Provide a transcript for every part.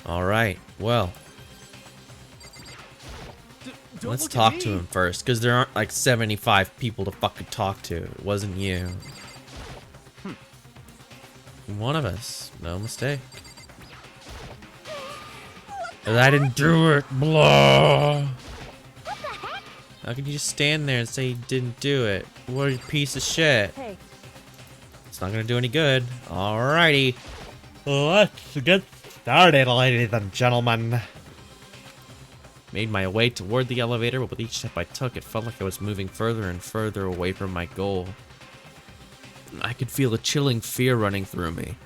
Alright, well. Let's talk to him first, because there aren't like 75 people to fucking talk to. It wasn't you. One of us. No mistake. But I didn't do it. Blah. How could you just stand there and say you didn't do it? What a piece of shit. Hey. It's not gonna do any good. Alrighty. Let's get started, ladies and gentlemen. Made my way toward the elevator, but with each step I took, it felt like I was moving further and further away from my goal. I could feel a chilling fear running through me,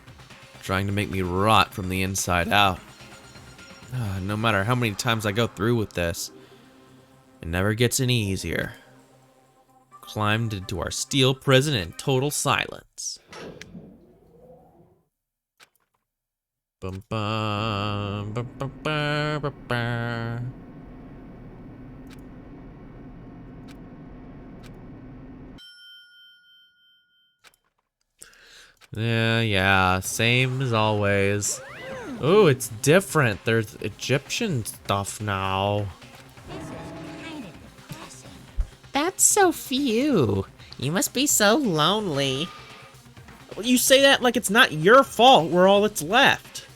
trying to make me rot from the inside out. No matter how many times I go through with this, it never gets any easier. Climbed into our steel prison in total silence. Bum bum bum bum bum bum bum. Yeah, same as always. Oh, it's different. There's Egyptian stuff now. That's so few. You must be so lonely. You say that like it's not your fault we're all that's left.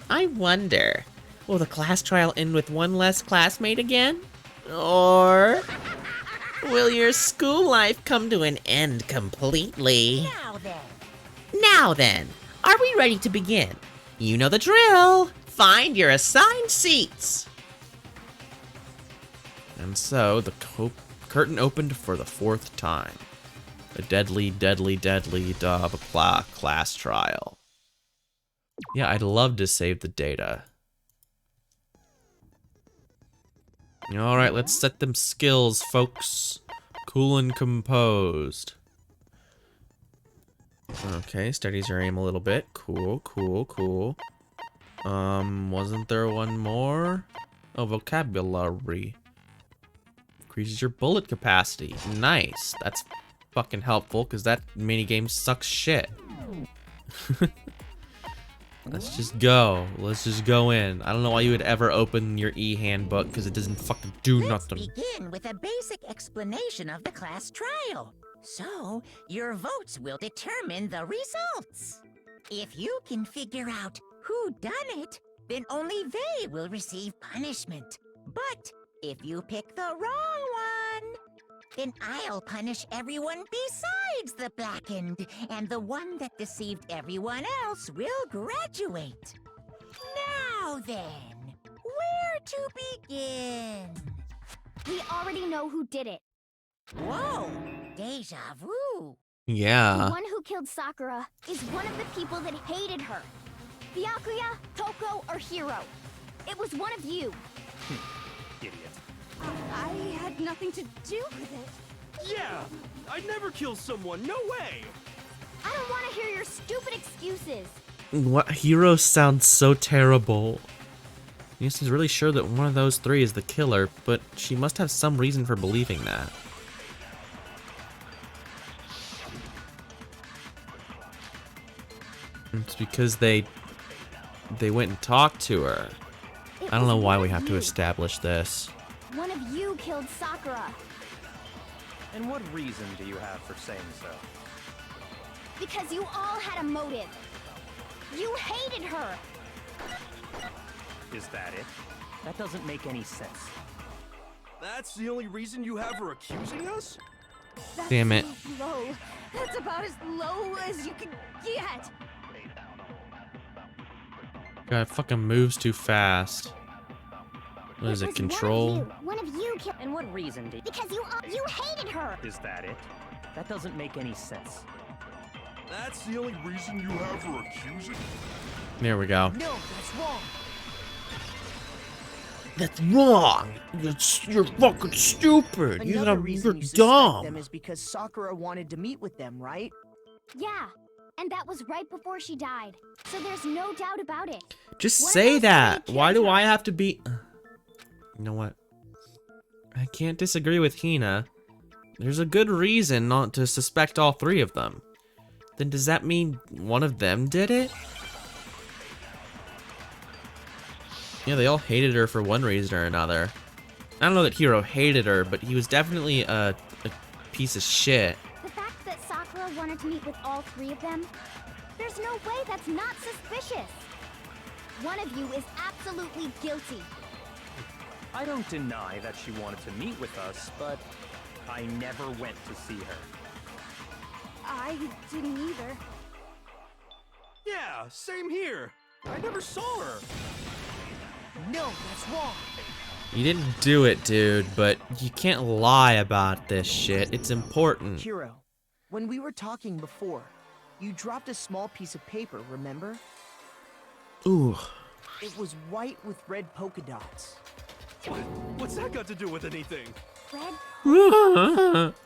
I wonder, will the class trial end with one less classmate again? Or will your school life come to an end completely? Now then, are we ready to begin? You know the drill. Find your assigned seats. And so the curtain opened for the fourth time. A deadly, deadly, deadly class trial. Yeah, I'd love to save the data. Alright, let's set them skills, folks. Cool and composed. Okay, steadies your aim a little bit. Cool, cool, cool. Wasn't there one more? Oh, vocabulary. Increases your bullet capacity. Nice. That's fucking helpful, because that minigame sucks shit. Let's just go. Let's just go in. I don't know why you would ever open your e-handbook, because it doesn't fucking do nothing. Let's begin with a basic explanation of the class trial. So, your votes will determine the results. If you can figure out who done it, then only they will receive punishment. But if you pick the wrong one, then I'll punish everyone besides the blackened, and the one that deceived everyone else will graduate. Now then, where to begin? We already know who did it. Whoa, deja vu. The Yeah. one who killed Sakura is one of the people that hated her. Byakuya, Toko, or Hiro. It was one of you. Idiot. I had nothing to do with it. Yeah! I'd never kill someone, no way! I don't want to hear your stupid excuses. What? Hero sounds so terrible. Yusa's really sure that one of those three is the killer, but she must have some reason for believing that. It's because they went and talked to her. I don't know why we have to establish this. One of you killed Sakura. And what reason do you have for saying so? Because you all had a motive. You hated her. Is that it? That doesn't make any sense. That's the only reason you have for accusing us? That's Damn it. so low. That's about as low as you can get. God, it fucking moves too fast. What is it, control? One of you killed. And what reason do you... Because you hated her. Is that it? That doesn't make any sense. That's the only reason you have for accusing? There we go. No, that's wrong. That's wrong. You're fucking stupid. Another reason You're you suspect dumb. them is because Sakura wanted to meet with them, right? Yeah, and that was right before she died. So there's no doubt about it. Just What say else that. do you Why care do for? I have to be... You know what? I can't disagree with Hina. There's a good reason not to suspect all three of them. Then does that mean one of them did it? Yeah, they all hated her for one reason or another. I don't know that Hiro hated her, but he was definitely a piece of shit. The fact that Sakura wanted to meet with all three of them, there's no way that's not suspicious. One of you is absolutely guilty. I don't deny that she wanted to meet with us, but I never went to see her. I didn't either. Yeah, same here. I never saw her. No, that's wrong. You didn't do it, dude, but you can't lie about this shit. It's important. Hiro, when we were talking before, you dropped a small piece of paper, remember? Ooh. It was white with red polka dots. What's that got to do with anything? Red?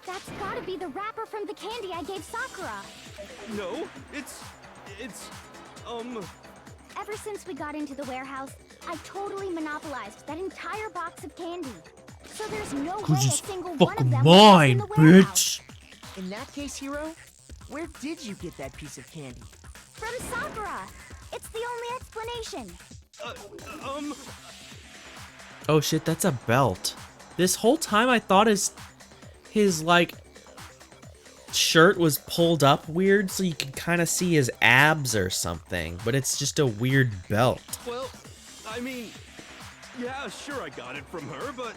That's gotta be the wrapper from the candy I gave Sakura. No, it's, Ever since we got into the warehouse, I totally monopolized that entire box of candy. So there's no way a single one of them was in the warehouse. In that case, Hiro, where did you get that piece of candy? From Sakura. It's the only explanation. Oh shit, that's a belt. This whole time I thought his like shirt was pulled up weird so you can kind of see his abs or something, but it's just a weird belt. Well, I mean, yeah, sure I got it from her, but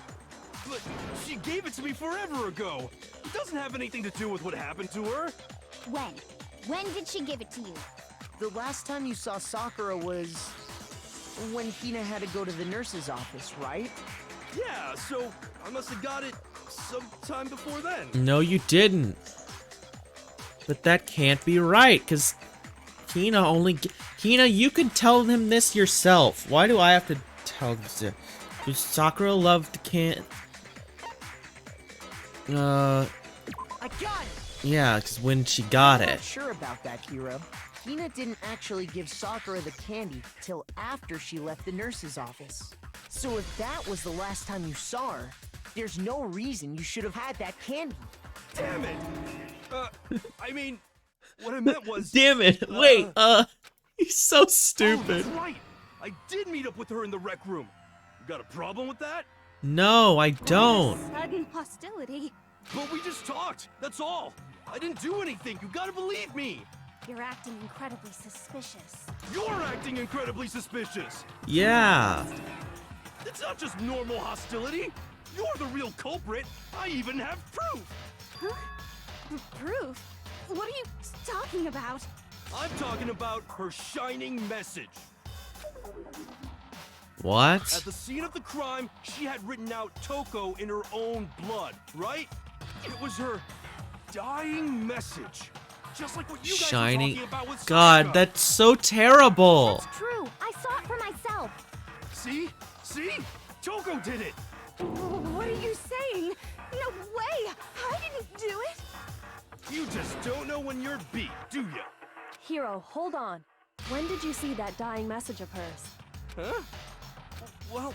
she gave it to me forever ago. It doesn't have anything to do with what happened to her. When? When did she give it to you? The last time you saw Sakura was when Hina had to go to the nurse's office, right? Yeah, so I must have got it sometime before then. No, you didn't. But that can't be right, because Hina Hina, you could tell him this yourself. Why do I have to tell this? Does Sakura love the I got it! Yeah, because when she got I'm it. not sure about that, Hiro. Hina didn't actually give Sakura the candy till after she left the nurse's office. So if that was the last time you saw her, there's no reason you should have had that candy. Damn it! I mean, what I meant was... Damn it! Wait, he's so stupid. Oh, that's right! I did meet up with her in the rec room. You got a problem with that? No, I don't. Sudden hostility. But we just talked, that's all. I didn't do anything, you gotta believe me. You're acting incredibly suspicious. You're acting incredibly suspicious. Yeah. It's not just normal hostility. You're the real culprit. I even have proof. Huh? Proof? What are you talking about? I'm talking about her shining message. What? At the scene of the crime, she had written out Toko in her own blood, right? It was her dying message. Just like what you guys Shining. were talking about with God, Sakura. that's so terrible. It's true. I saw it for myself. See? See? Toko did it. What are you saying? No way! I didn't do it! You just don't know when you're beat, do ya? Hiro, hold on. When did you see that dying message of hers? Huh? Well,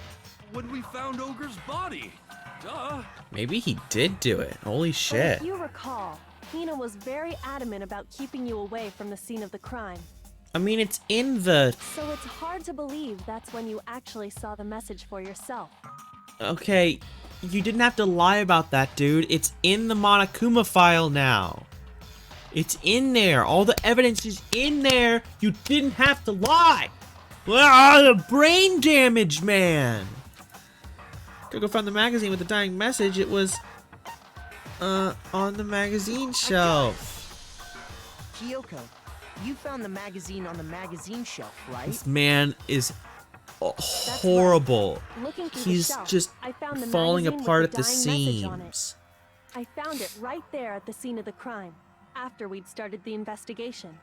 when we found Ogre's body. Duh. Maybe he did do it. Holy But shit. if you recall, Hina was very adamant about keeping you away from the scene of the crime. I mean, it's in the... So it's hard to believe that's when you actually saw the message for yourself. Okay, you didn't have to lie about that, dude. It's in the Monokuma file now. It's in there. All the evidence is in there. You didn't have to lie. Ah, the brain damage, man. Go find the magazine with the dying message. It was, on the magazine shelf. Kyoko, you found the magazine on the magazine shelf, right? This man is horrible. Looking through He's the shelf, just I found the falling magazine apart with at the dying message on it. seams. I found it right there at the scene of the crime, after we'd started the investigation.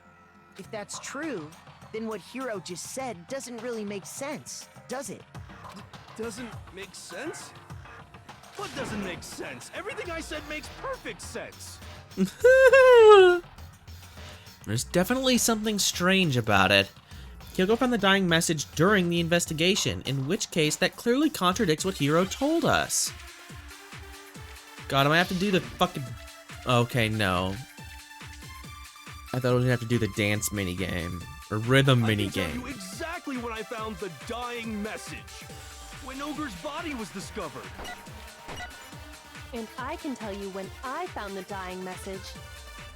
If that's true, then what Hiro just said doesn't really make sense, does it? Doesn't make sense? What doesn't make sense? Everything I said makes perfect sense. There's definitely something strange about it. He'll go find the dying message during the investigation, in which case that clearly contradicts what Hiro told us. God, am I have to do the fucking... Okay, no. I thought I was gonna have to do the dance minigame. A rhythm I can tell minigame. you exactly when I found the dying message. When Ogre's body was discovered. And I can tell you when I found the dying message.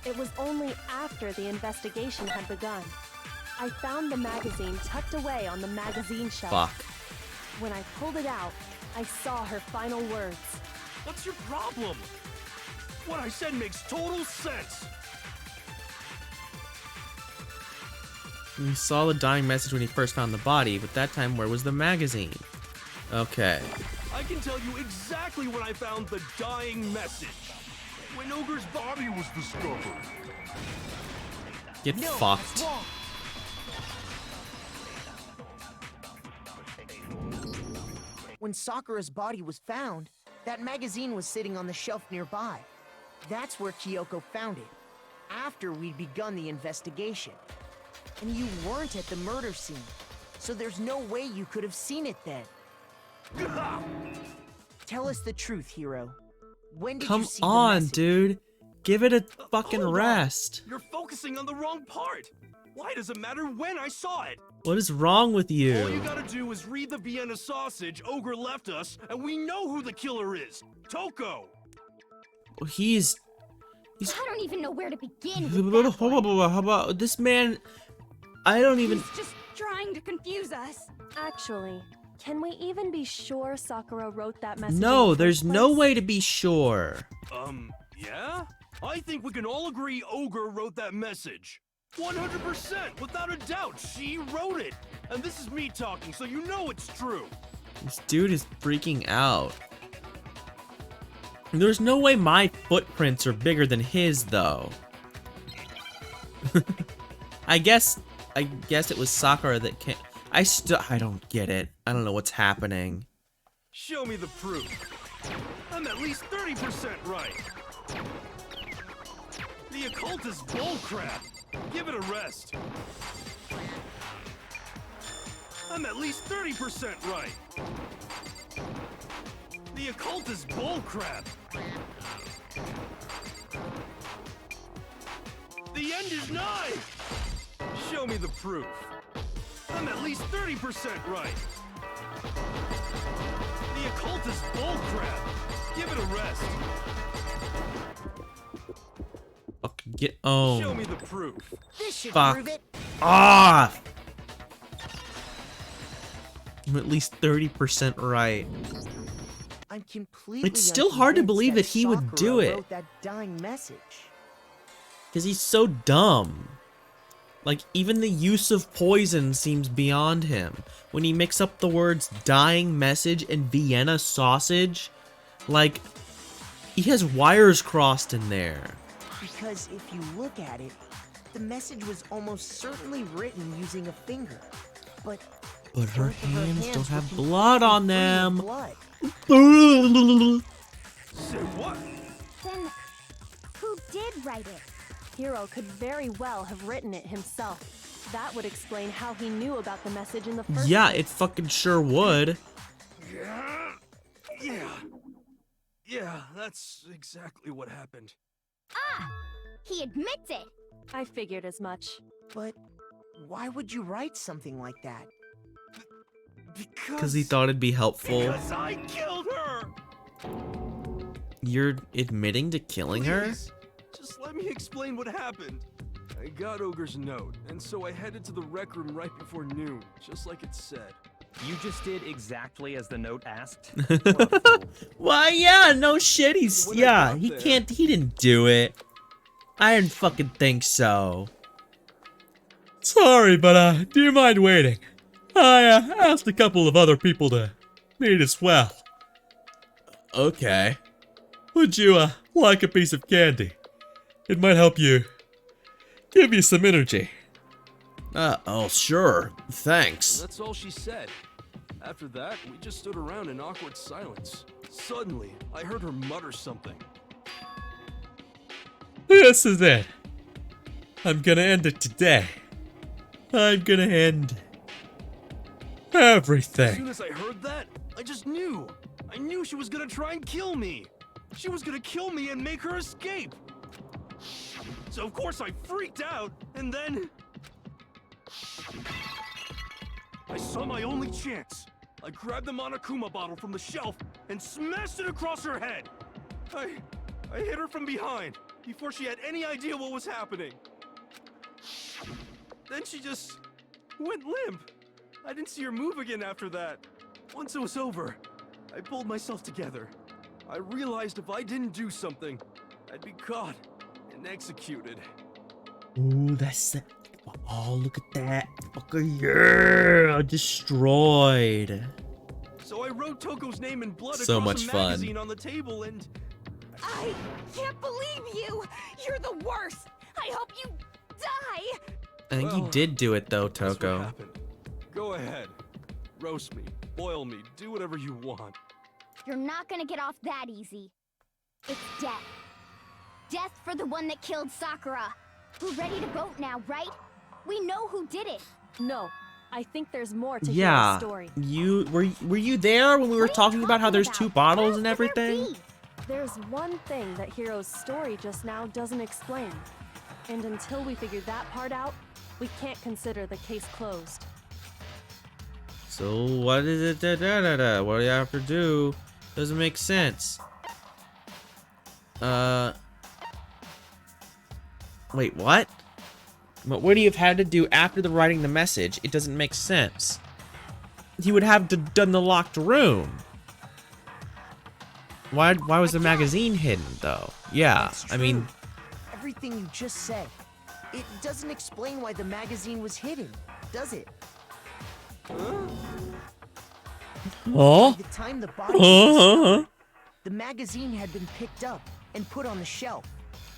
It was only after the investigation had begun. I found the magazine tucked away on the magazine shelf. Fuck. When I pulled it out, I saw her final words. What's your problem? What I said makes total sense. We saw the dying message when he first found the body, but that time where was the magazine? Okay. I can tell you exactly when I found the dying message. When Ogre's body was discovered. Get fucked. When Sakura's body was found, that magazine was sitting on the shelf nearby. That's where Kyoko found it, after we'd begun the investigation. And you weren't at the murder scene, so there's no way you could have seen it then. Tell us the truth, Hiro. When did you Come see the on, message? dude. Give it a fucking Hold on. rest. You're focusing on the wrong part. Why does it matter when I saw it? What is wrong with All you you? gotta do is read the Vienna sausage Ogre left us, and we know who the killer is. Toko! He's I don't even know where to begin with that one. how about this man? I don't even. He's just trying to confuse us. Actually, can we even be sure Sakura wrote that message? in No, the there's first no place? way to be sure. Yeah? I think we can all agree Ogre wrote that message. 100%, without a doubt, she wrote it. And this is me talking, so you know it's true. This dude is freaking out. There's no way my footprints are bigger than his, though. I guess it was Sakura that can't. I don't get it. I don't know what's happening. Show me the proof. I'm at least 30% right. The occult is bullcrap. Give it a rest. I'm at least 30% right. The occult is bullcrap. The end is nigh. Show me the proof. I'm at least 30% right. The occult is bullcrap. Give it a rest. Fucking get Show owned. me the proof. This should Fuck prove it. off. I'm at least 30% right. I'm completely It's still hard to unconvinced believe that he would Sakura do it. wrote that dying message. Because he's so dumb. Like, even the use of poison seems beyond him. When he mixes up the words dying message and Vienna sausage, like, he has wires crossed in there. Because if you look at it, the message was almost certainly written using a finger. But But her both of her hands don't were have completely blood on free of them. blood. Say what? Then, who did write it? Hiro could very well have written it himself. That would explain how he knew about the message in the first Yeah, place. it fucking sure would. Yeah, that's exactly what happened. Ah! He admits it! I figured as much. But why would you write something like that? Because he thought it'd be helpful. Because I killed her! You're admitting to killing her? Please, just let me explain what happened. I got Ogre's note, and so I headed to the rec room right before noon, just like it said. You just did exactly as the note asked? What a fool. Why, yeah, no shit, he's, When I yeah, got he there- can't, he didn't do it. I didn't fucking think so. Sorry, but, do you mind waiting? I, asked a couple of other people to meet as well. Okay. Would you, like a piece of candy? It might help you, give you some energy. Oh, sure, thanks. That's all she said. After that, we just stood around in awkward silence. Suddenly, I heard her mutter something. This is it. I'm gonna end it today. I'm gonna end As everything. soon as I heard that, I just knew. I knew she was gonna try and kill me. She was gonna kill me and make her escape. So of course I freaked out, and then... saw my only chance. I grabbed the Monokuma bottle from the shelf and smashed it across her head. I hit her from behind before she had any idea what was happening. Then she just went limp. I didn't see her move again after that. Once it was over, I pulled myself together. I realized if I didn't do something, I'd be caught and executed. Ooh, that's the... Oh, look at that. Fucker, yeah! Destroyed. So I wrote Toko's name in blood So across much a fun. magazine on the table and... I can't believe you! You're the worst! I hope you die! I think you Well, did do it, though, that's what Toko. happened. Go ahead. Roast me, boil me, do whatever you want. You're not gonna get off that easy. It's death. Death for the one that killed Sakura. We're ready to vote now, right? We know who did it. No, I think there's more to Yeah. Hiro's story. You were you there when we were What are you talking about how there's talking 2 about? bottles What and else could there everything? be? There's one thing that Hiro's story just now doesn't explain. And until we figure that part out, we can't consider the case closed. So what is it? What do you have to do? Doesn't make sense. Wait, what? What would he have had to do after the writing the message? It doesn't make sense. He would have done the locked room. Why was the magazine hidden though? Yeah, That's I mean, true. Everything you just said, it doesn't explain why the magazine was hidden, does it? oh, By the time the body was oh, discovered, the magazine had been picked up and put on the shelf.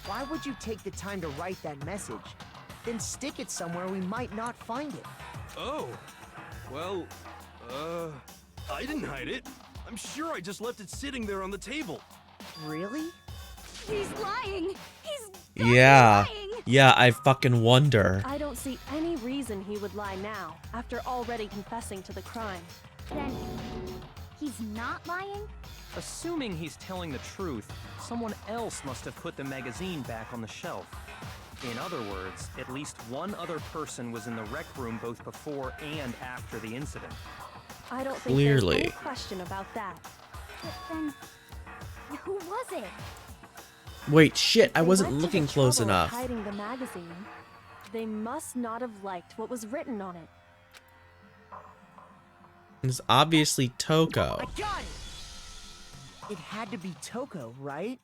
Why would you take the time to write that message, then stick it somewhere we might not find it? Oh, well, I didn't hide it. I'm sure I just left it sitting there on the table. Really? He's lying. He's yeah, lying. yeah. I fucking wonder. I don't see any reason he would lie now, after already confessing to the crime. Then he's not lying? Assuming he's telling the truth, someone else must have put the magazine back on the shelf. In other words, at least one other person was in the rec room both before and after the incident. I don't think Clearly. there's any question about that. But then, who was it? Wait, shit! I They wasn't went to looking the close trouble of enough. Hiding the magazine. They must not have liked what was written on it. It's obviously Toko. I got it! It had to be Toko, right?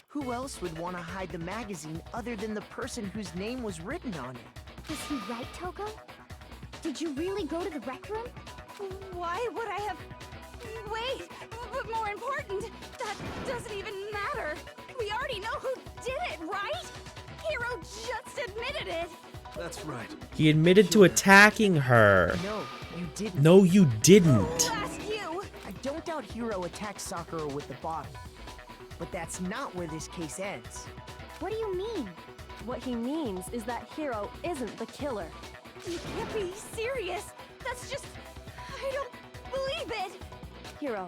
Who else would want to hide the magazine other than the person whose name was written on it? Was he right, Toko? Did you really go to the rec room? Why would I have... Wait, but more important, that doesn't even matter. We already know who did it, right? Hiro just admitted it. That's right. He admitted to attacking her. No, you didn't. No, you didn't. Who asked you? I don't doubt Hiro attacked Sakura with the bottle. But that's not where this case ends. What do you mean? What he means is that Hiro isn't the killer. You can't be serious. That's just... I don't believe it. Hiro,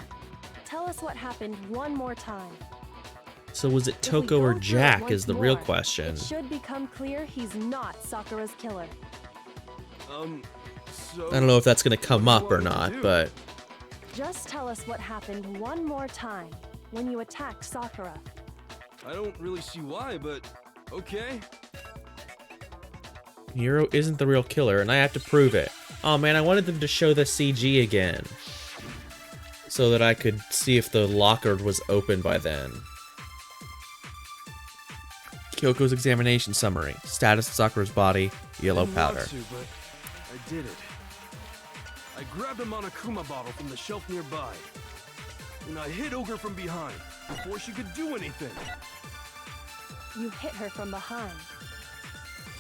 tell us what happened one more time. So was it If we Toko go or through it Jack once is the real more, question. It should become clear he's not Sakura's killer. So... I don't know if that's gonna come what do up you or want me to not, do? but Just tell us what happened one more time when you attacked Sakura. I don't really see why, but okay. Hiro isn't the real killer, and I have to prove it. Oh man, I wanted them to show the CG again, so that I could see if the locker was open by then. Kyoko's examination summary: status of Sakura's body, yellow I didn't want powder. to, but I did it. I grabbed a Monokuma bottle from the shelf nearby, and I hit Ogre from behind before she could do anything. You hit her from behind.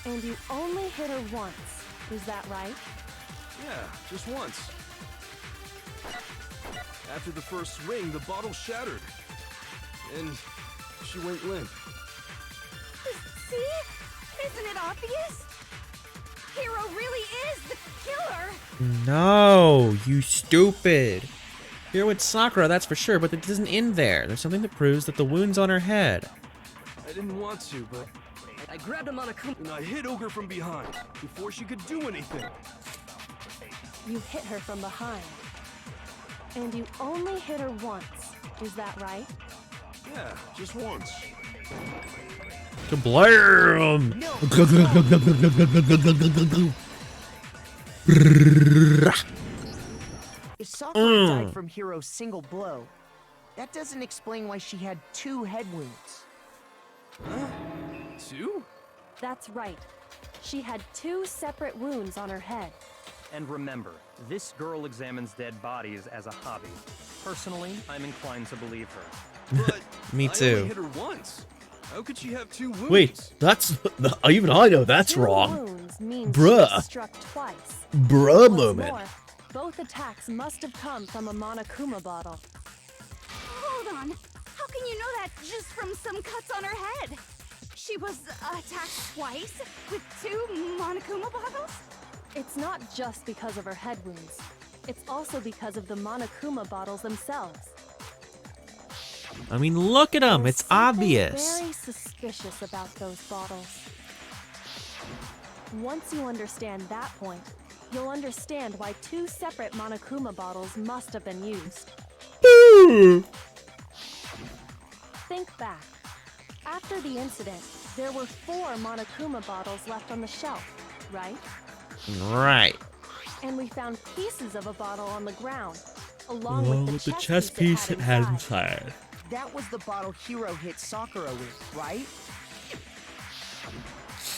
And you only hit her once. Is that right? Yeah, just once. After the first swing, the bottle shattered, and she went limp. See? Isn't it obvious? Hiro really is the killer. No, you stupid. Here with Sakura, that's for sure, but it doesn't end there. There's something that proves that the wound's on her head. I didn't want to, but I grabbed him on a and I hit Ogre from behind before she could do anything. You hit her from behind. And you only hit her once. Is that right? Yeah, just once. Kablam! No. If Sakura died from Hiro's single blow, that doesn't explain why she had 2 head wounds. Huh? 2? That's right. She had 2 separate wounds on her head. And remember, this girl examines dead bodies as a hobby. Personally, I'm inclined to believe her. But Me I too. only hit her once. How could she have 2 wounds? Wait, that's even I know that's 2 wrong. wounds means Bruh. she was struck twice. Bruh What's moment. more, both attacks must have come from a Monokuma bottle. Hold on. How can you know that just from some cuts on her head? She was attacked twice with 2 Monokuma bottles? It's not just because of her head wounds. It's also because of the Monokuma bottles themselves. I mean, look at them. There's It's something obvious. very suspicious about those bottles. Once you understand that point, you'll understand why 2 separate Monokuma bottles must have been used. Think back. After the incident, there were 4 Monokuma bottles left on the shelf, right? Right. And we found pieces of a bottle on the ground, along with the the chess piece it had inside. That was the bottle Hiro hit Sakura with, right?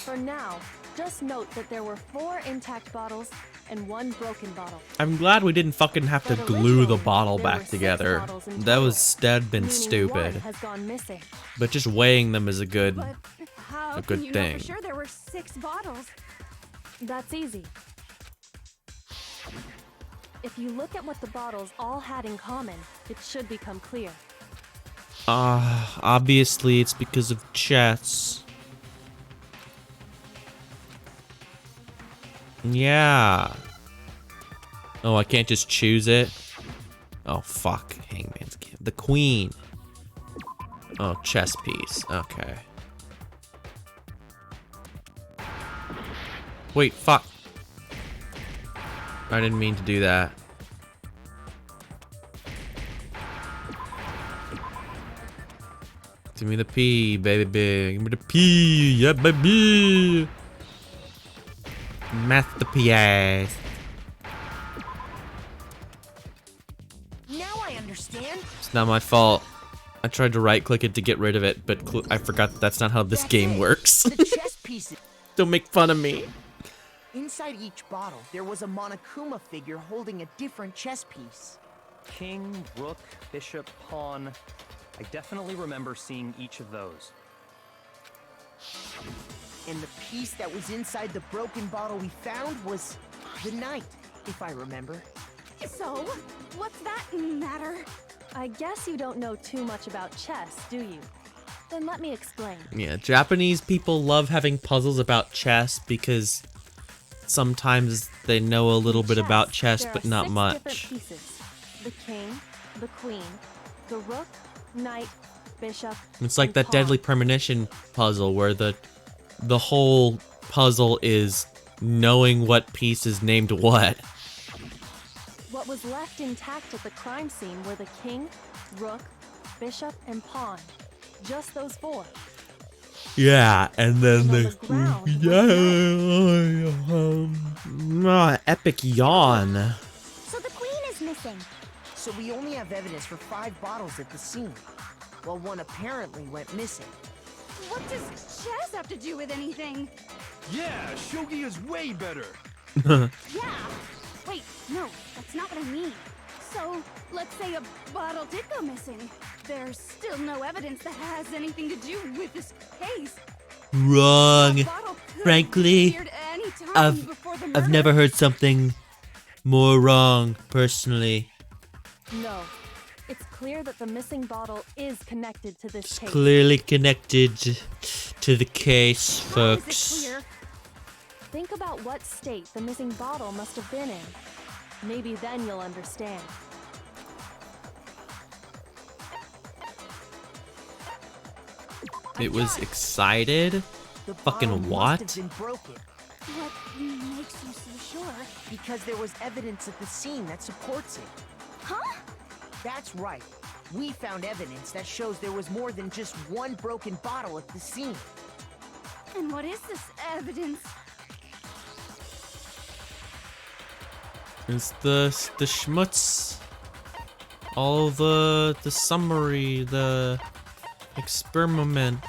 For now, just note that there were 4 intact bottles and 1 broken bottle. I'm glad we didn't fucking have to But glue the originally, bottle there were back 6 together. bottles in That total, that'd been meaning stupid. 1 has gone missing. But just weighing them is a good. But how A can good you know thing. for sure there were 6 bottles? That's easy. If you look at what the bottles all had in common, it should become clear. Obviously it's because of chess. Yeah. Oh, I can't just choose it? Oh, fuck. Hangman's Camp. The queen. Oh, chess piece. Okay. Wait, fuck. I didn't mean to do that. Give me the P, baby. Give me the P. Yeah, baby. Masterpiece. Now I understand. It's not my fault. I tried to right click it to get rid of it, but I forgot that's not how this That's game it. works. The chess pieces. Don't make fun of me. Inside each bottle, there was a Monokuma figure holding a different chess piece. King, rook, bishop, pawn. I definitely remember seeing each of those. And the piece that was inside the broken bottle we found was the knight, if I remember. So, what's that matter? I guess you don't know too much about chess, do you? Then let me explain. Yeah, Japanese people love having puzzles about chess because sometimes they know a little bit about chess, there but are not 6 much. different pieces. The king, the queen, the rook, knight, bishop. It's like and that pawn. Deadly Premonition puzzle where the whole puzzle is knowing what piece is named what. What was left intact at the crime scene were the king, rook, bishop, and pawn. Just those 4. Yeah, and then And on the the ground was epic yawn. So the queen is missing. So we only have evidence for 5 bottles at the scene, while 1 apparently went missing. What does chess have to do with anything? Yeah, shogi is way better. Yeah. Wait, no, that's not what I mean. So, let's say a bottle did go missing. There's still no evidence that has anything to do with this case. Wrong. That bottle could have Frankly, disappeared any time I've before the I've murder. never heard something more wrong, personally. No. It's clear that the missing bottle is connected to this case. Clearly connected to the case, How is it folks. clear? Think about what state the missing bottle must have been in. Maybe then you'll understand. It was excited? The Fucking bottle what? must have been broken. What makes you so sure? Because there was evidence at the scene that supports it. Huh? That's right. We found evidence that shows there was more than just one broken bottle at the scene. And what is this evidence? It's the schmutz, all the summary, the experiment.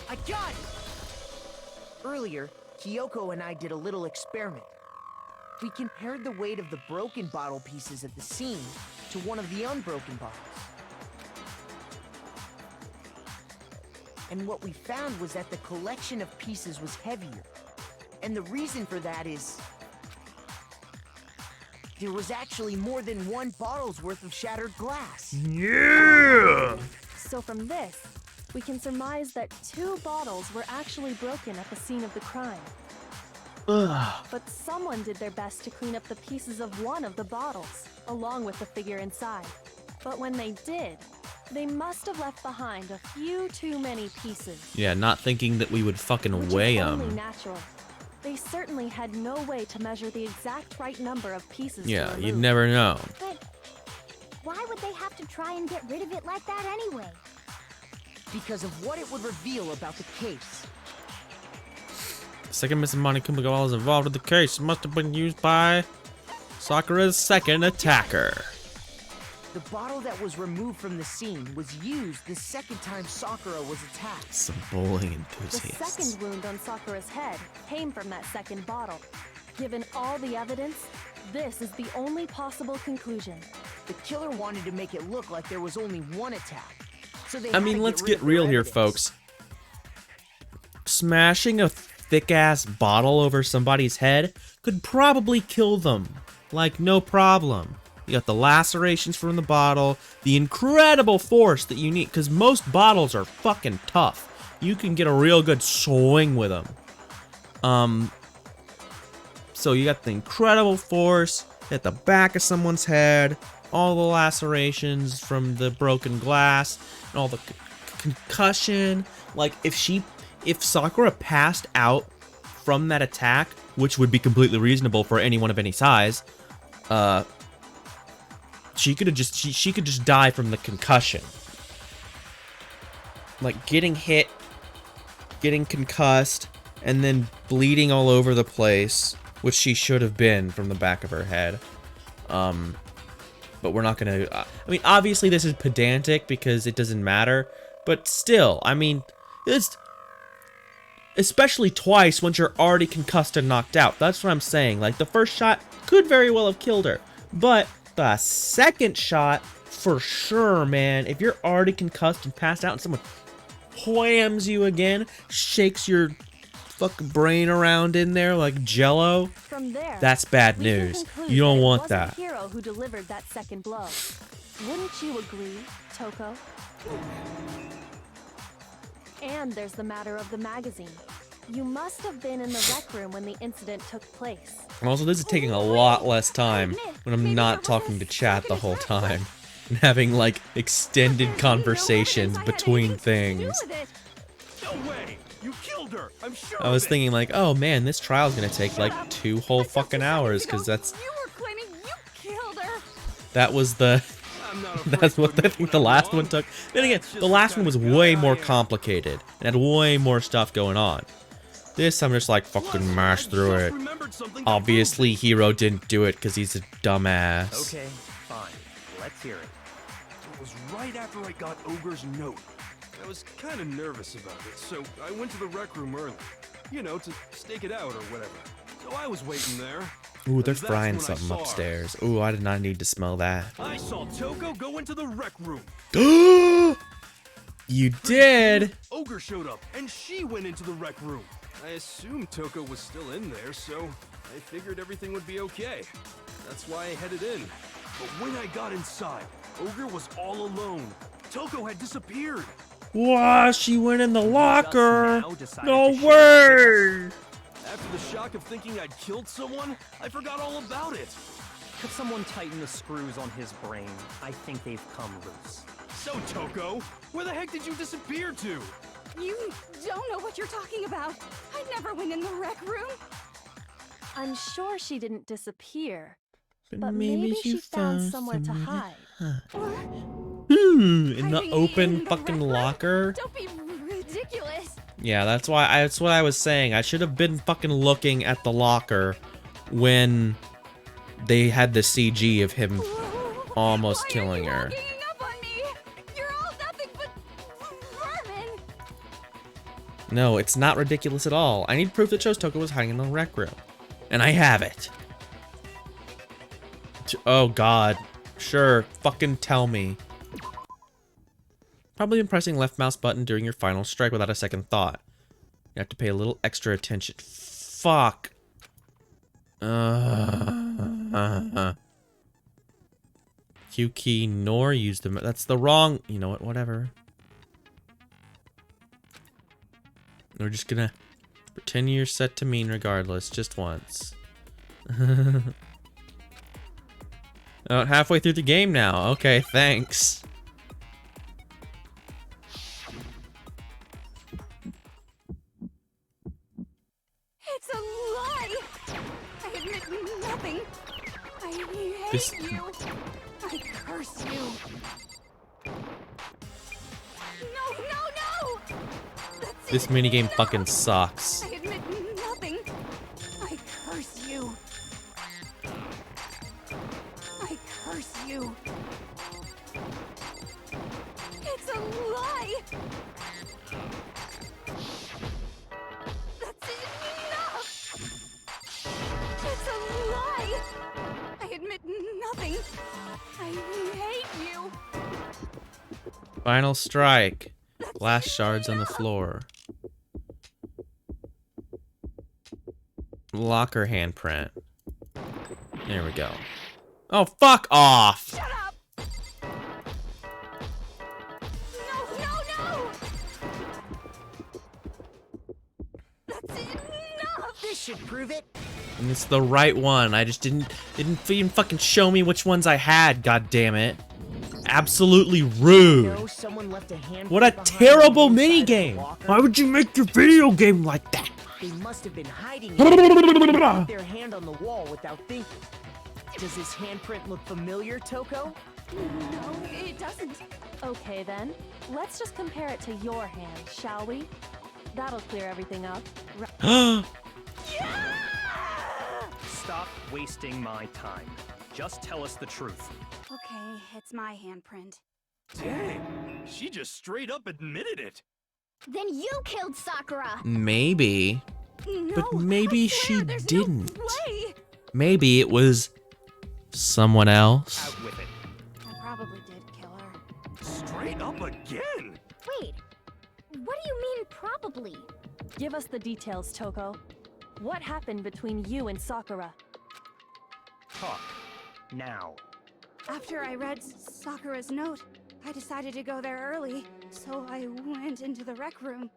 I got it! Earlier, Kyoko and I did a little experiment. We compared the weight of the broken bottle pieces at the scene to one of the unbroken bottles. And what we found was that the collection of pieces was heavier. And the reason for that is there was actually more than one bottle's worth of shattered glass. Yeah! So from this, we can surmise that 2 bottles were actually broken at the scene of the crime. Ugh. But someone did their best to clean up the pieces of one of the bottles, along with the figure inside. But when they did, they must have left behind a few too many pieces. Yeah, not thinking that we would fucking Which weigh is only them. natural. They certainly had no way to measure the exact right number of pieces to Yeah, remove. you'd never know. But why would they have to try and get rid of it like that anyway? Because of what it would reveal about the case. The second Mrs. Monokuma is involved in the case must have been used by Sakura's second attacker. The bottle that was removed from the scene was used the second time Sakura was attacked. Some bowling The enthusiasts. second wound on Sakura's head came from that second bottle. Given all the evidence, this is the only possible conclusion. The killer wanted to make it look like there was only one attack. So they I had mean, to let's rid get of their real here, evidence. folks. Smashing a thick-ass bottle over somebody's head could probably kill them. Like, no problem. You got the lacerations from the bottle, the incredible force that you need, because most bottles are fucking tough. You can get a real good swing with them. So you got the incredible force at the back of someone's head, all the lacerations from the broken glass, and all the concussion. Like, if Sakura passed out from that attack, which would be completely reasonable for anyone of any size, she could just die from the concussion. Like, getting hit, getting concussed, and then bleeding all over the place, which she should have been from the back of her head. But we're not gonna... I mean, obviously this is pedantic because it doesn't matter, but still, I mean, it's... Especially twice once you're already concussed and knocked out. That's what I'm saying. Like, the first shot could very well have killed her, but the second shot, for sure, man. If you're already concussed and passed out and someone whams you again, shakes your fucking brain around in there like jello, From there, that's bad we can news. conclude You don't that it want was that. the hero who delivered that second blow. Wouldn't you agree, Toko? And there's the matter of the magazine. You must have been in the rec room when the incident took place. And also, this is taking a lot less time when I'm not talking to chat the whole time. And having, like, extended conversations between things. No way! You killed her! I'm sure I was of it. thinking, like, oh man, this trial's gonna take, like, 2 whole fucking hours, because that's... You were claiming you killed her. That was the... I'm not afraid That's to what I admit think when the I'm last wrong. one took. Then again, That's just the last one kind was of guy way I more am. complicated and had way more stuff going on. This, I'm just like, fucking mash through it. Obviously, Hero didn't do it because he's a dumbass. Okay, fine. Let's hear it. It was right after I got Ogre's note. I was kind of nervous about it, so I went to the rec room early. You know, to stake it out or whatever. So I was waiting there. Ooh, they're And that's frying when I something saw her. upstairs. Ooh, I did not need to smell that. I saw Toko go into the rec room. You did! Ogre showed up, and she went into the rec room. I assumed Toko was still in there, so I figured everything would be okay. That's why I headed in. But when I got inside, Ogre was all alone. Toko had disappeared. Wow, she went in the locker! now decided No to share way! After the shock of thinking I'd killed someone, I forgot all about it. Could someone tighten the screws on his brain? I think they've come loose. So, Toko, where the heck did you disappear to? You don't know what you're talking about. I never went in the rec room. I'm sure she didn't disappear, But but maybe she found somewhere to hide. In the Hiding open in the fucking rec room? locker? Don't be ridiculous. Yeah, that's what I was saying. I should have been fucking looking at the locker when they had the CG of him almost killing her. Why are you ganging up on me? You're all nothing but vermin. No, it's not ridiculous at all. I need proof that shows Toko was hiding in the rec room. And I have it. Oh god. Sure, fucking tell me. Probably been pressing left mouse button during your final strike without a second thought. You have to pay a little extra attention. Fuck. Q key nor use the... That's the wrong... You know what, whatever. We're just gonna pretend you're set to mean regardless, just once. About halfway through the game now. Okay, thanks. It's a lie. I admit nothing. I hate you. I curse you. No, no, no! That's This it. minigame No! fucking sucks. I admit nothing. I curse you. I curse you. It's a lie. That's enough. It's a lie. I admit nothing. I hate you. Final strike. Glass shards on the floor. Locker handprint. There we go. Oh, fuck off! Shut up. No, no, no. That's enough. This should prove it. And it's the right one. I just didn't even fucking show me which ones I had, god damn it. Absolutely rude. No, someone left a handprint What a behind terrible the inside of the minigame. locker. Why would you make your video game like that? They must have been hiding it. Put their hand on the wall without thinking. Does this handprint look familiar, Toko? No, it doesn't. Okay then, let's just compare it to your hand, shall we? That'll clear everything up. Stop wasting my time. Just tell us the truth. Okay, it's my handprint. Dang, she just straight up admitted it. Then you killed Sakura. Maybe. No, But maybe I swear, she there's didn't. No way. Maybe it was someone else. Out with it. I probably did kill her. Straight up again. Wait, what do you mean probably? Give us the details, Toko. What happened between you and Sakura? Talk. Now. After I read Sakura's note, I decided to go there early, so I went into the rec room.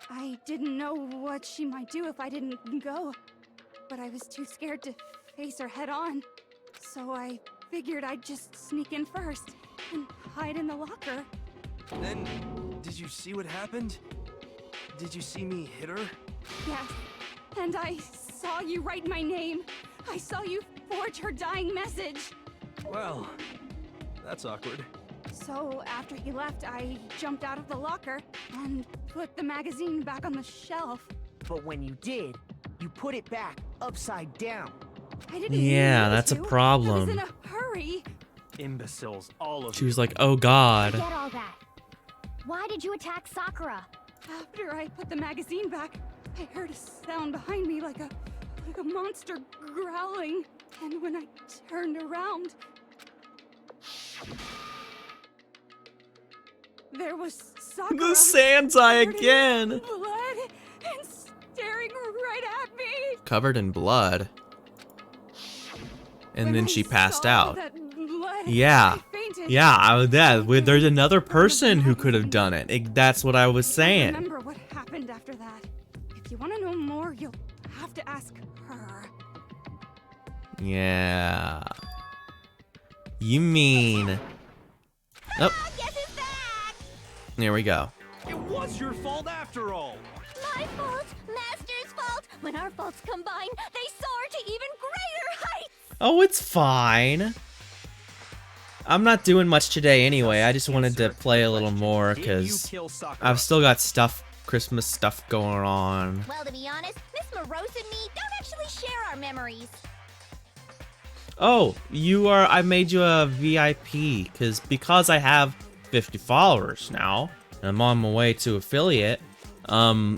I didn't know what she might do if I didn't go, but I was too scared to face her head on. So I figured I'd just sneak in first and hide in the locker. Then, did you see what happened? Did you see me hit her? Yes, and I saw you write my name. I saw you forge her dying message. Well, that's awkward. So after he left, I jumped out of the locker and put the magazine back on the shelf. But when you did, you put it back upside down. I didn't Yeah, mean that's a to. I problem. was in a hurry. Imbeciles, all of She you. was like, oh god. Get all that. Why did you attack Sakura? After I put the magazine back, I heard a sound behind me like a monster growling. And when I turned around, there was Sakura. The Sans Eye covered in again. Blood and staring right at me. Covered in blood. And When then I she passed saw out. that blood, Yeah. I fainted. Yeah, there's another person who could have done it. That's what I was I saying. remember what happened after that. If you want to know more, you'll have to ask her. Yeah. You mean... Oh, Guess who's back? there we go. It was was your fault after all. My fault, Master's fault. When our faults combine, they soar to even greater heights. Oh, it's fine. I'm not doing much today anyway. I just wanted to play a little more because I've still got Christmas stuff going on. Well, to be honest, Miss Morose and me don't actually share our memories. Oh, I made you a VIP because I have 50 followers now, and I'm on my way to affiliate. I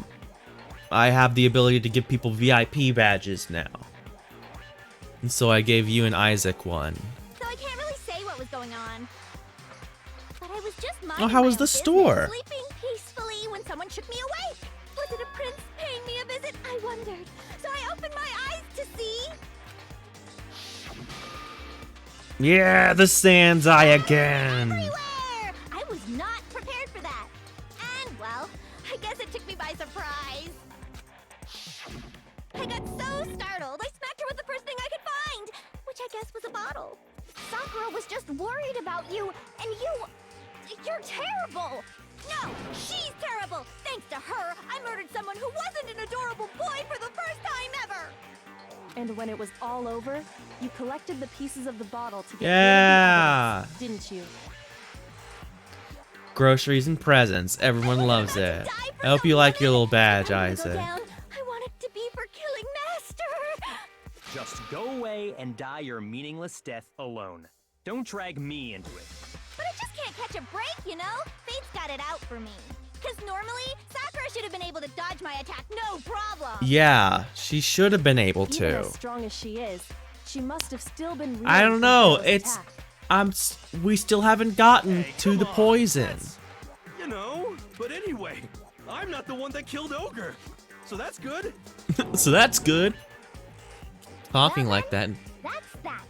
have the ability to give people VIP badges now. And so I gave you and Isaac one. So I can't really say what was going on. But I was just minding Oh, how was my the own store? business, sleeping peacefully when someone shook me awake. Was it a prince paying me a visit? I wondered. So I opened my eyes to see. Yeah, the Sans Eye again. Everywhere! I was not prepared for that. And, well, I guess it took me by surprise. I got so startled, I smacked her with the first thing I could find, which I guess was a bottle. Sakura was just worried about you, and you're terrible. No, she's terrible. Thanks to her, I murdered someone who wasn't an adorable boy for the first time ever. And when it was all over, you collected the pieces of the bottle to get Yeah. rid of the evidence, didn't you? Groceries and presents. Everyone loves it. I hope you like your little badge, Isaac. I want it to be for killing Master. Just go away and die your meaningless death alone. Don't drag me into it. But I just can't catch a break, you know? Fate's got it out for me. Because normally, Sakura should have been able to dodge my attack, no problem. Yeah, she should have been able Even to. as strong as she is, she must have still been. I don't reeling know. from Zero's It's attack. we still haven't gotten Hey, to come the on, poison. that's- You know, but anyway, I'm not the one that killed Ogre. So that's good. So that's good. Talking like that. That's that.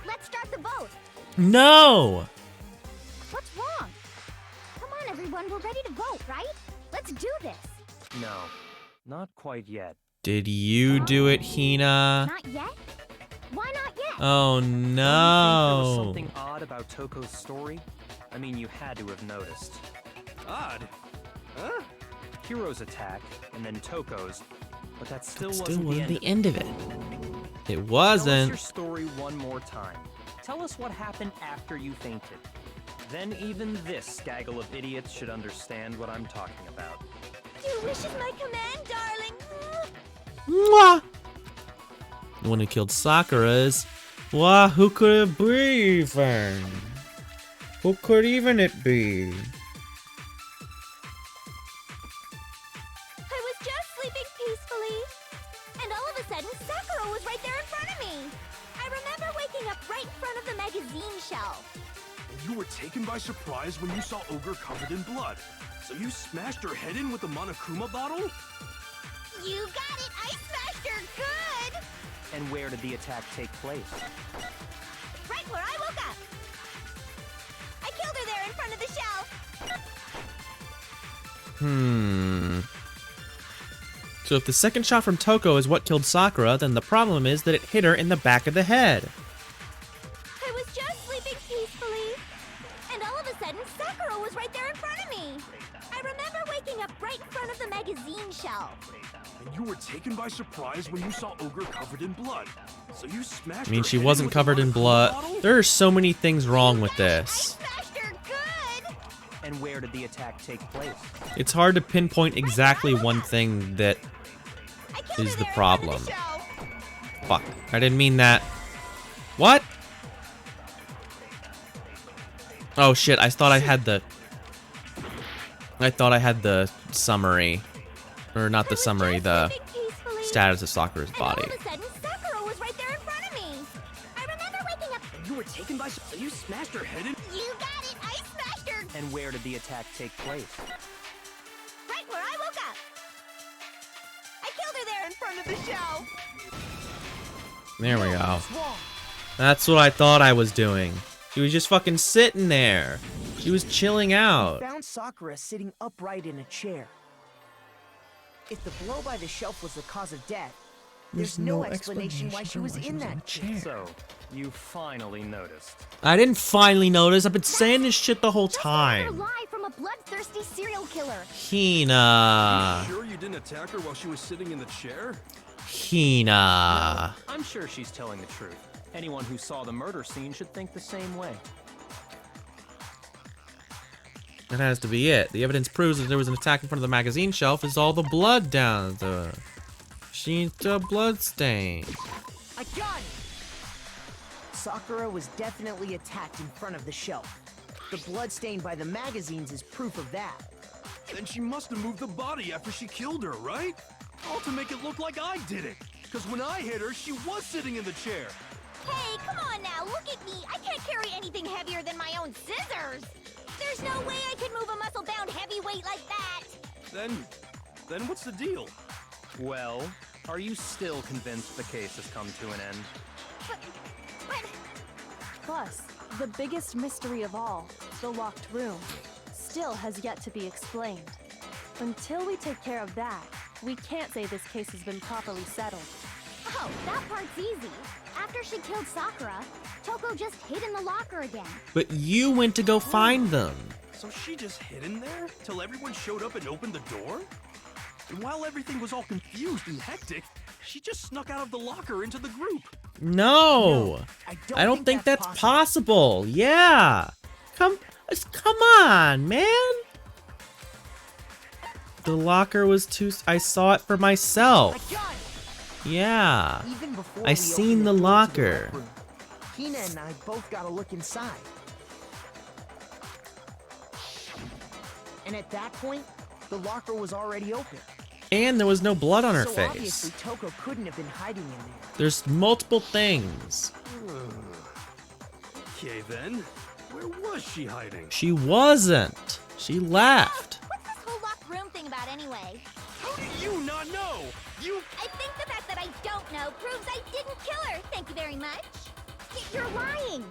Let's start the vote. No. What's wrong? Come on, everyone, we're ready to vote, right? Let's do this. No, not quite yet. Did you do it, Hina? Not yet? Why not yet? Oh Don't you think there was no. something odd about Toko's story? I mean, you had to have noticed. Odd. Huh? Hiro's attack, and then Toko's, but that still Still wasn't wasn't the the end end of it. It Tell us wasn't. your story one more time. Tell us what happened after you fainted. Then even this gaggle of idiots should understand what I'm talking about. Your wish is my command, darling. Mwah. The one who killed Sakura is. Wah, who could it be even? Who could even it be? I was just sleeping peacefully. And all of a sudden, Sakura was right there in front of me. I remember waking up right in front of the magazine shelf. You were taken by surprise when you saw Ogre covered in blood. So you smashed her head in with the Monokuma bottle? You got it! I smashed her good! And where did the attack take place? Right where I woke up. I killed her there in front of the shelf. So if the second shot from Toko is what killed Sakura, then the problem is that it hit her in the back of the head. I was just sleeping peacefully. And all of a sudden, Sakura was right there in front of me. I remember waking up right in front of the magazine shelf. And you were taken by surprise when you saw Ogre covered in blood. So you smashed I mean, her she head in wasn't with the covered in Monokuma blood. bottle? There are so many things wrong with I this. smashed her good! And where did the attack take place? It's hard to pinpoint exactly one thing that I killed is her the there in front problem. of the shelf. Fuck. I didn't mean that. What? Oh shit, I thought I had the summary. Or not the summary, the status of Sakura's body. And all of a sudden, Sakura was right there in front of me. I remember waking up. You were taken by. So you smashed her head in. You got it! I smashed her And where did the attack take place? right where I woke up. I killed her there in front of the shelf. There we go. What's wrong? That's what I thought I was doing. She was just fucking sitting there. She was chilling out. Found Sakura sitting upright in a chair. If the blow by the shelf was the cause of death, there's no explanation why she was in that chair. So, you finally noticed. I didn't finally notice. I've been saying this shit the whole Just time. another lie from a blood bloodthirsty serial killer. Hina. Sure you didn't attack her while she was sitting in the chair? Hina. I'm sure she's telling the truth. Anyone who saw the murder scene should think the same way. That has to be it. The evidence proves that there was an attack in front of the magazine shelf. Is all the blood down the... She's a blood stain. I got it! Sakura was definitely attacked in front of the shelf. The blood stain by the magazines is proof of that. Then she must have moved the body after she killed her, right? All to make it look like I did it. Because when I hit her, she was sitting in the chair. Hey, come on now, look at me. I can't carry anything heavier than my own scissors. There's no way I could move a muscle-bound heavyweight like that. Then what's the deal? Well, are you still convinced the case has come to an end? But... Plus, the biggest mystery of all, the locked room, still has yet to be explained. Until we take care of that, we can't say this case has been properly settled. Oh, that part's easy. After she killed Sakura, Toko just hid in the locker again. But you went to go find them. So she just hid in there till everyone showed up and opened the door? And while everything was all confused and hectic, she just snuck out of the locker into the group. No. I don't think that's possible. Yeah. Come on, man. The locker was too... I saw it for myself. I got it! Yeah. Even before I we seen opened the door to locker. rec room, Hina and I both got a look inside. And at that point, the locker was already open. And there was no blood on her So face. obviously Toko couldn't have been hiding in there. There's multiple things. Okay then, where was she hiding? She wasn't. She left. What's this whole locked room thing about anyway? How do you not know? You... I think the fact that I don't know proves I didn't kill her. Thank you very much. You're lying.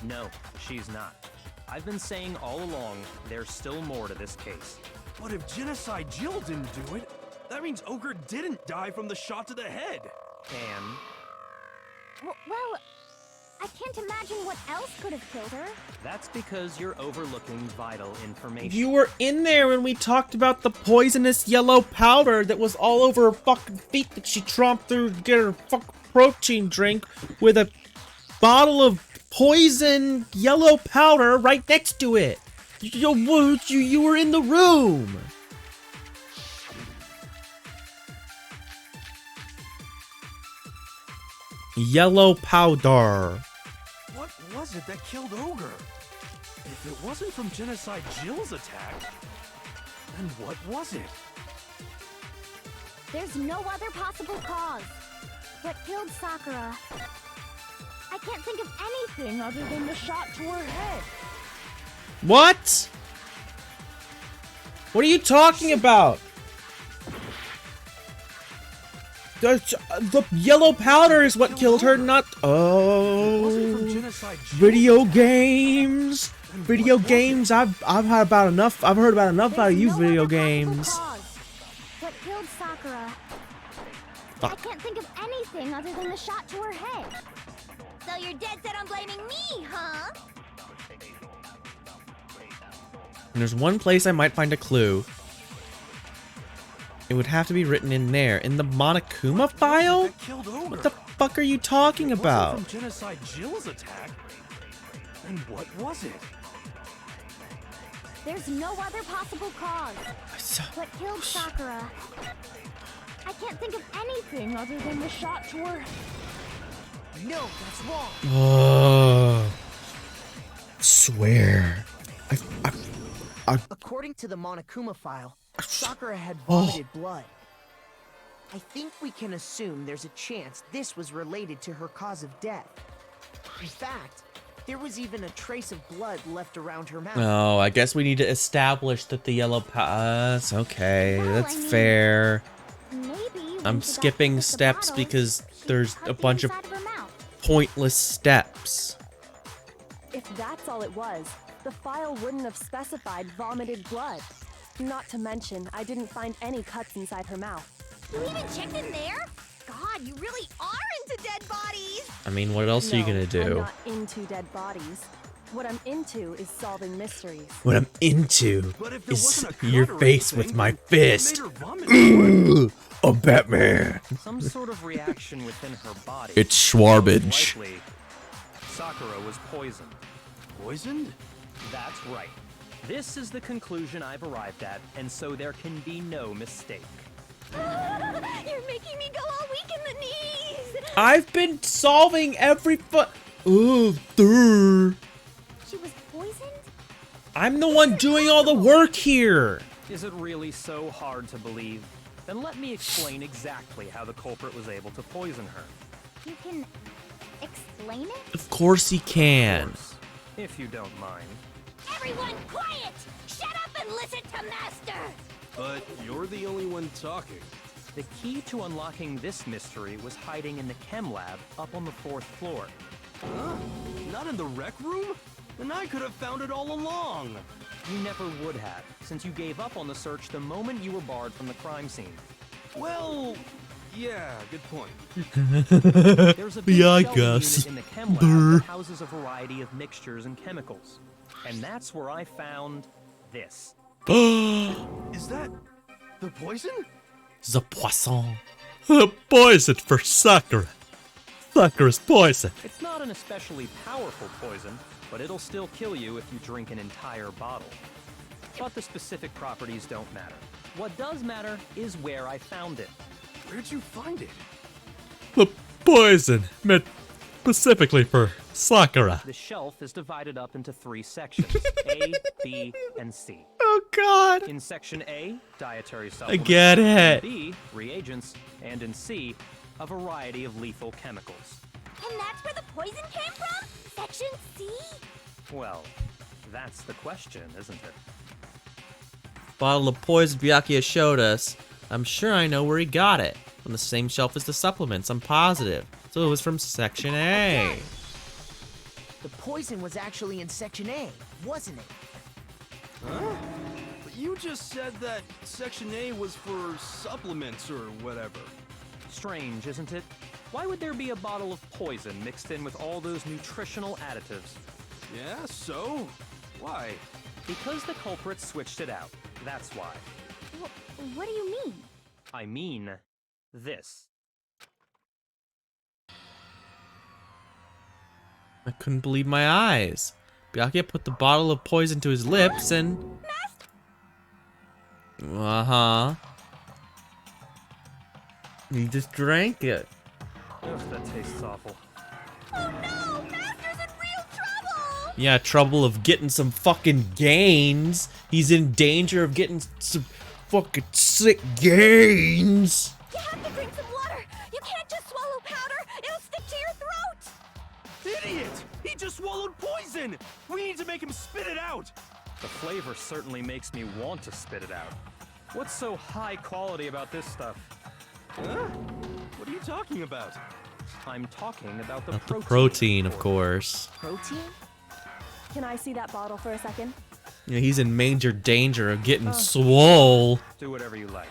No, she's not. I've been saying all along, there's still more to this case. But if Genocide Jill didn't do it, that means Ogre didn't die from the shot to the head. And Well, I can't imagine what else could have killed her. that's because you're overlooking vital information. You were in there when we talked about the poisonous yellow powder that was all over her fucking feet that she tromped through to get her fucking protein drink with a bottle of poison yellow powder right next to it. You were in the room. Yellow powder. What was it that killed Ogre? If it wasn't from Genocide Jill's attack, then what was it? There's no other possible cause. What killed Sakura? I can't think of anything other than the shot to her head. What? What are you talking about? The yellow powder is what killed her, not... Wasn't from Oh... Genocide Jill. Video games! Video games, I've heard about enough. I've heard about enough about you video games. What killed Sakura? Fuck. I can't think of anything other than the shot to her head. So you're dead set on blaming me, huh? And there's one place I might find a clue. It would have to be written in there. In the Monokuma file? That killed Ogre. What the fuck are you talking If it about? wasn't from Genocide Jill's attack, then what was it? There's no other possible cause. What killed Sakura? I can't think of anything other than the shot to her. No, that's wrong. Oh, swear. According to the Monokuma file, Sakura had vomited blood. I think we can assume there's a chance this was related to her cause of death. In fact, there was even a trace of blood left around her mouth. Oh, I guess we need to establish that the yellow that's okay. Well, That's I mean, fair. Maybe when I'm she got skipping with the steps bottles, because she there's cut a the bunch of inside her mouth. pointless steps. If that's all it was, the file wouldn't have specified vomited blood. Not to mention, I didn't find any cuts inside her mouth. You even checked in there? God, you really are into dead bodies. I mean, what else are you No, gonna I'm do? not into dead bodies. What I'm into is solving mysteries. What I'm into But if there is wasn't a cut your or face anything, with my then what fist. made her vomit? A Batman. Some sort of reaction within her body. It's Schwarbage. Most likely, Sakura was poisoned. Poisoned? That's right. This is the conclusion I've arrived at, and so there can be no mistake. You're making me go all weak in the knees. I've been solving every Ooh, durr. She was poisoned? I'm the one doing all the work here. Is it really so hard to believe? Then let me explain exactly how the culprit was able to poison her. You can explain it? Of course he can. Of course, if you don't mind. Everyone quiet! Shut up and listen to Master! But you're the only one talking. The key to unlocking this mystery was hiding in the chem lab up on the 4th floor. Huh? Not in the rec room? Then I could have found it all along. You never would have, since you gave up on the search the moment you were barred from the crime scene. Well, yeah, good point. There's a big Yeah, I shelving guess. unit in the chem lab that houses a variety of mixtures and chemicals. And that's where I found this. Is that the poison? The poisson. The poison for Sakura. Sakura's poison. It's not an especially powerful poison, but it'll still kill you if you drink an entire bottle. But the specific properties don't matter. What does matter is where I found it. Where'd you find it? The poison meant specifically for Sakura. The shelf is divided up into 3 sections, A, B, and C. Oh God. In section A, dietary I supplements. get In it. B, reagents. And in C, a variety of lethal chemicals. And that's where the poison came from? Section C? Well, that's the question, isn't it? Bottle of poison Byakuya showed us. I'm sure I know where he got it. On the same shelf as the supplements, I'm positive. So it was from section A. The poison was actually in Section A, wasn't it? Huh? But you just said that Section A was for supplements or whatever. Strange, isn't it? Why would there be a bottle of poison mixed in with all those nutritional additives? Yeah, so? Why? Because the culprit switched it out. That's why. What do you mean? I mean, this. I couldn't believe my eyes. Byakuya put the bottle of poison to his lips and... Uh-huh. He just drank it. Ugh, that tastes awful. Oh no! Master's in real trouble! Yeah, trouble of getting some fucking gains. He's in danger of getting some fucking sick gains. You have to drink some water! You can't just swallow powder! It'll stick to your throat! Idiot! He just swallowed poison! We need to make him spit it out! The flavor certainly makes me want to spit it out. What's so high quality about this stuff? Huh? What are you talking about? I'm talking about the Not the protein. protein, of course. Protein? Can I see that bottle for a second? Yeah, he's in major danger of getting swole. Do whatever you like.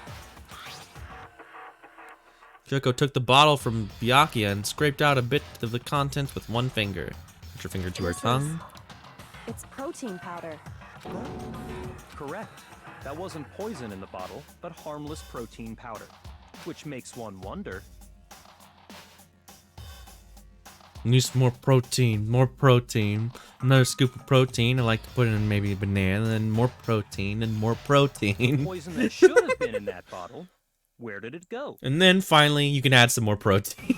Kyoko took the bottle from Byakuya and scraped out a bit of the contents with one finger. Put your finger to her This is- tongue. It's protein powder. Correct. That wasn't poison in the bottle, but harmless protein powder. Which makes one wonder. Need more protein, more protein. Another scoop of protein. I like to put in maybe a banana, then more protein and more protein. Poison that should have been in that bottle. Where did it go? And then finally, you can add some more protein.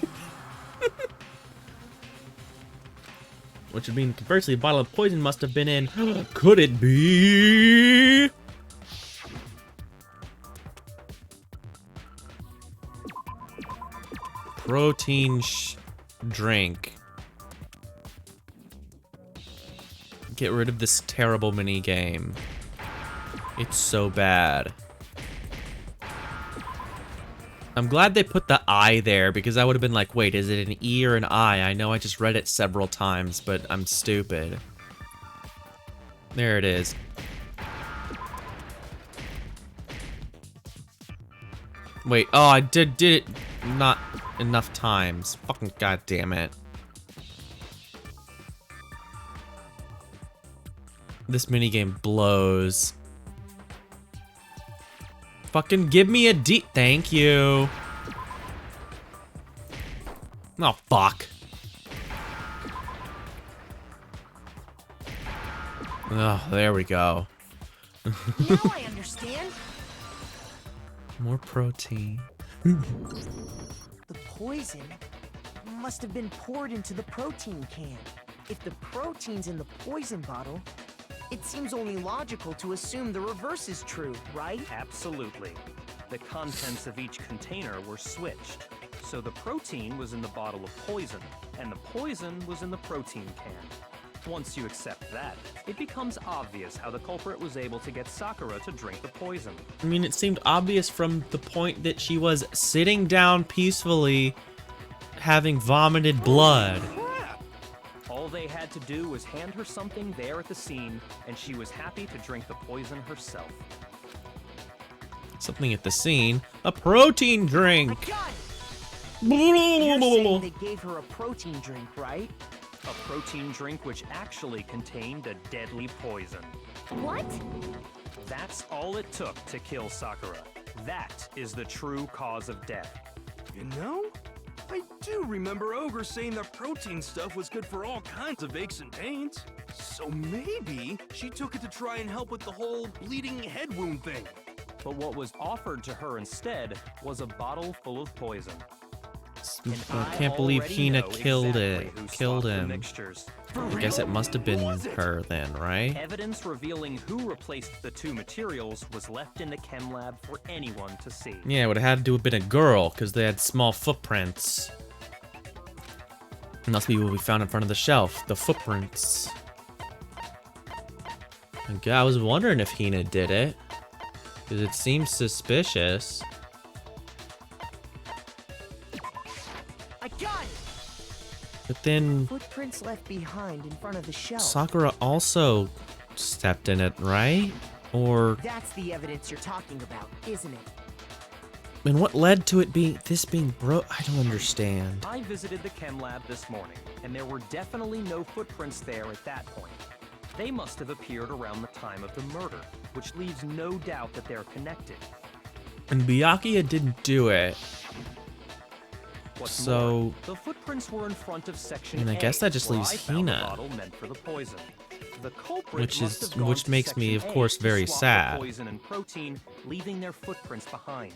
Which would mean, conversely, a bottle of poison must have been in. Could it be? Protein drink. Get rid of this terrible mini game. It's so bad. I'm glad they put the I there because I would have been like, wait, is it an E or an I? I know I just read it several times, but I'm stupid. There it is. Wait, oh, I did it not enough times. Fucking goddamn it. This minigame blows. Fucking give me a D. Thank you. Oh, fuck. Oh, there we go. Now I understand. More protein. The poison must have been poured into the protein can. If the protein's in the poison bottle, it seems only logical to assume the reverse is true, right? Absolutely. The contents of each container were switched. So the protein was in the bottle of poison, and the poison was in the protein can. Once you accept that, it becomes obvious how the culprit was able to get Sakura to drink the poison. I mean, it seemed obvious from the point that she was sitting down peacefully, having vomited blood. All they had to do was hand her something there at the scene, and she was happy to drink the poison herself. Something at the scene. A protein drink. I got it! You're saying they gave her a protein drink, right? A protein drink which actually contained a deadly poison. What? That's all it took to kill Sakura. That is the true cause of death. You know, I do remember Ogre saying that protein stuff was good for all kinds of aches and pains. So maybe she took it to try and help with the whole bleeding head wound thing. But what was offered to her instead was a bottle full of poison. I can't believe already Hina know killed exactly it. who Killed swapped the him. mixtures. I guess it must have been her then, right? Evidence revealing who replaced the two materials was left in the chem lab for anyone to see. Yeah, it would have had to have been a girl, because they had small footprints. And must be what we found in front of the shelf, the footprints. Okay, I was wondering if Hina did it, because it seems suspicious. I got it! But then Footprints left behind in front of the shelf. Sakura also stepped in it, right? Or That's the evidence you're talking about, isn't it? and what led to it being broke? I don't understand. I visited the chem lab this morning, and there were definitely no footprints there at that point. They must have appeared around the time of the murder, which leaves no doubt that they're connected. And Byakuya didn't do it. What's So- more, the footprints were in front of section And I A, guess that just where leaves I found the Hina. bottle meant for the poison. The culprit Which must is- have gone which to makes me, section of course, A to very swap the sad. Poison and protein, leaving their footprints behind.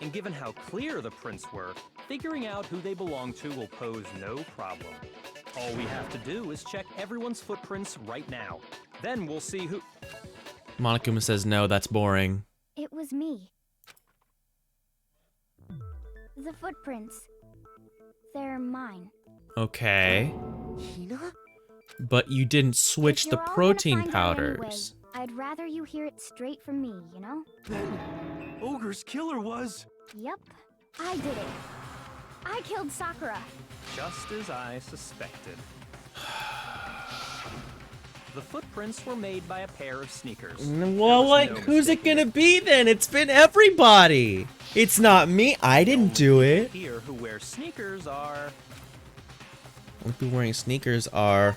And given how clear the prints were, figuring out who they belong to will pose no problem. All we have to do is check everyone's footprints right now. Then we'll see who. Monokuma says no, that's boring. It was me. The footprints. They're mine. Okay. Hina? But you didn't switch If the you're all gonna protein find out anyway, powders. I'd rather you hear it straight from me, you know? Then Ogre's killer was... Yep, I did it. I killed Sakura. Just as I suspected. The footprints were made by a pair of sneakers. Well, There was like, no who's it mistaking gonna be then? It's been everybody. It's not me. I didn't do it. Here, who wear sneakers are. Only people wearing sneakers are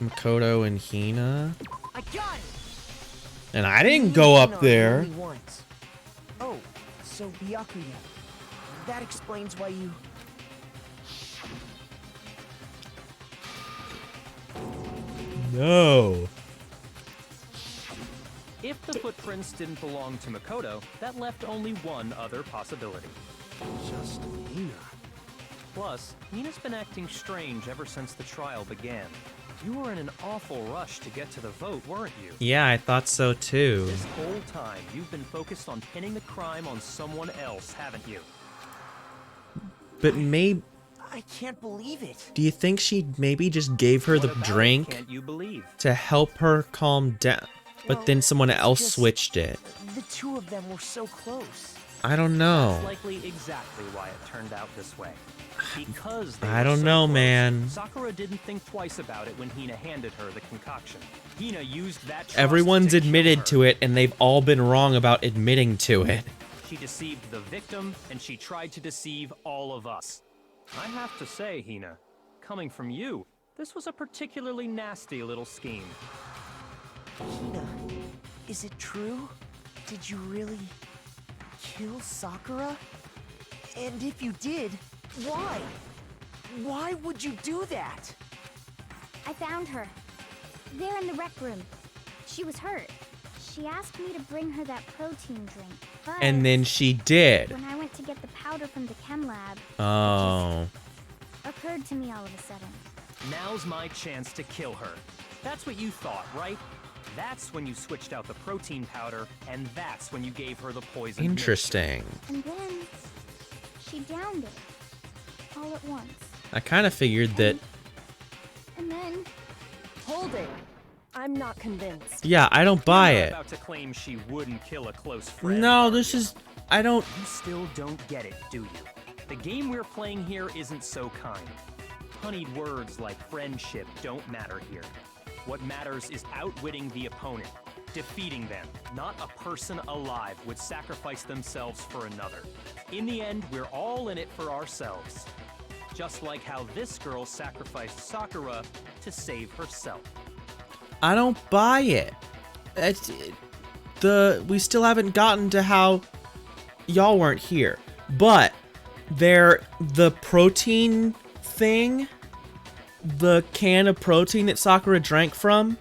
Makoto and Hina. I got it! And I didn't Me go and up Hina are the there. only ones. Oh, so Byakuya. That explains why you... No. If the footprints didn't belong to Makoto, that left only one other possibility. Just Hina. Plus, Nina's been acting strange ever since the trial began. You were in an awful rush to get to the vote, weren't you? Yeah, I thought so too. This whole time, you've been focused on pinning the crime on someone else, haven't you? But maybe, I can't believe it. do you think she maybe just gave her the What about it drink can't you believe? to help her calm down? But Well, then someone else just- switched it. The two of them were so close. I don't That's know. likely exactly why it turned out this way. Because they I were don't so know, close, man. Sakura didn't think twice about it when Hina handed her the concoction. Hina used that trust Everyone's to kill admitted her. to it, and they've all been wrong about admitting to it. She deceived the victim, and she tried to deceive all of us. I have to say, Hina, coming from you, This was a particularly nasty little scheme. Hina, is it true? Did you really kill Sakura? And if you did, why? Why would you do that? I found her. There in the rec room. She was hurt. She asked me to bring her that protein drink. But And then she did. when I went to get the powder from the chem lab, Oh. it occurred to me all of a sudden. Now's my chance to kill her. That's what you thought, right? That's when you switched out the protein powder, and that's when you gave her the poison. Interesting. And then she downed it. All at once. I kind of figured that. And then Hold it. I'm not convinced. Yeah, I don't buy You're not it. about to claim she wouldn't kill a close friend. No, are this you? is. I don't. You still don't get it, do you? The game we're playing here isn't so kind. Honeyed words like friendship don't matter here. What matters is outwitting the opponent, defeating them. Not a person alive would sacrifice themselves for another. In the end, we're all in it for ourselves. Just like how this girl sacrificed Sakura to save herself. I don't buy it. It's, we still haven't gotten to how y'all weren't here, but the protein thing, the can of protein that Sakura drank from.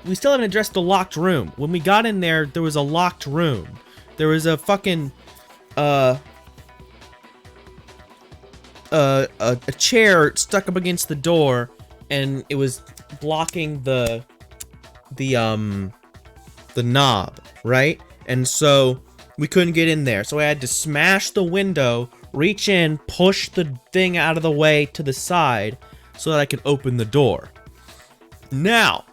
We still haven't addressed the locked room. When we got in there, there was a locked room. There was a fucking a chair stuck up against the door, and it was blocking the knob, right? And so we couldn't get in there. So I had to smash the window, reach in, push the thing out of the way to the side so that I could open the door. Now,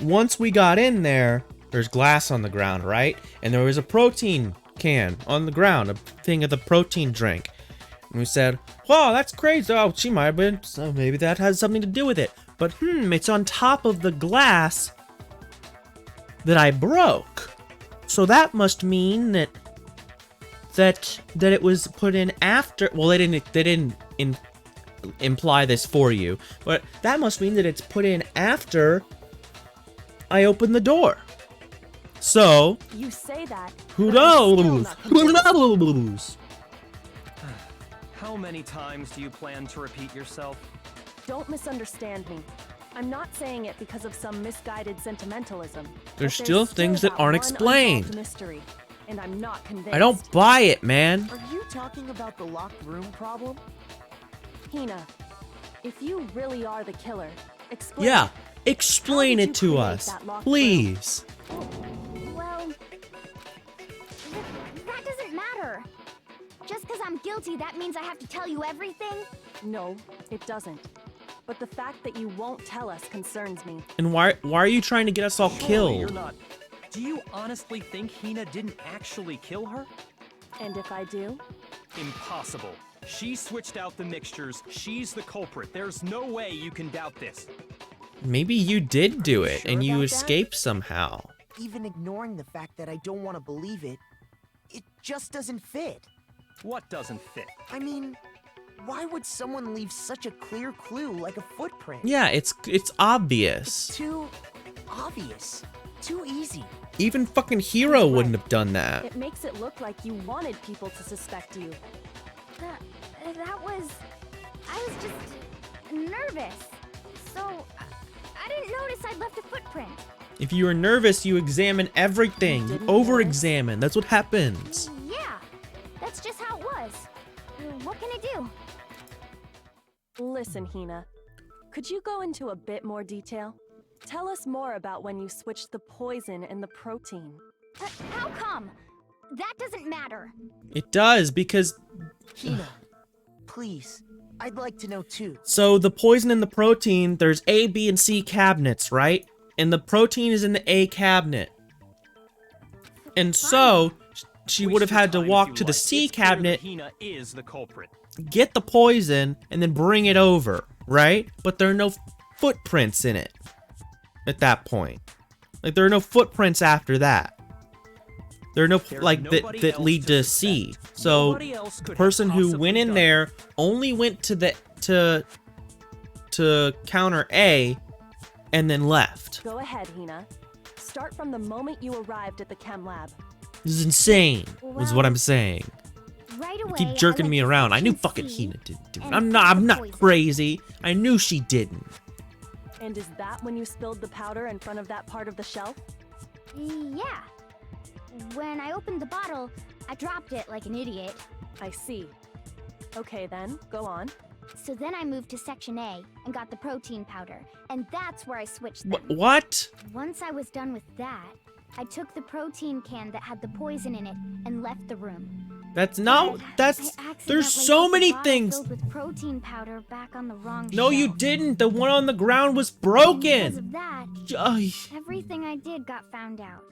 once we got in there, there's glass on the ground, right? And there was a protein can on the ground, a thing of the protein drink. And we said, "Wow, that's crazy. Oh, she might have been, so maybe that has something to do with it." But it's on top of the glass that I broke. So that must mean that it was put in after. Well, they didn't imply this for you, but that must mean that it's put in after I opened the door. So You say that. who but I'm still knows? not Who convinced. knows? How many times do you plan to repeat yourself? Don't misunderstand me. I'm not saying it because of some misguided sentimentalism. but There's still things that aren't one explained. unsolved mystery, and I'm not convinced. I don't buy it, man. Are you talking about the locked room problem? Hina, if you really are the killer, explain. Yeah, explain How did it you to create us, that locked please. Well, that doesn't matter. Just because I'm guilty, that means I have to tell you everything? No, it doesn't. But the fact that you won't tell us concerns me. And why are you trying to get us all Surely you're killed? not. Do you honestly think Hina didn't actually kill her? And if I do? Impossible. She switched out the mixtures. She's the culprit. There's no way you can doubt this. Maybe you did do it sure and you about that? escaped somehow. Even ignoring the fact that I don't want to believe it, it just doesn't fit. What doesn't fit? I mean, why would someone leave such a clear clue like a footprint? Yeah, it's obvious. Too obvious. Too easy. Even fucking Hero Right. wouldn't have done that. It makes it look like you wanted people to suspect you. That was... I was just nervous. So, I didn't notice I'd left a footprint. If you were nervous, you examine everything. You didn't over-examine. That's what happens. Yeah, that's just how it was. What can I do? Listen, Hina. Could you go into a bit more detail? Tell us more about when you switched the poison and the protein. How come? That doesn't matter. It does, because... Hina, please. I'd like to know too. So the poison and the protein, there's A, B, and C cabinets, right? And the protein is in the A cabinet. And so, she would have Waste your had to time if walk you to the like. C It's clear that cabinet, Hina is the culprit. get the poison, and then bring it over, right? But there are no footprints in it at that point. Like, there are no footprints after that. There are no, There's like, nobody that else lead to C. suspect. So, Nobody else the could have person who possibly went in done there only went to to counter A and then left. Go ahead, Hina. Start from the moment you arrived at the chem lab. This is insane, is what I'm saying. Right away, You keep jerking me around. I knew fucking Hina didn't do it. I'm not crazy. I knew she didn't. And is that when you spilled the powder in front of that part of the shelf? Yeah. When I opened the bottle, I dropped it like an idiot. I see. Okay then, go on. So then I moved to Section A and got the protein powder, and that's where I switched them. What? Once I was done with that, I took the protein can that had the poison in it and left the room. That's no. There's so many things. Filled with protein powder back on the wrong No, you shelf. didn't. The one on the ground was Because broken. of that, Ay. everything I did got found out.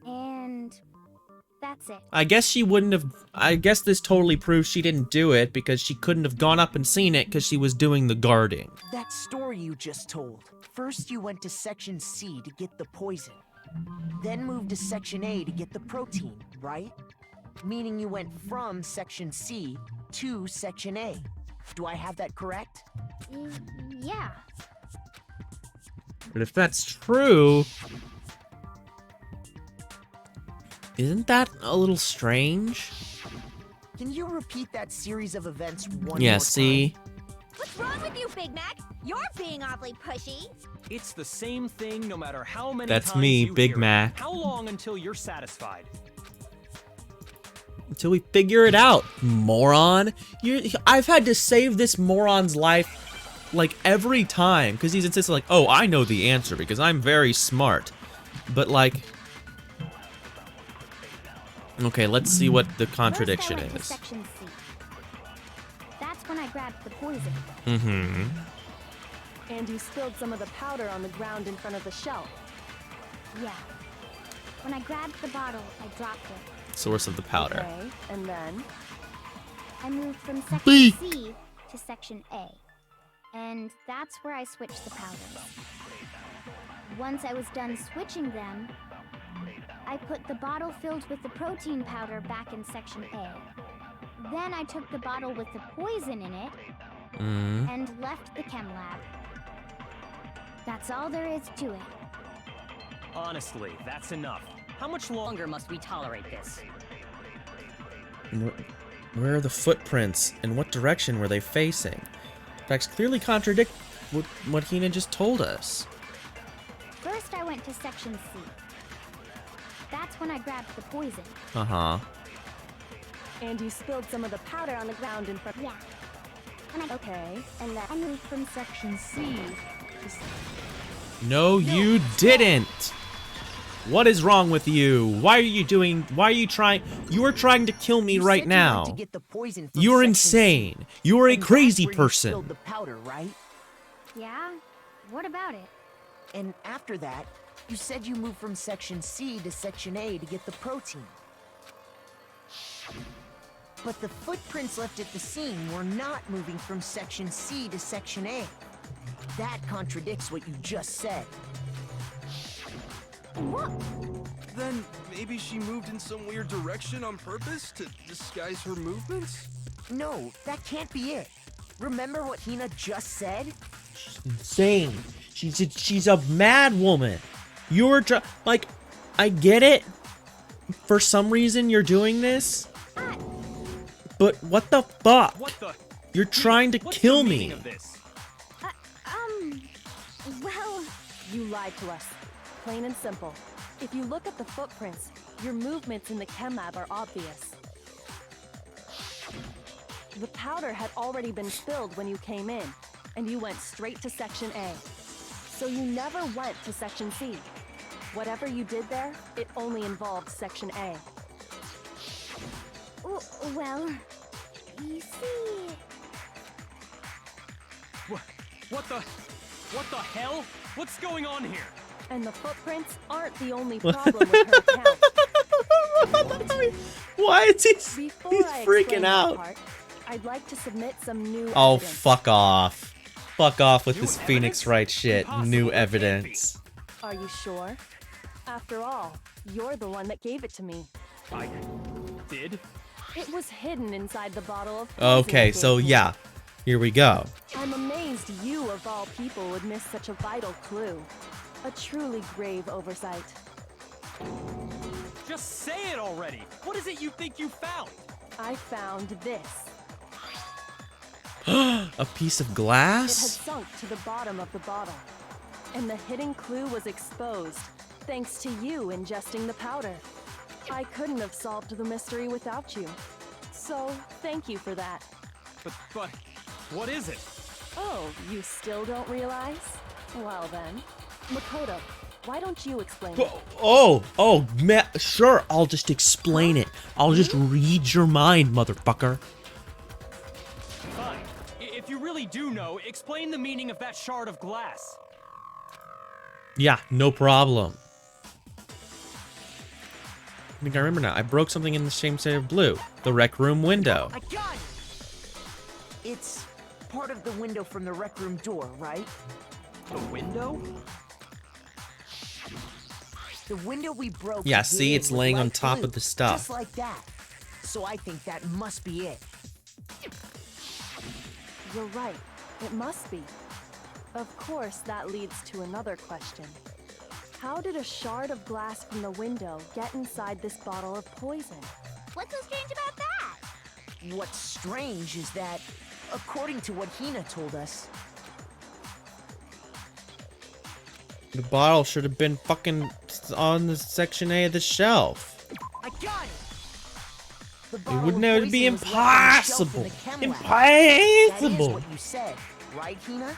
And that's it. I guess she wouldn't have. I guess this totally proves she didn't do it because she couldn't have gone up and seen it because she was doing the guarding. That story you just told. First you went to Section C to get the poison. Then moved to Section A to get the protein, right? Meaning you went from Section C to Section A. Do I have that correct? Yeah. But if that's true, isn't that a little strange? Can you repeat that series of events one more Yeah, time? see? What's wrong with you, Big Mac? You're being awfully pushy. It's the same thing no matter how many That's times me, you Big hear it. Mac. How long until you're satisfied? Until we figure it out, moron. I've had to save this moron's life like every time because he's insisting like, oh, I know the answer because I'm very smart. But like, okay, let's see what the contradiction First I went to is. Section C. That's when I grabbed the poison. Mm-hmm. And you spilled some of the powder on the ground in front of the shelf. Yeah. When I grabbed the bottle, I dropped it. Source of the powder. Okay, and then? I moved from Section Beak. C to Section A. And that's where I switched the powders. Once I was done switching them, I put the bottle filled with the protein powder back in Section A. Then I took the bottle with the poison in it and left the chem lab. That's all there is to it. Honestly, that's enough. How much longer must we tolerate this? Where are the footprints? And what direction were they facing? Facts clearly contradict what Hina just told us. First, I went to Section C. That's when I grabbed the poison. Uh-huh. And you spilled some of the powder on the ground in front. Yeah. And Okay, and then I moved from Section C to No, you didn't! What is wrong with you? Why are you trying? You are trying to kill me You right said you went now. to get the poison from You're Section insane. C, You are a and that's crazy where you person. spilled the powder, right? Yeah? What about it? And after that, you said you moved from Section C to Section A to get the protein. But the footprints left at the scene were not moving from Section C to Section A. That contradicts what you just said. Then maybe she moved in some weird direction on purpose to disguise her movements? No, that can't be it. Remember what Hina just said? Insane. She's a mad woman. You're like, I get it. For some reason, you're doing this. But what the fuck? What the? You're trying to What's kill the me. meaning of this? Well, you lied to us. Plain and simple. If you look at the footprints, your movements in the chem lab are obvious. The powder had already been spilled when you came in, and you went straight to Section A. So you never went to Section C. Whatever you did there, it only involved Section A. well, you see... What the hell? What's going on here? And the footprints aren't the only problem with her account. Why is he? Before He's I freaking explain that out. part, I'd like to submit some new Oh, evidence. fuck off. Fuck off with New this evidence? Phoenix Wright shit. Impossible, New it can't evidence. Are you sure? After all, you're the one that gave it to me. I did? It was hidden inside the bottle of poison I Okay, gave so you. yeah. Here we go. I'm amazed you, of all people, would miss such a vital clue. A truly grave oversight. Just say it already! What is it you think you found? I found this. A piece of It had glass? sunk to the bottom of the bottle. And the hidden clue was exposed, thanks to you ingesting the powder. I couldn't have solved the mystery without you. So, thank you for that. But, what is it? Oh, you still don't realize? Well then, Makoto, why don't you explain it? Oh, sure, I'll just explain it. I'll just read your mind, motherfucker. Fine. If you really do know, explain the meaning of that shard of glass. Yeah, no problem. I think I remember now. I broke something in the same shade of blue. The rec room window. I got it! It's part of the window from the rec room door, right? The window? The window we broke. Yeah, see, it's was laying on light top blue, of the stuff. Just like that. So I think that must be it. You're right, it must be. Of course, that leads to another question. How did a shard of glass from the window get inside this bottle of poison? What's so strange about that? What's strange is that, according to what Hina told us, The bottle should have been fucking on the section A of the shelf. I got it! The It bottle would of never be poison was left on the shelf in impossible. the chem lab. That is Impossible. what you said, right, Hina?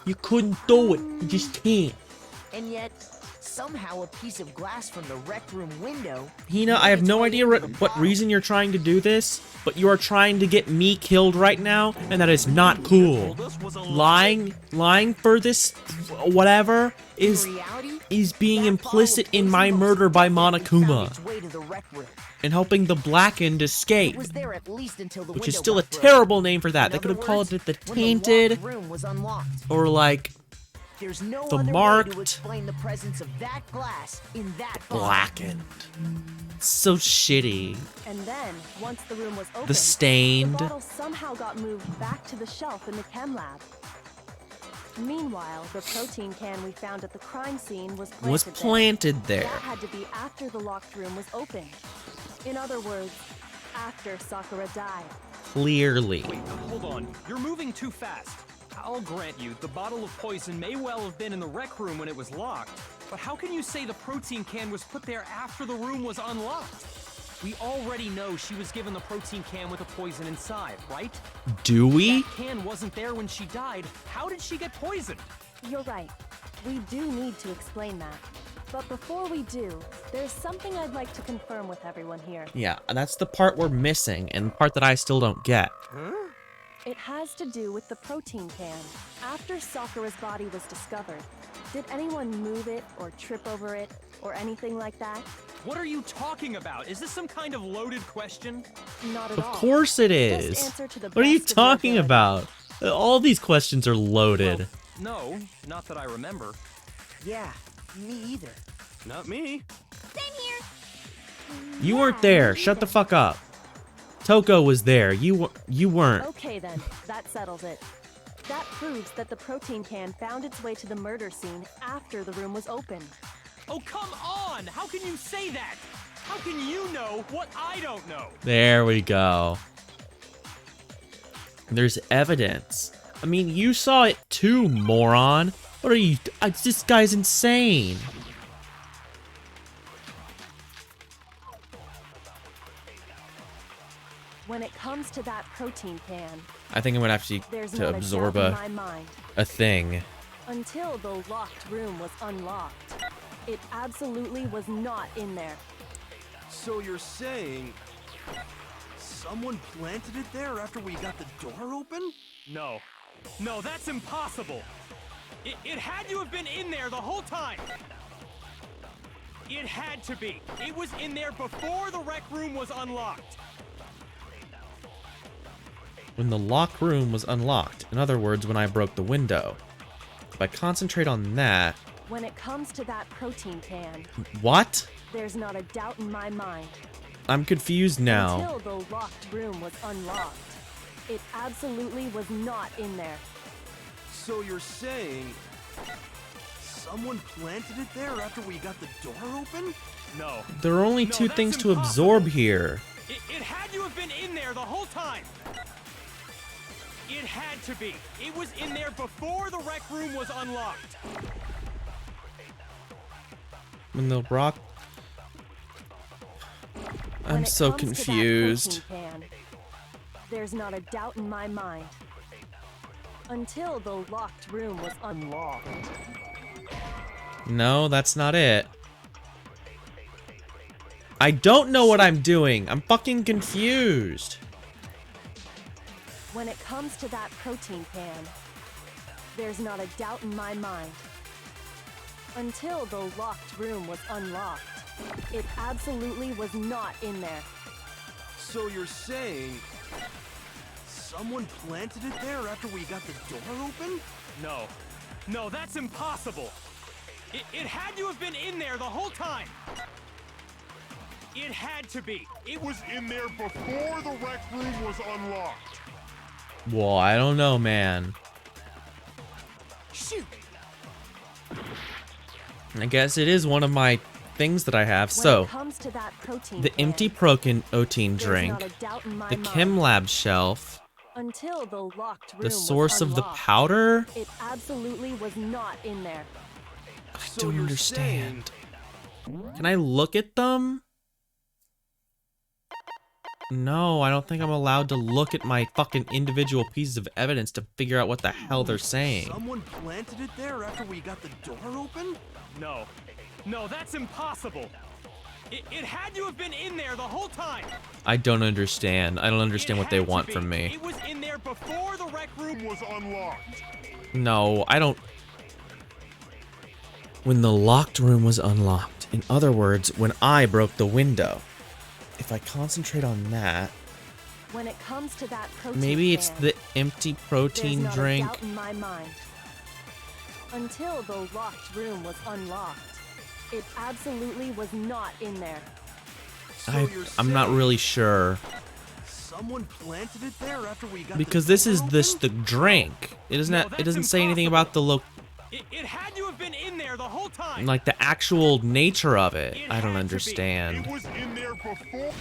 You couldn't do it. You just can't. And yet, somehow a piece of glass from the rec room window... Hina, made I have its no way idea into the what bottle. reason you're trying to do this, but you are trying to get me killed right now, and that is not cool. Lying for this, whatever, is In reality, being that implicit bottle of in my poison murder most by definitely found Monokuma, its way to the rec room. and helping the Blackened It escape, was there at least until the which is window still a got broken. terrible name for that. In They could have other called words, it the when the locked Tainted, room was unlocked. or like There's no the other way marked, to explain the presence of that glass in that bottle. Blackened. So shitty. And then, once the room was opened, The Stained. the bottle somehow got moved back to the shelf in the chem lab. Meanwhile, the protein can we found at the crime scene was planted there. There. That had to be after the locked room was opened. In other words, after Sakura died. Clearly. Wait, hold on. You're moving too fast. I'll grant you, the bottle of poison may well have been in the rec room when it was locked. But how can you say the protein can was put there after the room was unlocked? We already know she was given the protein can with the poison inside, right? Do we? That can wasn't there when she died. How did she get poisoned? You're right. We do need to explain that. But before we do, there's something I'd like to confirm with everyone here. Yeah, and that's the part we're missing, and the part that I still don't get. It has to do with the protein can. After Sakura's body was discovered, did anyone move it or trip over it or anything like that? What are you talking about? Is this some kind of loaded question? Not at Of all. course it Just is. answer to the What are you best of your talking ability. about? All these questions are loaded. No, not that I remember. Yeah, me either. Not me. Same here. You weren't there. Shut the fuck up. Toko was there. You weren't. Okay then, that settles it. That proves that the protein can found its way to the murder scene after the room was opened. Oh, come on! How can you say that? How can you know what I don't know? There we go. There's evidence. I mean, you saw it too, moron. What are you? This guy's insane. When it comes to that protein can, I think I'm gonna have there's to not absorb a doubt in my mind. a thing. Until the locked room was unlocked, it absolutely was not in there. So you're saying someone planted it there after we got the door open? No. No, that's impossible! It had to have been in there the whole time! It had to be! It was in there before the rec room was unlocked! When the lock room was unlocked. In other words, when I broke the window. If I concentrate on that... When it comes to that protein can, What? there's not a doubt in my mind. I'm confused now. Until the locked room was unlocked, It absolutely was not in there. So you're saying someone planted it there after we got the door open? No. There are only No, two that's things to impossible. absorb here. It had to have been in there the whole time. It had to be. It was in there before the rec room was unlocked. When the rock... When I'm it so comes to that confused. protein can, there's not a doubt in my mind. Until the locked room was unlocked. No, that's not it. I don't know what I'm doing. I'm fucking confused. When it comes to that protein can, there's not a doubt in my mind. Until the locked room was unlocked, it absolutely was not in there. So you're saying someone planted it there after we got the door open? No. No, that's impossible. It had to have been in there the whole time. It had to be. It was in there before the rec room was unlocked. Well, I don't know, man. Shoot! I guess it is one of my things that I have. When So, it comes to that protein the can, empty protein there's drink, not a doubt in my the mind. chem lab shelf, Until the locked room the source was of the unlocked, powder. It absolutely was not in there. I So don't you're understand. Can I look at them? No, I don't think I'm allowed to look at my fucking individual pieces of evidence to figure out what the hell they're saying. Someone planted it there after we got the door open? No. No, that's impossible. It had to have been in there the whole time. I don't understand. I don't understand It what they had to want be. from me. It was in there before the rec room Was unlocked. No, I don't. When the locked room was unlocked. In other words, when I broke the window. If I concentrate on that, When it comes to that protein maybe it's can, the empty protein there's not drink. a doubt in my mind. Until the locked room was unlocked, it absolutely was not in there. So you're I'm not saying really sure. someone planted it there after we got Because the this door is this open? the drink. It doesn't No, it that's doesn't say anything about the It had to have been in there the whole time. like the actual nature of it. It I don't had to be. understand. It was in there before.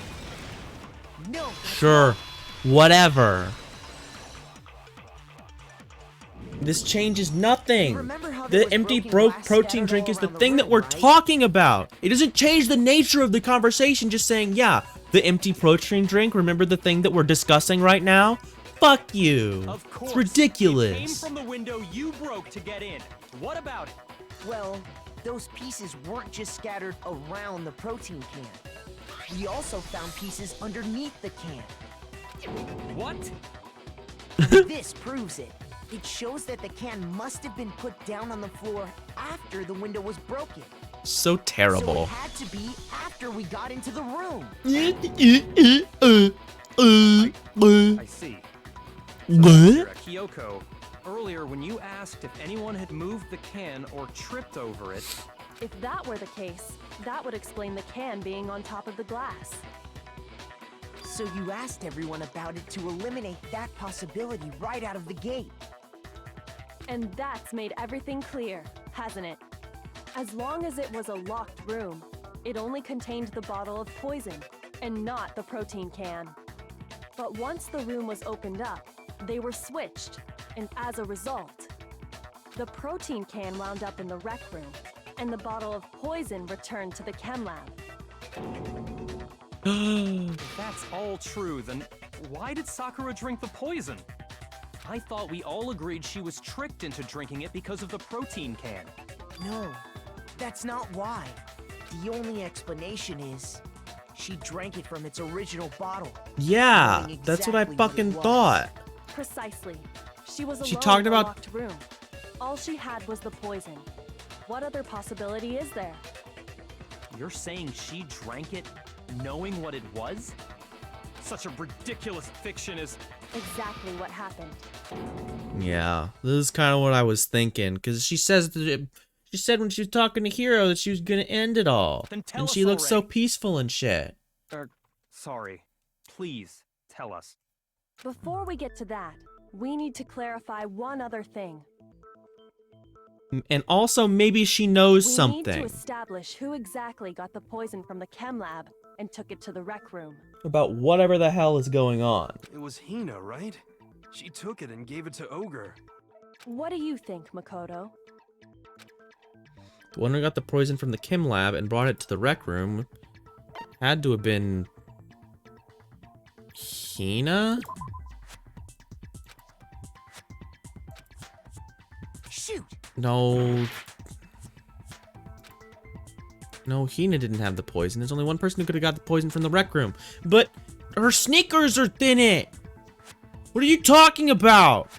No, that's Sure. Whatever. This changes nothing. Remember how there The was empty broken glass protein scattered drink all is the around the thing that room, we're right? talking about. It doesn't change the nature of the conversation just saying, yeah, the empty protein drink, remember the thing that we're discussing right now? Fuck you. Of course. It's ridiculous. It came from the window you broke to get in. What about it? Well, those pieces weren't just scattered around the protein can. We also found pieces underneath the can. What? This proves it. It shows that the can must have been put down on the floor after the window was broken. So So terrible. it had to be after we got into the room. I see. Mr. Kyoko, earlier when you asked if anyone had moved the can or tripped over it, If that were the case, that would explain the can being on top of the glass. So you asked everyone about it to eliminate that possibility right out of the gate. And that's made everything clear, hasn't it? As long as it was a locked room, it only contained the bottle of poison, and not the protein can. But once the room was opened up, they were switched, and as a result, the protein can wound up in the rec room, and the bottle of poison returned to the chem lab. if that's all true, then why did Sakura drink the poison? I thought we all agreed she was tricked into drinking it because of the protein can. No, that's not why. The only explanation is she drank it from its original bottle. Yeah, knowing that's what I exactly what it fucking was. thought. Precisely. She was She alone talked in the about- locked room. All she had was the poison. What other possibility is there? You're saying she drank it knowing what it was? Such a ridiculous fiction is... Exactly what happened. Yeah, this is kind of what I was thinking, because she says that she said when she was talking to Hiro that she was gonna end it all, Then tell and us she looks so already. peaceful and shit. Sorry. Please, tell us. Before we get to that, we need to clarify one other thing. And also, maybe she knows We something need to establish who exactly got the poison from the chem lab and took it to the rec room. about whatever the hell is going on. It was Hina, right? She took it and gave it to Ogre. What do you think, Makoto? The one who got the poison from the chem lab and brought it to the rec room had to have been Hina? Shoot! No. No, Hina didn't have the poison. There's only one person who could have got the poison from the rec room. But her sneakers are in it! What are you talking about?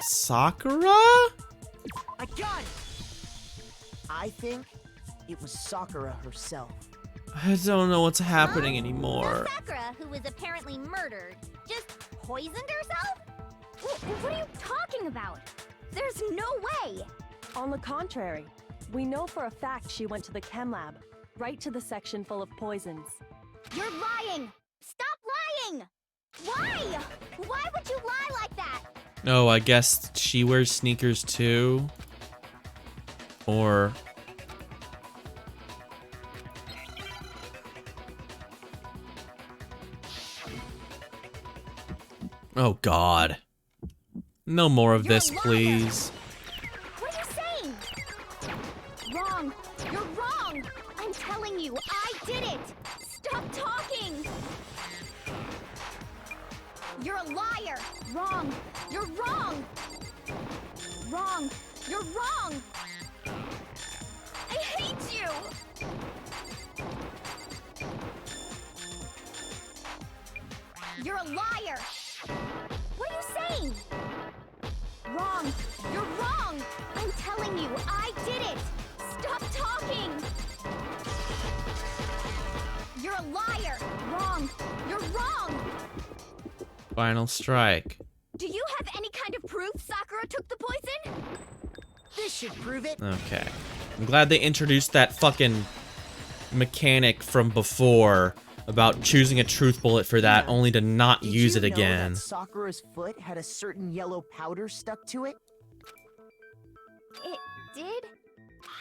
Sakura? I got it! I think it was Sakura herself. I don't know what's happening anymore. Sakura, who was apparently murdered, just poisoned herself? What are you talking about? There's no way! On the contrary, we know for a fact she went to the chem lab, right to the section full of poisons. You're lying! Stop lying! Why? Why would you lie like that? Oh, I guess she wears sneakers too? Or... Oh God. No more of this, please. What are you saying? Wrong! You're wrong! I'm telling you, I did it! Stop talking! You're a liar! Wrong! You're wrong! Wrong! You're wrong! I hate you! You're a liar! What are you saying? Wrong! You're wrong! I'm telling you, I did it! Stop talking! You're a liar! Wrong! You're wrong! Final strike. Do you have any kind of proof Sakura took the poison? This should prove it. Okay. I'm glad they introduced that fucking mechanic from before about choosing a truth bullet for that, Yeah. only to not Did use you it know again. that Sakura's foot had a certain yellow powder stuck to it? It did?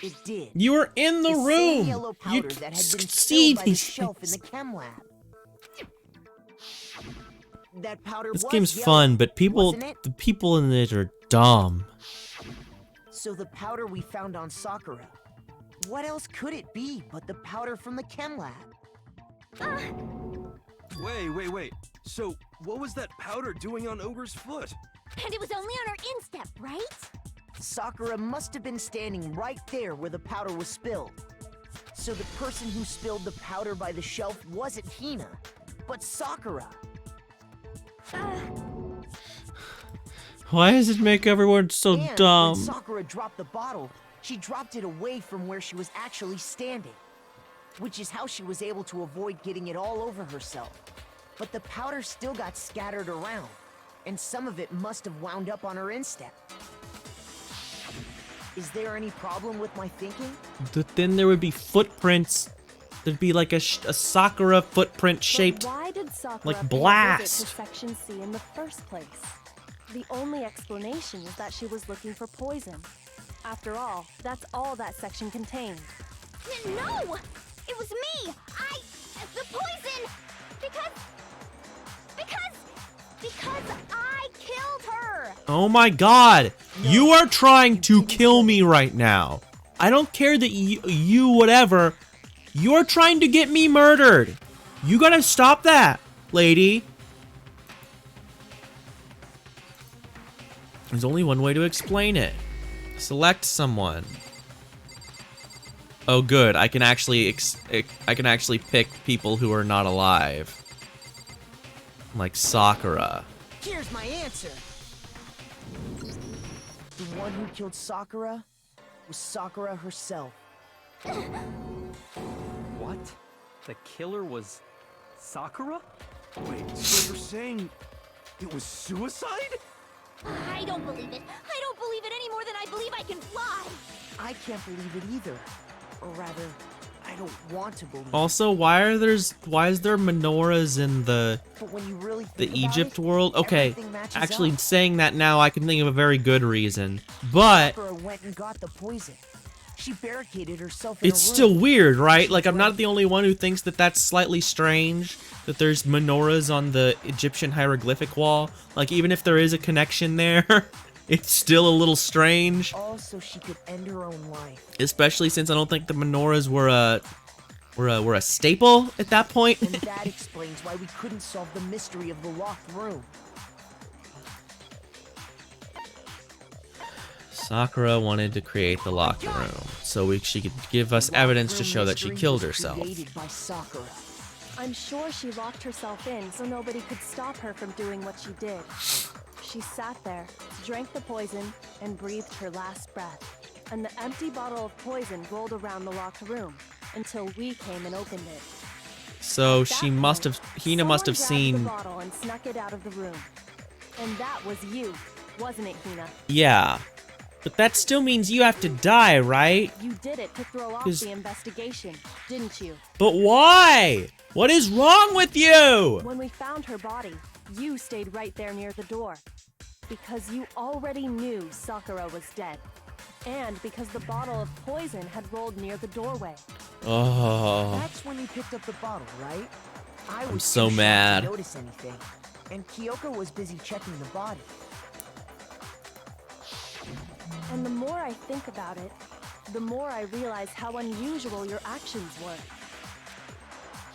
It did. You were in the Same room. yellow You powder that had been see spilled by the these shelf in things. the chem lab. That powder This was game's yellow, fun, but wasn't it? the people in it are dumb. So the powder we found on Sakura, what else could it be but the powder from the chem lab? Wait. So, what was that powder doing on Ogre's foot? And it was only on her instep, right? Sakura must have been standing right there where the powder was spilled. So the person who spilled the powder by the shelf wasn't Hina, but Sakura. Why does it make everyone so And dumb? when Sakura dropped the bottle, she dropped it away from where she was actually standing, which is how she was able to avoid getting it all over herself. But the powder still got scattered around, and some of it must have wound up on her instep. Is there any problem with my thinking? Then there would be footprints. There'd be like a Sakura footprint shaped. But why did Sakura like pay a blast. visit to Section C in the first place? The only explanation is that she was looking for poison. After all, that's all that section contained. No! It was me! The poison! Because I killed her! Oh my God! You are trying to kill me right now. I don't care that you whatever. You're trying to get me murdered. You gotta stop that, lady. There's only one way to explain it. Select someone. Oh, good. I can actually pick people who are not alive, like Sakura. Here's my answer. The one who killed Sakura was Sakura herself. What? The killer was Sakura? Wait, so you're saying it was suicide? I don't believe it. I don't believe it any more than I believe I can fly. I can't believe it either. Or rather, I don't want to believe. Also, why is there menorahs in the But when you really think about Egypt it, world? Okay, everything matches actually up. saying that now, I can think of a very good reason. But Sakura went and got the poison. She barricaded herself in it's a room. still weird, right? She Like, I'm not drank- the only one who thinks that that's slightly strange, that there's menorahs on the Egyptian hieroglyphic wall. Like, even if there is a connection there, it's still a little strange. All so she could end her own life. Especially since I don't think the menorahs were a staple at that point. And that explains why we couldn't solve the mystery of the locked room. Sakura wanted to create the locked room so she could give us evidence to show that she killed herself. Created by Sakura. I'm sure she locked herself in so nobody could stop her from doing what she did. She sat there, drank the poison, and breathed her last breath. And the empty bottle of poison rolled around the locked room until we came and opened it. So At she that must point, have, Hina must have someone grabbed seen. the bottle and snuck it out of the room. And that was you, wasn't it, Hina? Yeah. But that still means you have to die, right? You did it to throw off 'Cause- the investigation, didn't you? But why? What is wrong with you? When we found her body, you stayed right there near the door. Because you already knew Sakura was dead. And because the bottle of poison had rolled near the doorway. Oh. That's when you picked up the bottle, right? I was so too shocked mad. to notice anything. And Kyoko was busy checking the body. And the more I think about it, the more I realize how unusual your actions were.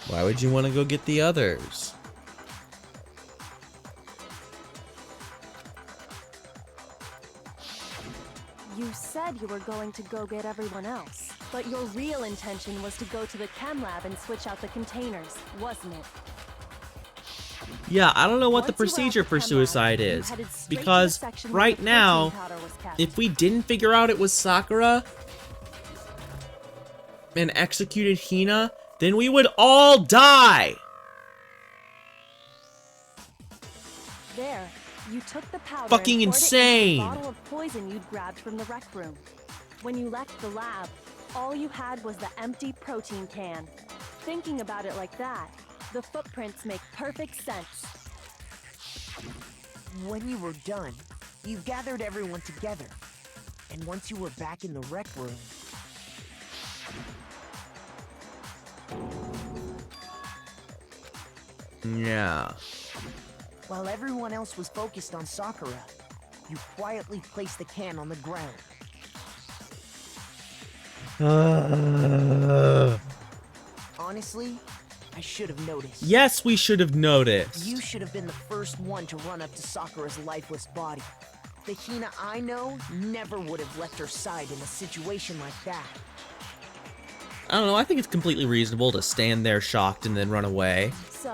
Why would you want to go get the others? You said you were going to go get everyone else, but your real intention was to go to the chem lab and switch out the containers, wasn't it? Yeah, I don't know what the Once you were at procedure the for chem lab, suicide you is. headed straight to the Because section where right the now, protein powder was kept. if we didn't figure out it was Sakura and executed Hina, then we would all die. There, you took the powder Fucking and poured insane. it into the bottle of poison you'd grabbed from the rec room. When you left the lab, all you had was the empty protein can. Thinking about it like that, the footprints make perfect sense. When you were done, you gathered everyone together. And once you were back in the rec room, Yeah. while everyone else was focused on Sakura, you quietly placed the can on the ground. Honestly, I should have noticed. Yes, we should have noticed. You should have been the first one to run up to Sakura's lifeless body. The Hina I know never would have left her side in a situation like that. I don't know, I think it's completely reasonable to stand there shocked and then run away. So,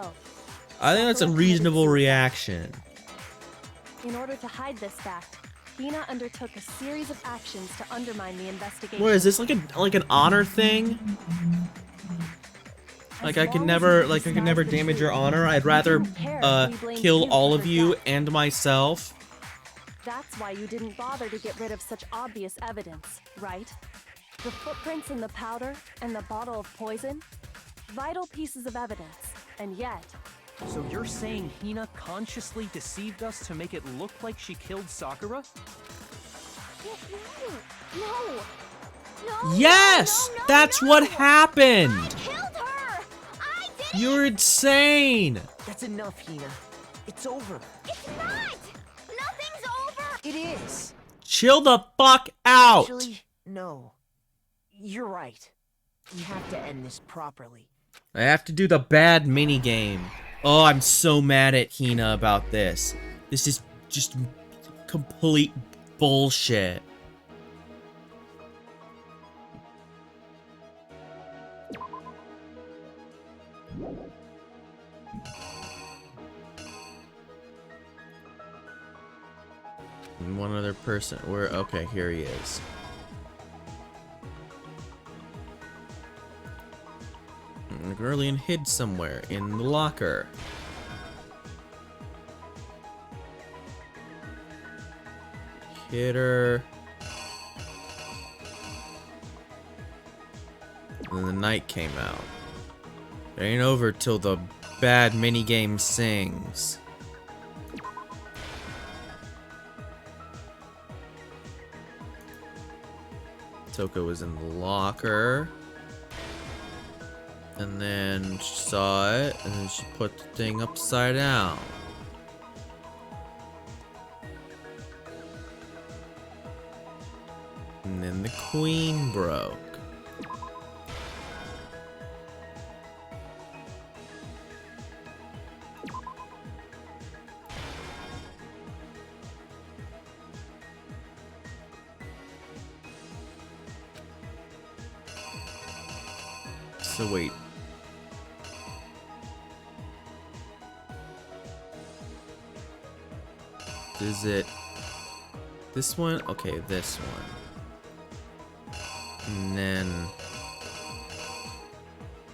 I think that's a Sakura reasonable committed reaction. in order to hide this fact, Hina undertook a series of actions to undermine the investigation. What is this, like an honor thing? Like I could never damage your honor. I'd rather kill all of you and myself. That's why you didn't bother to get rid of such obvious evidence, right? The footprints in the powder and the bottle of poison? Vital pieces of evidence, and yet... So you're saying Hina consciously deceived us to make it look like she killed Sakura? No! No! Yes! No, no, That's no. what happened! I killed her! I did You're insane! That's enough, Hina. It's over. It's not! Nothing's over! It is. Chill the fuck out! Actually, no. You're right. We have to end this properly. I have to do the bad minigame. Oh, I'm so mad at Hina about this. This is just complete bullshit. And one other person. Where? Okay, here he is. And Gerlian hid somewhere in the locker. Hit her. Then the night came out. It ain't over till the bad minigame sings. Toko was in the locker. And then she saw it, and then she put the thing upside down. And then the queen broke. So wait. Is it this one? Okay, this one. And then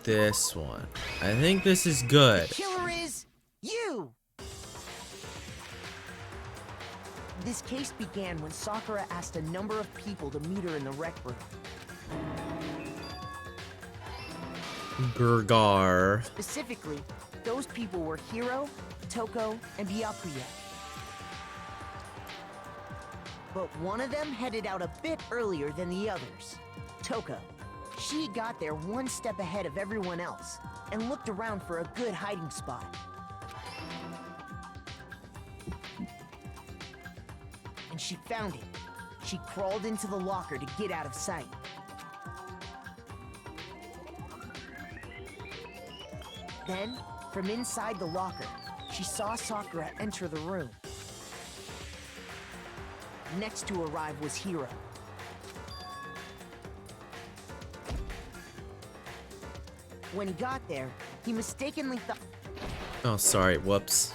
this one. I think this is good. The killer is you! This case began when Sakura asked a number of people to meet her in the rec room. Gurgar. Specifically, those people were Hiro, Toko, and Byakuya. But one of them headed out a bit earlier than the others. Toko. She got there one step ahead of everyone else and looked around for a good hiding spot. And she found it. She crawled into the locker to get out of sight. Then, from inside the locker, she saw Sakura enter the room. Next to arrive was Hiro. When he got there, he mistakenly thought... Oh, sorry. Whoops.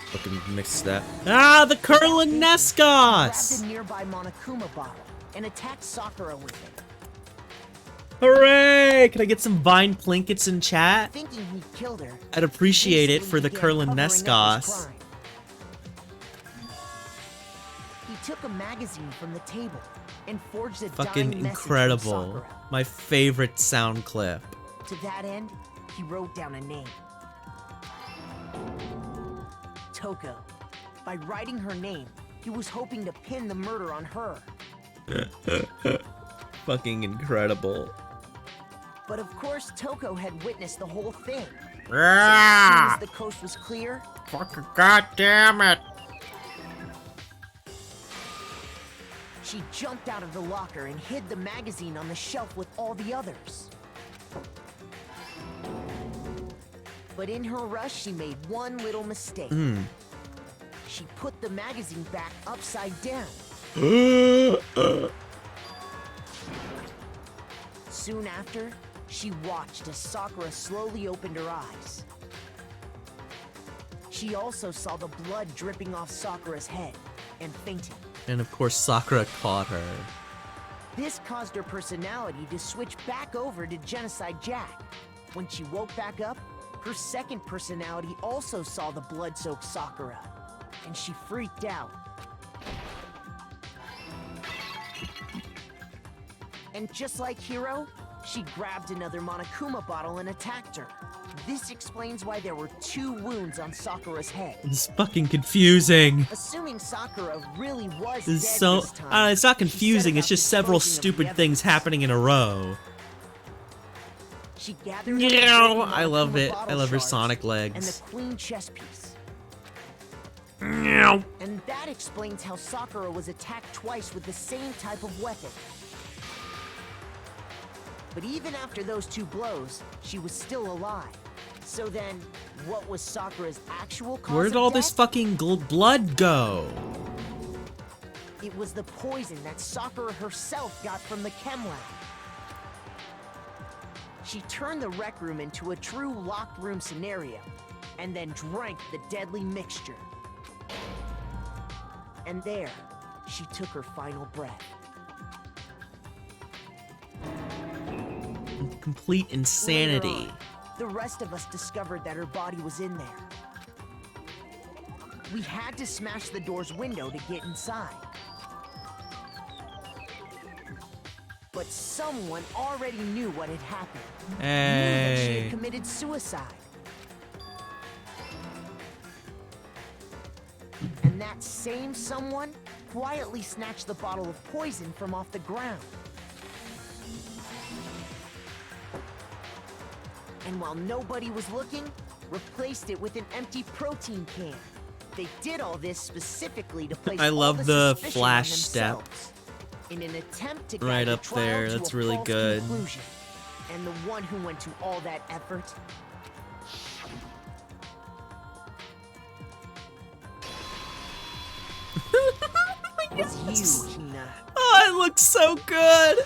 Fucking mixed that. Ah, the Curlin Nescos! Grabbed a nearby Monokuma bottle and attacked Sakura with it. Hooray! Can I get some Vine Plinkets in chat? Thinking he killed her, I'd appreciate it for the began Curlin covering up his Nescos. crime. He took a magazine from the table and forged a Fucking dying message from incredible. Sakura. My favorite sound clip. To that end, he wrote down a name. Toko. By writing her name, he was hoping to pin the murder on her. Fucking incredible. But of course, Toko had witnessed the whole thing. As soon Ah! as the coast was clear, Fucking goddamn it! she jumped out of the locker and hid the magazine on the shelf with all the others. But in her rush, she made one little mistake. She put the magazine back upside down. Soon after, she watched as Sakura slowly opened her eyes. She also saw the blood dripping off Sakura's head and fainted. And of course, Sakura caught her. This caused her personality to switch back over to Genocide Jack. When she woke back up, her second personality also saw the blood-soaked Sakura, and she freaked out. And just like Hiro, she grabbed another Monokuma bottle and attacked her. This explains why there were 2 wounds on Sakura's head. It's fucking confusing. Assuming Sakura really was This is dead so. this time, It's not she set confusing. It's about just several disposing of the stupid things evidence. happening in a row. She gathered Meow, up the I love Monokuma it. bottle I love her shards Sonic and the legs. queen chess piece. Meow. And that explains how Sakura was attacked twice with the same type of weapon. But even after those 2 blows, she was still alive. So then, what was Sakura's actual cause Where did of all this death? fucking blood go? It was the poison that Sakura herself got from the chem lab. She turned the rec room into a true locked room scenario, and then drank the deadly mixture. And there, she took her final breath. Complete Later insanity. on, the rest of us discovered that her body was in there. We had to smash the door's window to get inside. But someone already knew what had happened. Knew that she Hey. had committed suicide. And that same someone quietly snatched the bottle of poison from off the ground. And while nobody was looking, replaced it with an empty protein can. They did all this specifically to place I all love the the suspicion flash on step. themselves, in an attempt to Right guide the up trial there, to that's a really false good. conclusion. And the one who went to all that effort was you, Hina. Oh, it looks so good.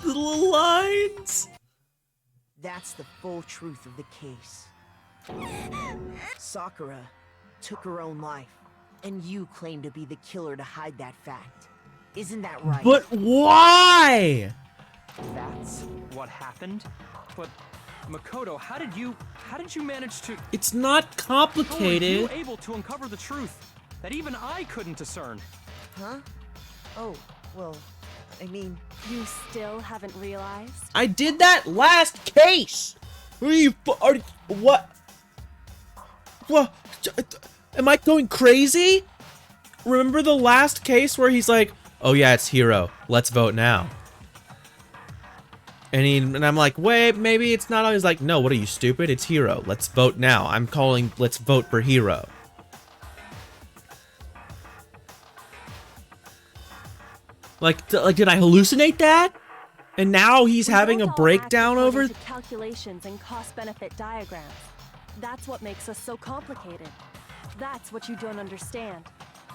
The little lines. That's the full truth of the case. Sakura took her own life, and you claim to be the killer to hide that fact. Isn't that right? But why? That's what happened? But Makoto, how did you manage to It's not How were complicated. you able to uncover the truth that even I couldn't discern? Huh? Oh, well, I mean, You still haven't realized? I did that last case. What? What? Am I going crazy? Remember the last case where he's like, "Oh yeah, it's Hero. Let's vote now." And I'm like, "Wait, maybe it's not." He's like, "No, what are you, stupid? It's Hero. Let's vote now. I'm calling. Let's vote for Hero." Like, did I hallucinate that? And now he's We having don't a all breakdown act over. according to calculations and cost-benefit diagrams. That's what makes us so complicated. That's what you don't understand.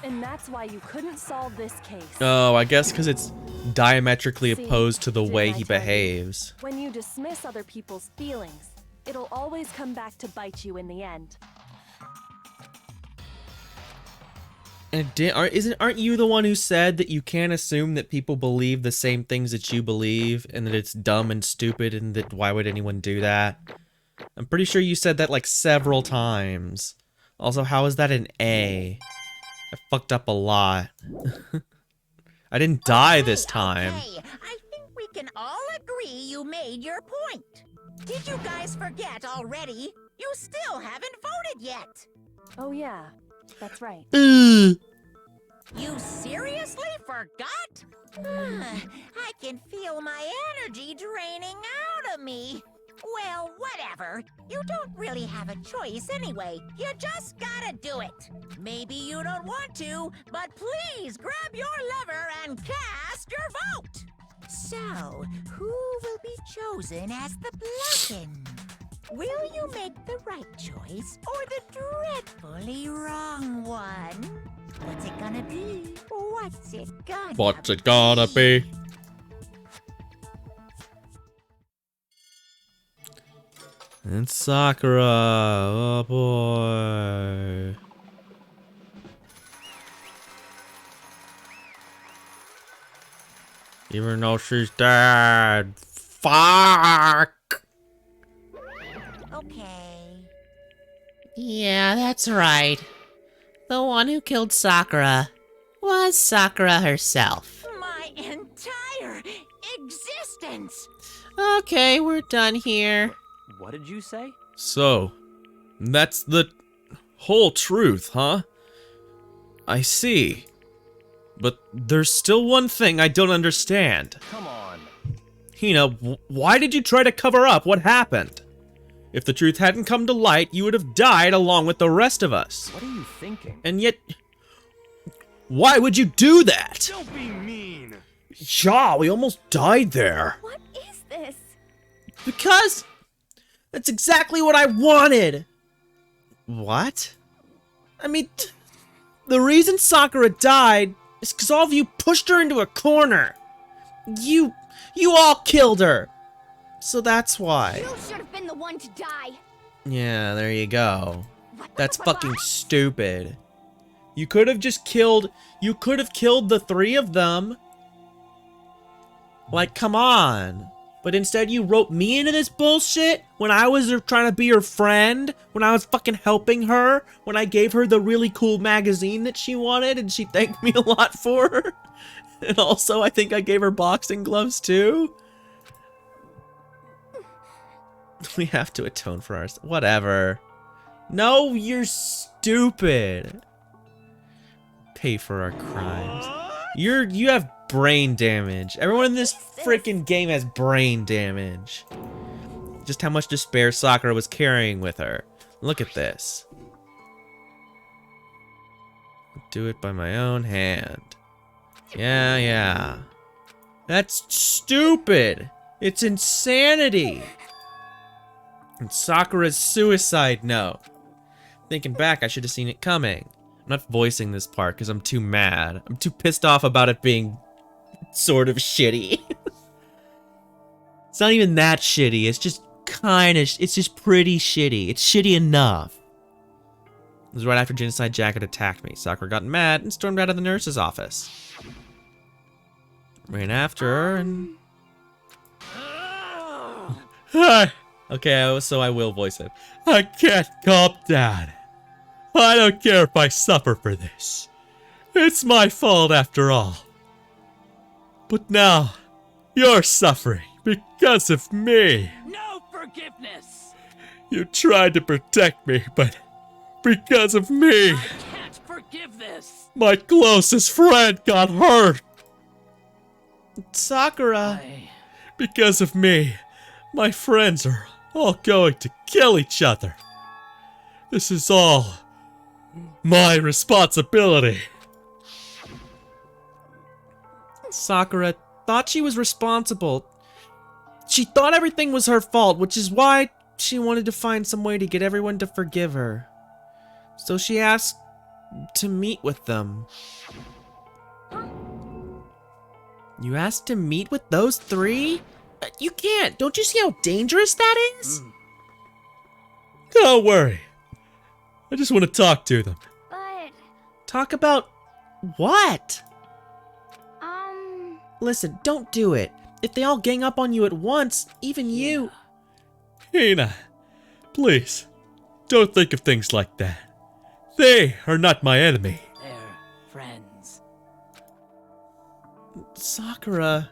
And that's why you couldn't solve this case. Oh, I guess because it's diametrically See, opposed to the didn't way I he tell you? behaves. When you dismiss other people's feelings, it'll always come back to bite you in the end. And aren't you the one who said that you can't assume that people believe the same things that you believe, and that it's dumb and stupid, and that why would anyone do that? I'm pretty sure you said that like several times. Also, how is that an A? I fucked up a lot. I didn't die this time. Okay, I think we can all agree you made your point. Did you guys forget already? You still haven't voted yet. Oh yeah, that's right. Ugh. You seriously forgot? I can feel my energy draining out of me. Well, whatever. You don't really have a choice anyway. You just gotta do it. Maybe you don't want to, but please grab your lever and cast your vote. So, who will be chosen as the blackened? Will you make the right choice or the dreadfully wrong one? What's it gonna be? What's it gonna What's it gonna be? It's Sakura. Oh boy. Even though she's dead. Fuck. Okay. Yeah, that's right. The one who killed Sakura was Sakura herself. My entire existence! Okay, we're done here. What did you say? So, that's the whole truth, huh? I see. But there's still one thing I don't understand. Come on. Hina, why did you try to cover up what happened? If the truth hadn't come to light, you would have died along with the rest of us. What are you thinking? And yet, why would you do that? Don't be mean. Yeah, we almost died there. What is this? Because that's exactly what I wanted. What? I mean, the reason Sakura died is because all of you pushed her into a corner. You all killed her. So that's why. You should have been the one to die. Yeah, there you go. What? That's fucking stupid. You could have killed the three of them. Like, come on. But instead you wrote me into this bullshit when I was trying to be her friend, when I was fucking helping her, when I gave her the really cool magazine that she wanted and she thanked me a lot for. And also, I think I gave her boxing gloves too. We have to atone for ours. Whatever. No, you're stupid. Pay for our crimes. You have brain damage. Everyone in this freaking game has brain damage. Just how much despair Sakura was carrying with her. Look at this. Do it by my own hand. Yeah. That's stupid. It's insanity. And Sakura's suicide note. Thinking back, I should have seen it coming. I'm not voicing this part because I'm too mad. I'm too pissed off about it being sort of shitty. It's not even that shitty. It's just it's just pretty shitty. It's shitty enough. It was right after Genocide Jacket attacked me. Sakura got mad and stormed out of the nurse's office. Ran after her and... Okay, so I will voice it. I can't calm down. I don't care if I suffer for this. It's my fault after all. But now, you're suffering because of me. No forgiveness! You tried to protect me, but because of me, I can't forgive this! my closest friend got hurt. Sakura, because of me, my friends are all going to kill each other. This is all my responsibility. Sakura thought she was responsible. She thought everything was her fault, which is why she wanted to find some way to get everyone to forgive her. So she asked to meet with them. You asked to meet with those three? You can't. Don't you see how dangerous that is? Don't worry. I just want to talk to them. But... Talk about what? Listen, don't do it. If they all gang up on you at once, even you... Hina, please, don't think of things like that. They are not my enemy. They're friends. Sakura...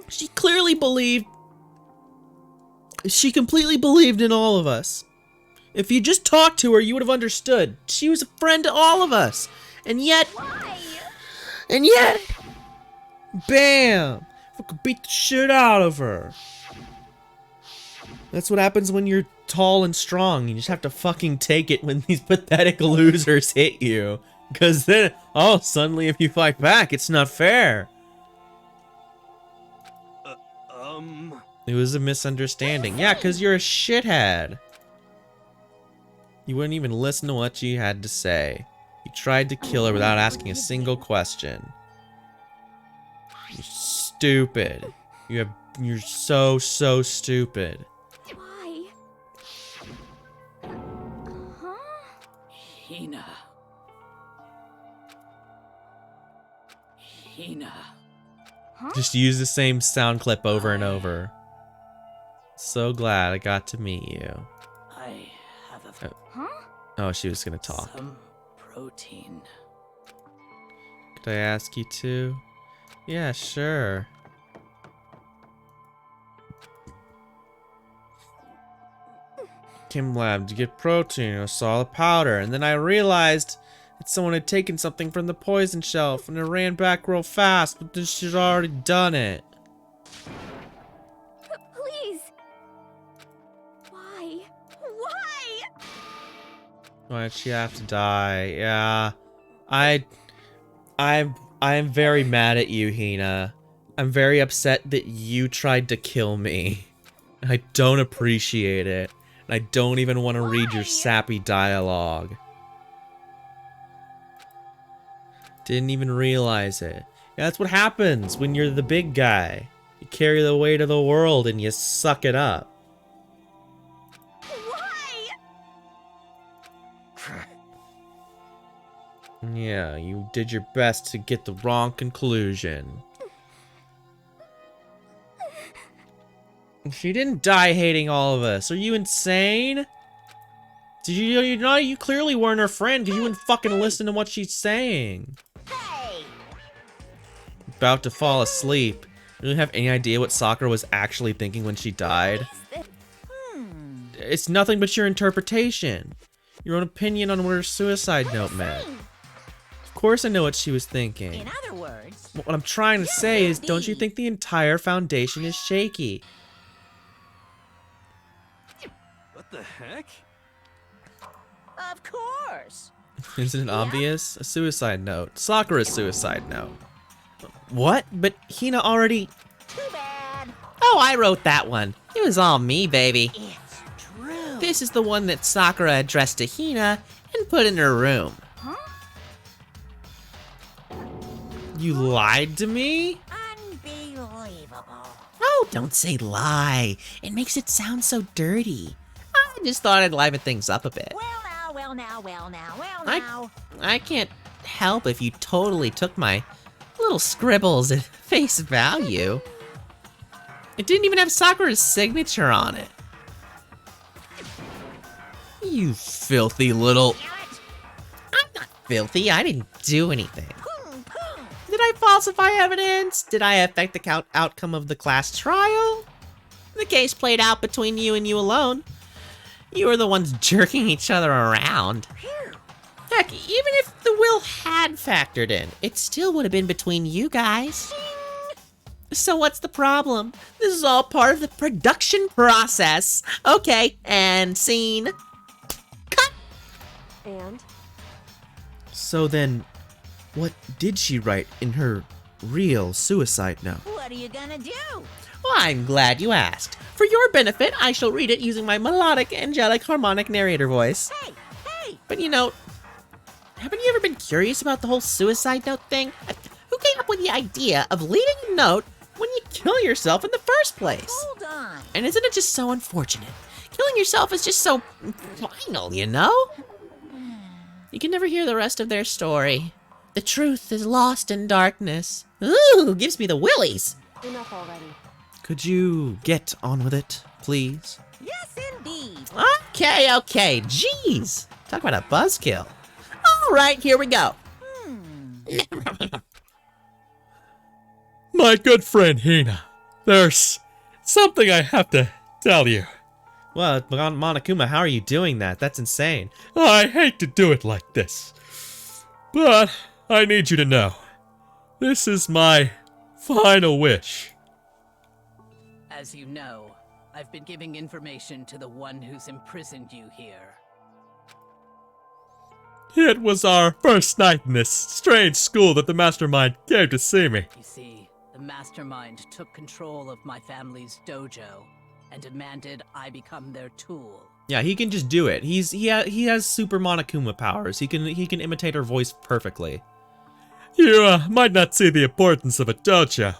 She clearly believed... She completely believed in all of us. If you just talked to her, you would have understood. She was a friend to all of us. And yet... Why? And yet... Bam! Fucking beat the shit out of her. That's what happens when you're tall and strong. You just have to fucking take it when these pathetic losers hit you. Because then, oh, suddenly if you fight back, it's not fair. It was a misunderstanding. Yeah, because you're a shithead. You wouldn't even listen to what she had to say. You tried to kill her without asking a single question. You're stupid. You're so stupid. Why? Huh? Hina. Just use the same sound clip over and over. So glad I got to meet you. I have a... Huh? Oh, she was gonna talk. Some protein. Could I ask you to? Yeah, sure. Chem lab to get protein. I saw the powder, and then I realized that someone had taken something from the poison shelf, and I ran back real fast, but then she'd already done it. Please. Why? Why? Why'd she have to die? Yeah. I'm very mad at you, Hina. I'm very upset that you tried to kill me. I don't appreciate it. And I don't even want to read your sappy dialogue. Didn't even realize it. Yeah, that's what happens when you're the big guy. You carry the weight of the world and you suck it up. Why? Yeah, you did your best to get the wrong conclusion. She didn't die hating all of us. Are you insane? Did you know you clearly weren't her friend because you wouldn't fucking listen to what she's saying. Hey! about to fall asleep. You don't have any idea what Sakura was actually thinking when she died? It's nothing but your interpretation. Your own opinion on what her suicide note meant. Of course I know what she was thinking. In other words, What I'm trying to say is, don't you think the entire foundation is shaky? What the heck? of course. Isn't it obvious? A suicide note. Sakura's suicide note. What? But Hina already... Too bad. Oh, I wrote that one. It was all me, baby. It's true. This is the one that Sakura addressed to Hina and put in her room. You lied to me? Unbelievable. Oh, don't say lie. It makes it sound so dirty. I just thought I'd liven things up a bit. Well now. I can't help if you totally took my little scribbles at face value. It didn't even have Sakura's signature on it. You filthy little... I'm not filthy. I didn't do anything. Did I falsify evidence? Did I affect the outcome of the class trial? The case played out between you and you alone. You were the ones jerking each other around. Heck, even if the will had factored in, it still would have been between you guys. So what's the problem? This is all part of the production process. Okay, and scene. Cut! And? So then, what did she write in her real suicide note? What are you gonna do? Well, I'm glad you asked. For your benefit, I shall read it using my melodic, angelic, harmonic narrator voice. Hey! But you know, haven't you ever been curious about the whole suicide note thing? Who came up with the idea of leaving a note when you kill yourself in the first place? Hold on. And isn't it just so unfortunate? Killing yourself is just so final, you know? You can never hear the rest of their story. The truth is lost in darkness. Ooh, gives me the willies. Enough already. Could you get on with it, please? Yes, indeed. Okay. Jeez. Talk about a buzzkill. All right, here we go. My good friend Hina, there's something I have to tell you. Well, Monokuma, how are you doing that? That's insane. I hate to do it like this, but I need you to know, this is my final wish. As you know, I've been giving information to the one who's imprisoned you here. It was our first night in this strange school that the mastermind came to see me. You see, the mastermind took control of my family's dojo and demanded I become their tool. Yeah, he can just do it. He has super Monokuma powers. He can imitate her voice perfectly. You might not see the importance of a dojo,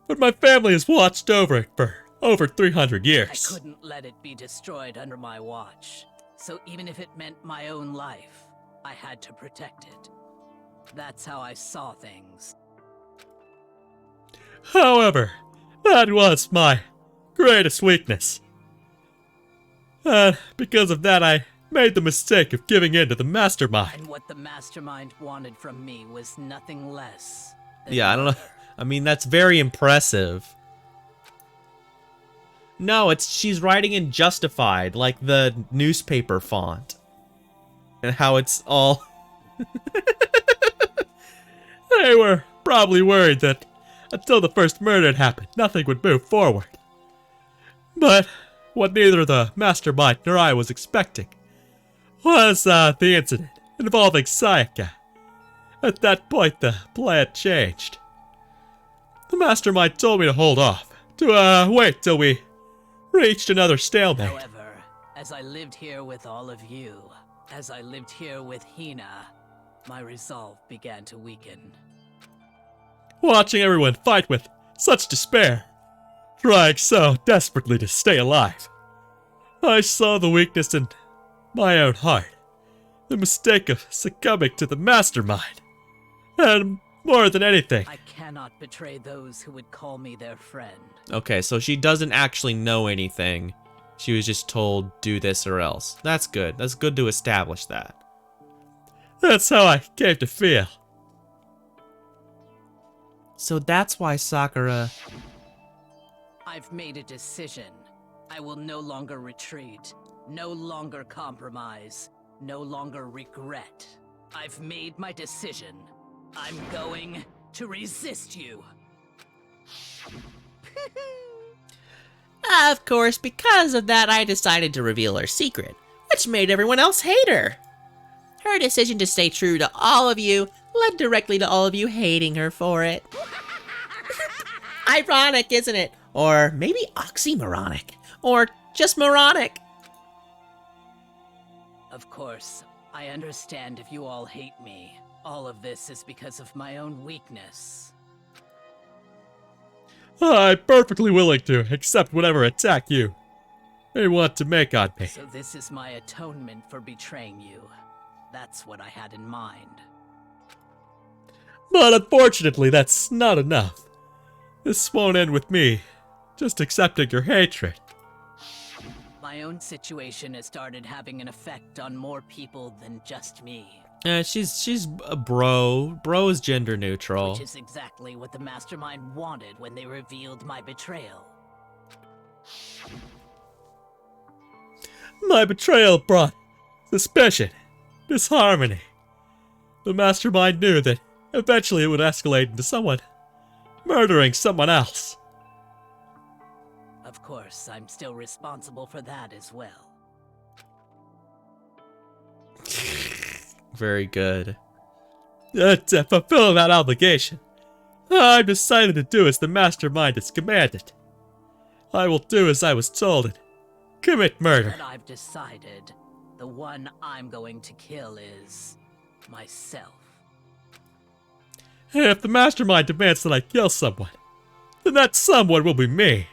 but my family has watched over it for over 300 years. I couldn't let it be destroyed under my watch, so even if it meant my own life, I had to protect it. That's how I saw things. However, that was my greatest weakness. And because of that, I made the mistake of giving in to the mastermind. And what the mastermind wanted from me was nothing less than Yeah, I don't know. I mean, that's very impressive. No, she's writing in Justified, like the newspaper font. And how it's all... They were probably worried that until the first murder had happened, nothing would move forward. But what neither the mastermind nor I was expecting was the incident involving Sayaka. At that point, the plan changed. The mastermind told me to hold off, to wait till we reached another stalemate. However, as I lived here with all of you, as I lived here with Hina, my resolve began to weaken. Watching everyone fight with such despair, trying so desperately to stay alive, I saw the weakness in my own heart, the mistake of succumbing to the mastermind, and more than anything, I cannot betray those who would call me their friend. Okay, so she doesn't actually know anything. She was just told, do this or else. That's good. That's good to establish that. That's how I came to feel. So that's why Sakura... I've made a decision. I will no longer retreat, no longer compromise, no longer regret. I've made my decision. I'm going to resist you. Of course, because of that, I decided to reveal her secret, which made everyone else hate her. Her decision to stay true to all of you led directly to all of you hating her for it. Ironic, isn't it? Or maybe oxymoronic. Or just moronic. Of course, I understand if you all hate me. All of this is because of my own weakness. I'm perfectly willing to accept whatever attack you may want to make on me. So this is my atonement for betraying you. That's what I had in mind. But unfortunately, that's not enough. This won't end with me just accepting your hatred. My own situation has started having an effect on more people than just me. She's a bro. Bro is gender neutral. Which is exactly what the Mastermind wanted when they revealed my betrayal. My betrayal brought suspicion, disharmony. The Mastermind knew that eventually it would escalate into someone murdering someone else. Of course, I'm still responsible for that as well. Very good. To fulfill that obligation, I've decided to do as the Mastermind has commanded. I will do as I was told and commit murder. But I've decided the one I'm going to kill is myself. If the Mastermind demands that I kill someone, then that someone will be me.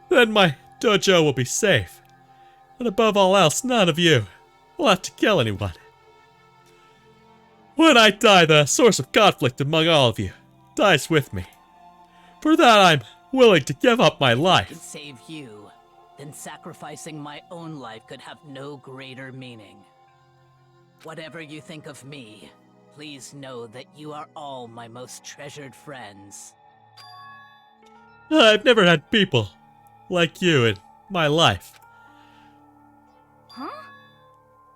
Then my dojo will be safe. And above all else, none of you will have to kill anyone. When I die, the source of conflict among all of you dies with me. For that, I'm willing to give up my To life. save you, then sacrificing my own life could have no greater meaning. Whatever you think of me, please know that you are all my most treasured friends. I've never had people like you in my life. Huh?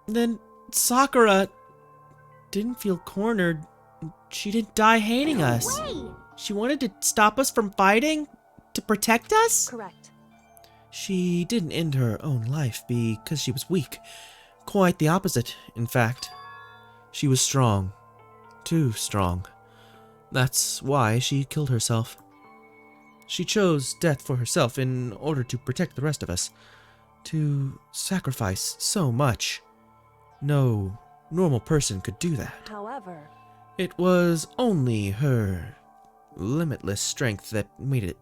Then Sakura didn't feel cornered. She didn't die hating us. Wait! She wanted to stop us from fighting? To protect us? Correct. She didn't end her own life because she was weak. Quite the opposite, in fact. She was strong. Too strong. That's why she killed herself. She chose death for herself in order to protect the rest of us. To sacrifice so much. No normal person could do that. However, It was only her limitless strength that made it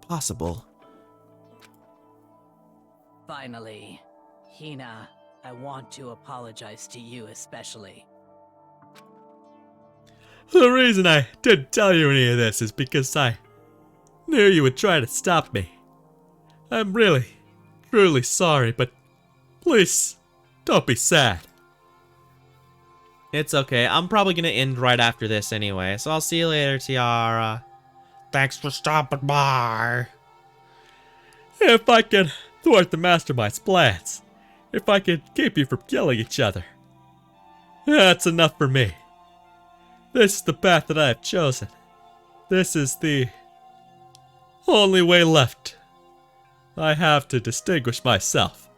possible. Finally, Hina, I want to apologize to you especially. The reason I didn't tell you any of this is because I knew you would try to stop me. I'm really, truly sorry, but please, don't be sad. It's okay. I'm probably gonna end right after this anyway, so I'll see you later, Tiara. Thanks for stopping by. If I can thwart the Mastermind's plans, if I can keep you from killing each other, that's enough for me. This is the path that I have chosen. This is the only way left. I have to distinguish myself.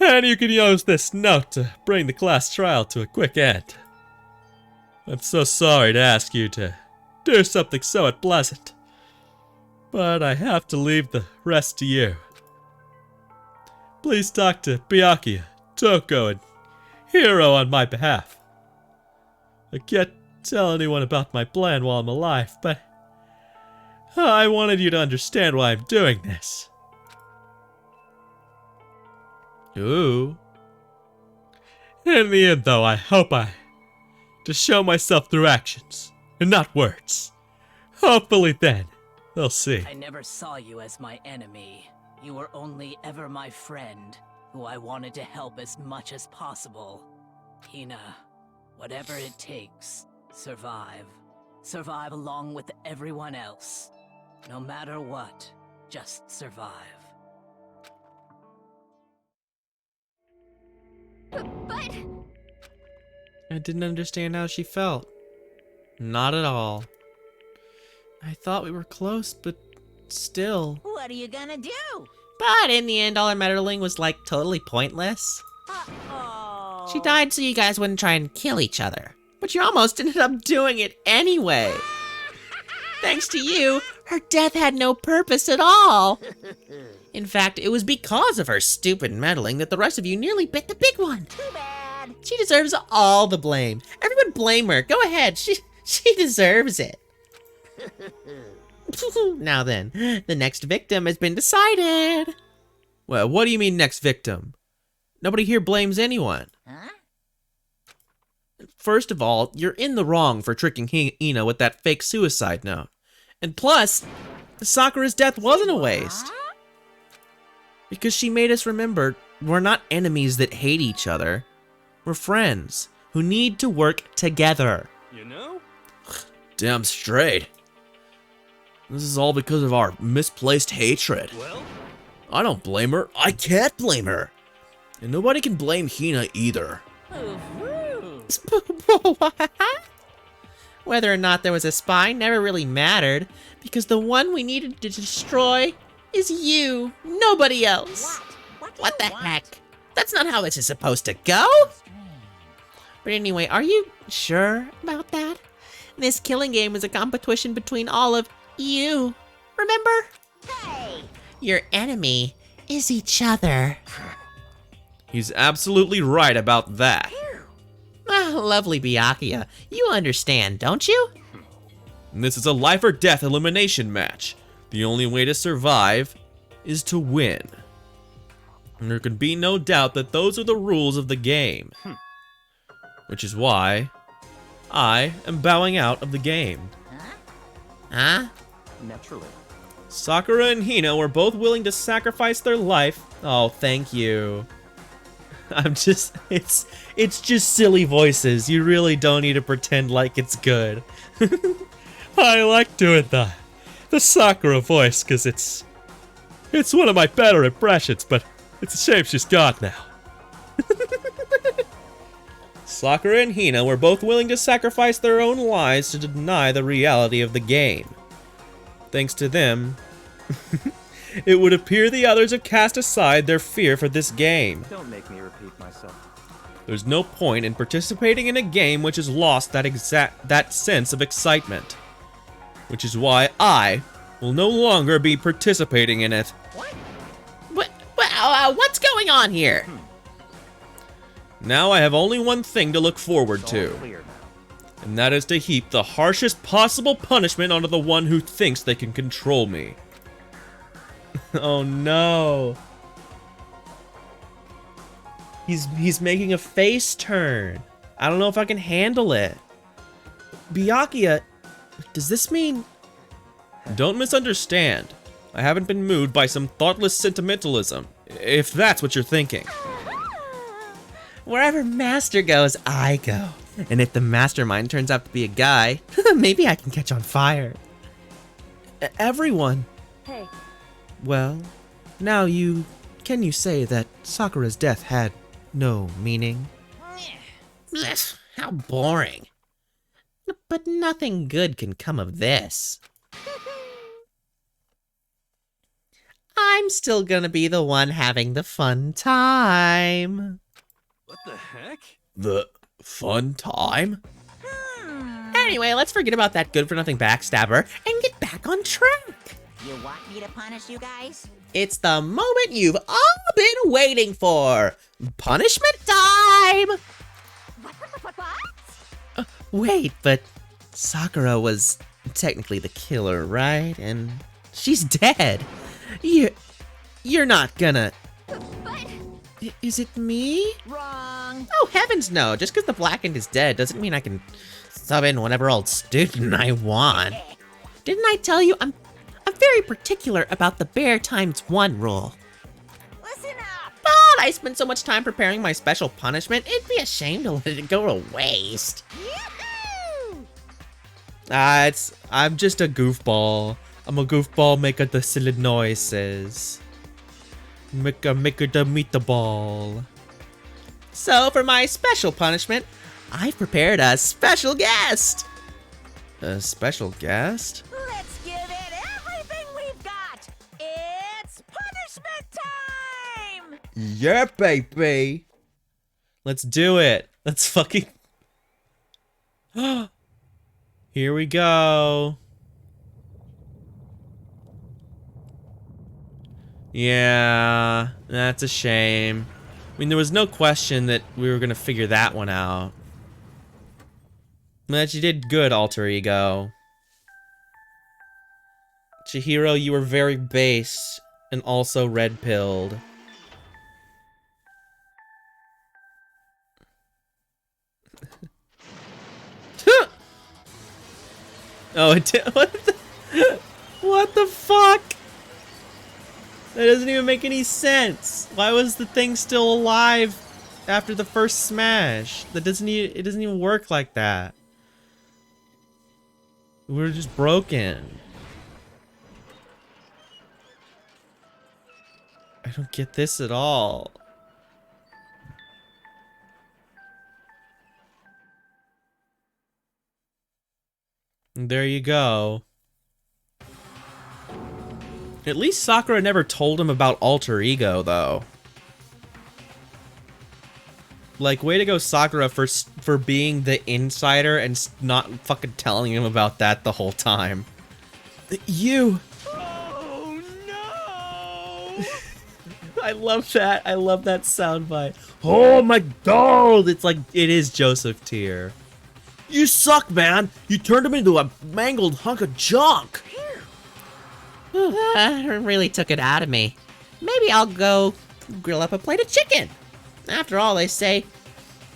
And you can use this note to bring the class trial to a quick end. I'm so sorry to ask you to do something so unpleasant, but I have to leave the rest to you. Please talk to Byakuya, Toko, and Hiro on my behalf. I can't tell anyone about my plan while I'm alive, but I wanted you to understand why I'm doing this. Ooh. In the end, though, I hope to show myself through actions, and not words. Hopefully then, they'll see. I never saw you as my enemy. You were only ever my friend, who I wanted to help as much as possible. Hina, whatever it takes, survive. Survive along with everyone else. No matter what, just survive. But... I didn't understand how she felt. Not at all. I thought we were close, but still. What are you gonna do? But in the end, all our meddling was like totally pointless. Uh-oh. She died so you guys wouldn't try and kill each other. But you almost ended up doing it anyway. Thanks to you, her death had no purpose at all. In fact, it was because of her stupid meddling that the rest of you nearly bit the big one. Too bad. She deserves all the blame. Everyone blame her. Go ahead. She deserves it. Now then, the next victim has been decided. Well, what do you mean next victim? Nobody here blames anyone. Huh? First of all, you're in the wrong for tricking Ina with that fake suicide note. And plus, Sakura's death wasn't a waste. Because she made us remember we're not enemies that hate each other. We're friends who need to work together. You know? Damn straight. This is all because of our misplaced hatred. Well, I don't blame her. I can't blame her. And nobody can blame Hina either. Whether or not there was a spy never really mattered, because the one we needed to destroy is you, nobody else. What the heck? That's not how this is supposed to go. But anyway, are you sure about that? This killing game is a competition between all of you. Remember? Hey! Your enemy is each other. He's absolutely right about that. Ah, lovely Byakuya. You understand, don't you? This is a life or death elimination match. The only way to survive is to win. And there can be no doubt that those are the rules of the game. Which is why I am bowing out of the game. Huh? Naturally. Sakura and Hina were both willing to sacrifice their life. Oh, thank you. It's just silly voices. You really don't need to pretend like it's good. I like doing the Sakura voice because it's one of my better impressions, but it's a shame she's gone now. Sakura and Hina were both willing to sacrifice their own lives to deny the reality of the game. Thanks to them, it would appear the others have cast aside their fear for this game. Don't make me repeat myself. There's no point in participating in a game which has lost that sense of excitement. Which is why I will no longer be participating in it. What's going on here? Now I have only one thing to look forward It's all to. clear now. And that is to heap the harshest possible punishment onto the one who thinks they can control me. Oh no. He's making a face turn. I don't know if I can handle it. Byakuya, does this mean... Don't misunderstand. I haven't been moved by some thoughtless sentimentalism, if that's what you're thinking. Wherever Master goes, I go. And if the mastermind turns out to be a guy, maybe I can catch on fire. Everyone. Hey, Well, now can you say that Sakura's death had no meaning? Blech, how boring. But nothing good can come of this. I'm still gonna be the one having the fun time. what the heck? The fun time? Anyway, let's forget about that good-for-nothing backstabber and get back on track. You want me to punish you guys? It's the moment you've all been waiting for. Punishment time! What? Wait, but Sakura was technically the killer, right? And she's dead. You're not gonna... But... Is it me? Wrong. Oh, heavens no. Just because the blackened is dead doesn't mean I can sub in whatever old student I want. Didn't I tell you I'm very particular about the bear ×1 rule? Listen up. But I spent so much time preparing my special punishment, it'd be a shame to let it go to waste. Yoo-hoo! I'm just a goofball. I'm a goofball making the silly noises. Make a the meatball. So for my special punishment, I've prepared a special guest. A special guest? Let's give it everything we've got. It's punishment time! Yeah, baby. Let's do it. Let's fucking... Here we go. Yeah, that's a shame. I mean, there was no question that we were gonna figure that one out. But you did good, Alter Ego. Chihiro, you were very base and also red-pilled. Oh, it did. What the fuck? That doesn't even make any sense. Why was the thing still alive after the first smash? It doesn't even work like that. We were just broken. I don't get this at all. And there you go. At least Sakura never told him about Alter Ego, though. Like, way to go, Sakura, for being the insider and not fucking telling him about that the whole time. You! Oh no! I love that. I love that soundbite. Oh my god! It's like, it is Joseph Tier. You suck, man! You turned him into a mangled hunk of junk! Really took it out of me. Maybe I'll go grill up a plate of chicken. After all, they say,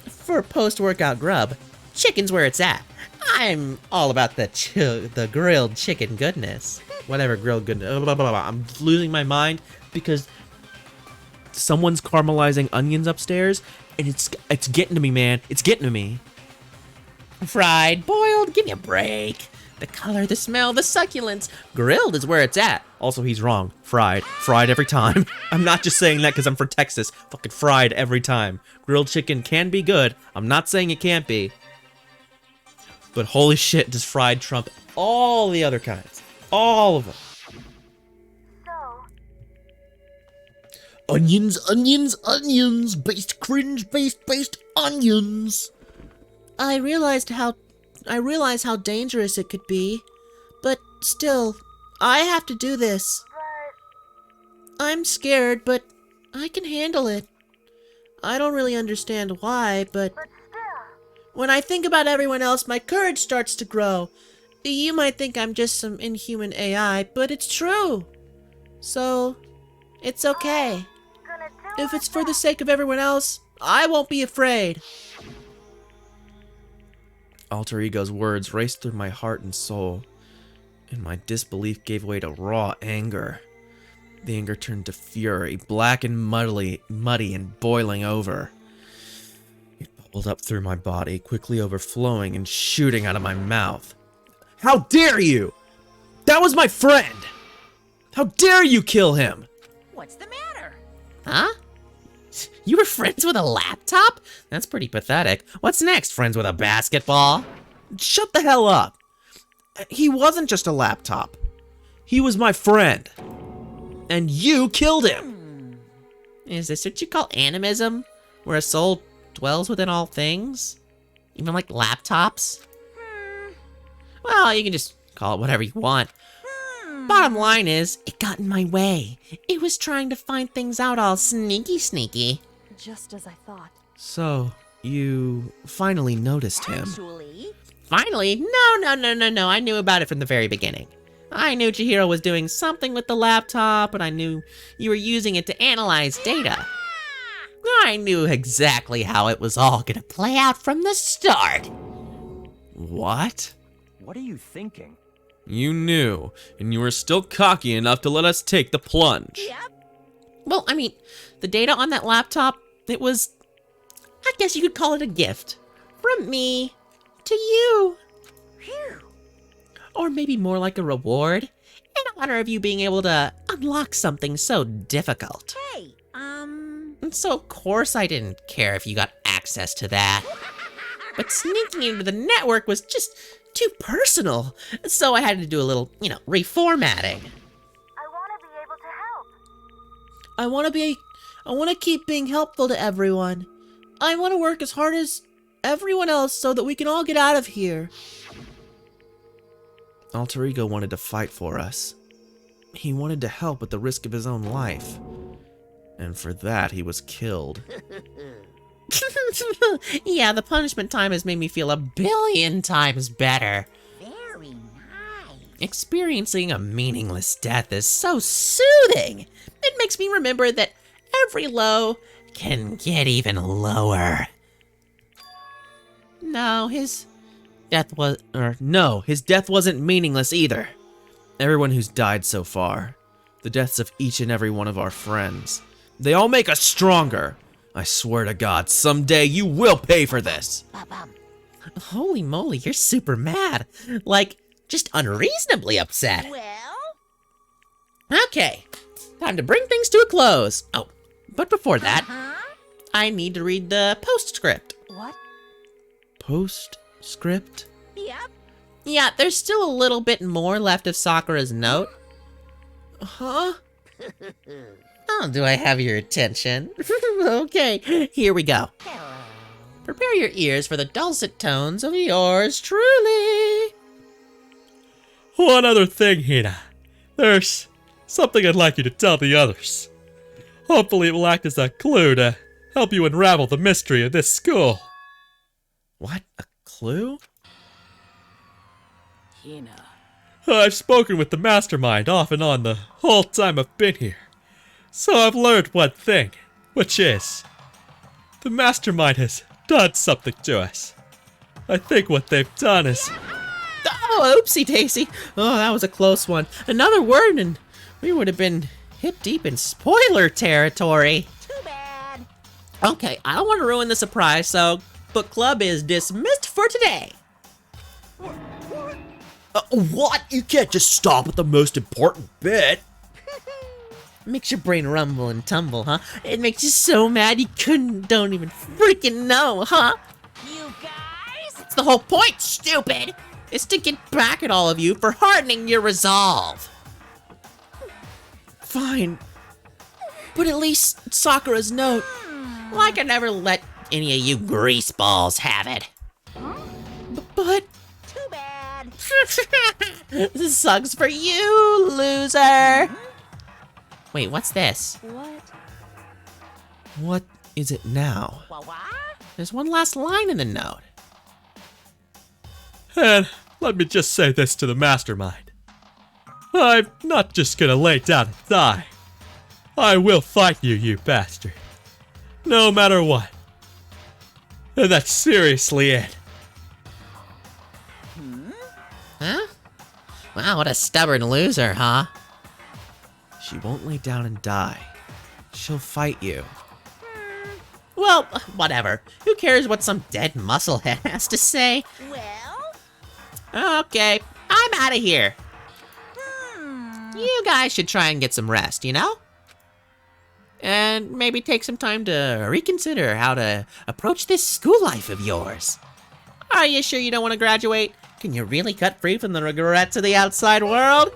for post-workout grub, chicken's where it's at. I'm all about the grilled chicken goodness. Whatever, grilled goodness. Blah, blah, blah, blah. I'm losing my mind because someone's caramelizing onions upstairs, and it's getting to me, man. It's getting to me. Fried, boiled, give me a break. The color, the smell, the succulence. Grilled is where it's at. Also, he's wrong. Fried. Fried every time. I'm not just saying that because I'm from Texas. Fucking fried every time. Grilled chicken can be good. I'm not saying it can't be. But holy shit, does fried trump all the other kinds. All of them. Onions, onions, onions. Based cringe, based onions. I realize how dangerous it could be, but still, I have to do this. I'm scared, but I can handle it. I don't really understand why, but when I think about everyone else, my courage starts to grow. You might think I'm just some inhuman AI, but it's true. So, it's okay. If it's for the sake of everyone else, I won't be afraid. Alter Ego's words raced through my heart and soul, and my disbelief gave way to raw anger. The anger turned to fury, black and muddy and boiling over. It bubbled up through my body, quickly overflowing and shooting out of my mouth. How dare you! That was my friend! How dare you kill him! What's the matter? Huh? You were friends with a laptop? That's pretty pathetic. What's next, friends with a basketball? Shut the hell up! He wasn't just a laptop. He was my friend. And you killed him! Is this what you call animism? Where a soul dwells within all things? Even like laptops? Well, you can just call it whatever you want. Bottom line is, it got in my way. It was trying to find things out all sneaky. Just as I thought. So, you finally noticed him. Actually, Finally? No. I knew about it from the very beginning. I knew Chihiro was doing something with the laptop, and I knew you were using it to analyze data. I knew exactly how it was all gonna play out from the start. What? What are you thinking? You knew, and you were still cocky enough to let us take the plunge. Well, I mean, the data on that laptop, it was, I guess you could call it a gift. From me to you. phew. Or maybe more like a reward? In honor of you being able to unlock something so difficult. Hey, And so of course I didn't care if you got access to that. But sneaking into the network was just too personal. So I had to do a little, reformatting. I want to be able to help. I want to keep being helpful to everyone. I want to work as hard as everyone else so that we can all get out of here. Alter Ego wanted to fight for us. He wanted to help at the risk of his own life. And for that, he was killed. Yeah, the punishment time has made me feel 1,000,000,000 times better. very nice. Experiencing a meaningless death is so soothing. It makes me remember that every low can get even lower. No, his death wasn't meaningless either. Everyone who's died so far, the deaths of each and every one of our friends, they all make us stronger. I swear to God, someday you will pay for this. Holy moly, you're super mad. Like, just unreasonably upset. Well, Okay, time to bring things to a close. Oh, but before that, I need to read the postscript. What? Postscript? yep. Yeah, there's still a little bit more left of Sakura's note. Huh? Oh, do I have your attention? Okay, here we go. Hello. Prepare your ears for the dulcet tones of yours truly. One other thing, Hina. There's something I'd like you to tell the others. Hopefully it will act as a clue to help you unravel the mystery of this school. What? A clue? Hina. I've spoken with the mastermind off and on the whole time I've been here. So I've learned one thing, which is, the mastermind has done something to us. I think what they've done is... Oh, oopsie daisy. Oh, that was a close one. Another word and we would have been hip deep in spoiler territory. Too bad. Okay, I don't want to ruin the surprise, so book club is dismissed for today. What? You can't just stop at the most important bit. Makes your brain rumble and tumble, huh? It makes you so mad you don't even freaking know, huh? You guys? That's the whole point, stupid! Is to get back at all of you for hardening your resolve. Fine. But at least Sakura's note. Well, I can never let any of you greaseballs have it. But Too bad. This sucks for you, loser! Wait, what's this? What? What is it now? What? There's one last line in the note. And let me just say this to the mastermind. I'm not just gonna lay down and die. I will fight you, you bastard. No matter what. And that's seriously it. Huh? Wow, what a stubborn loser, huh? She won't lay down and die. She'll fight you. Well, whatever. Who cares what some dead musclehead has to say? Well, Okay, I'm out of here. You guys should try and get some rest, you know? And maybe take some time to reconsider how to approach this school life of yours. Are you sure you don't want to graduate? Can you really cut free from the regrets of the outside world?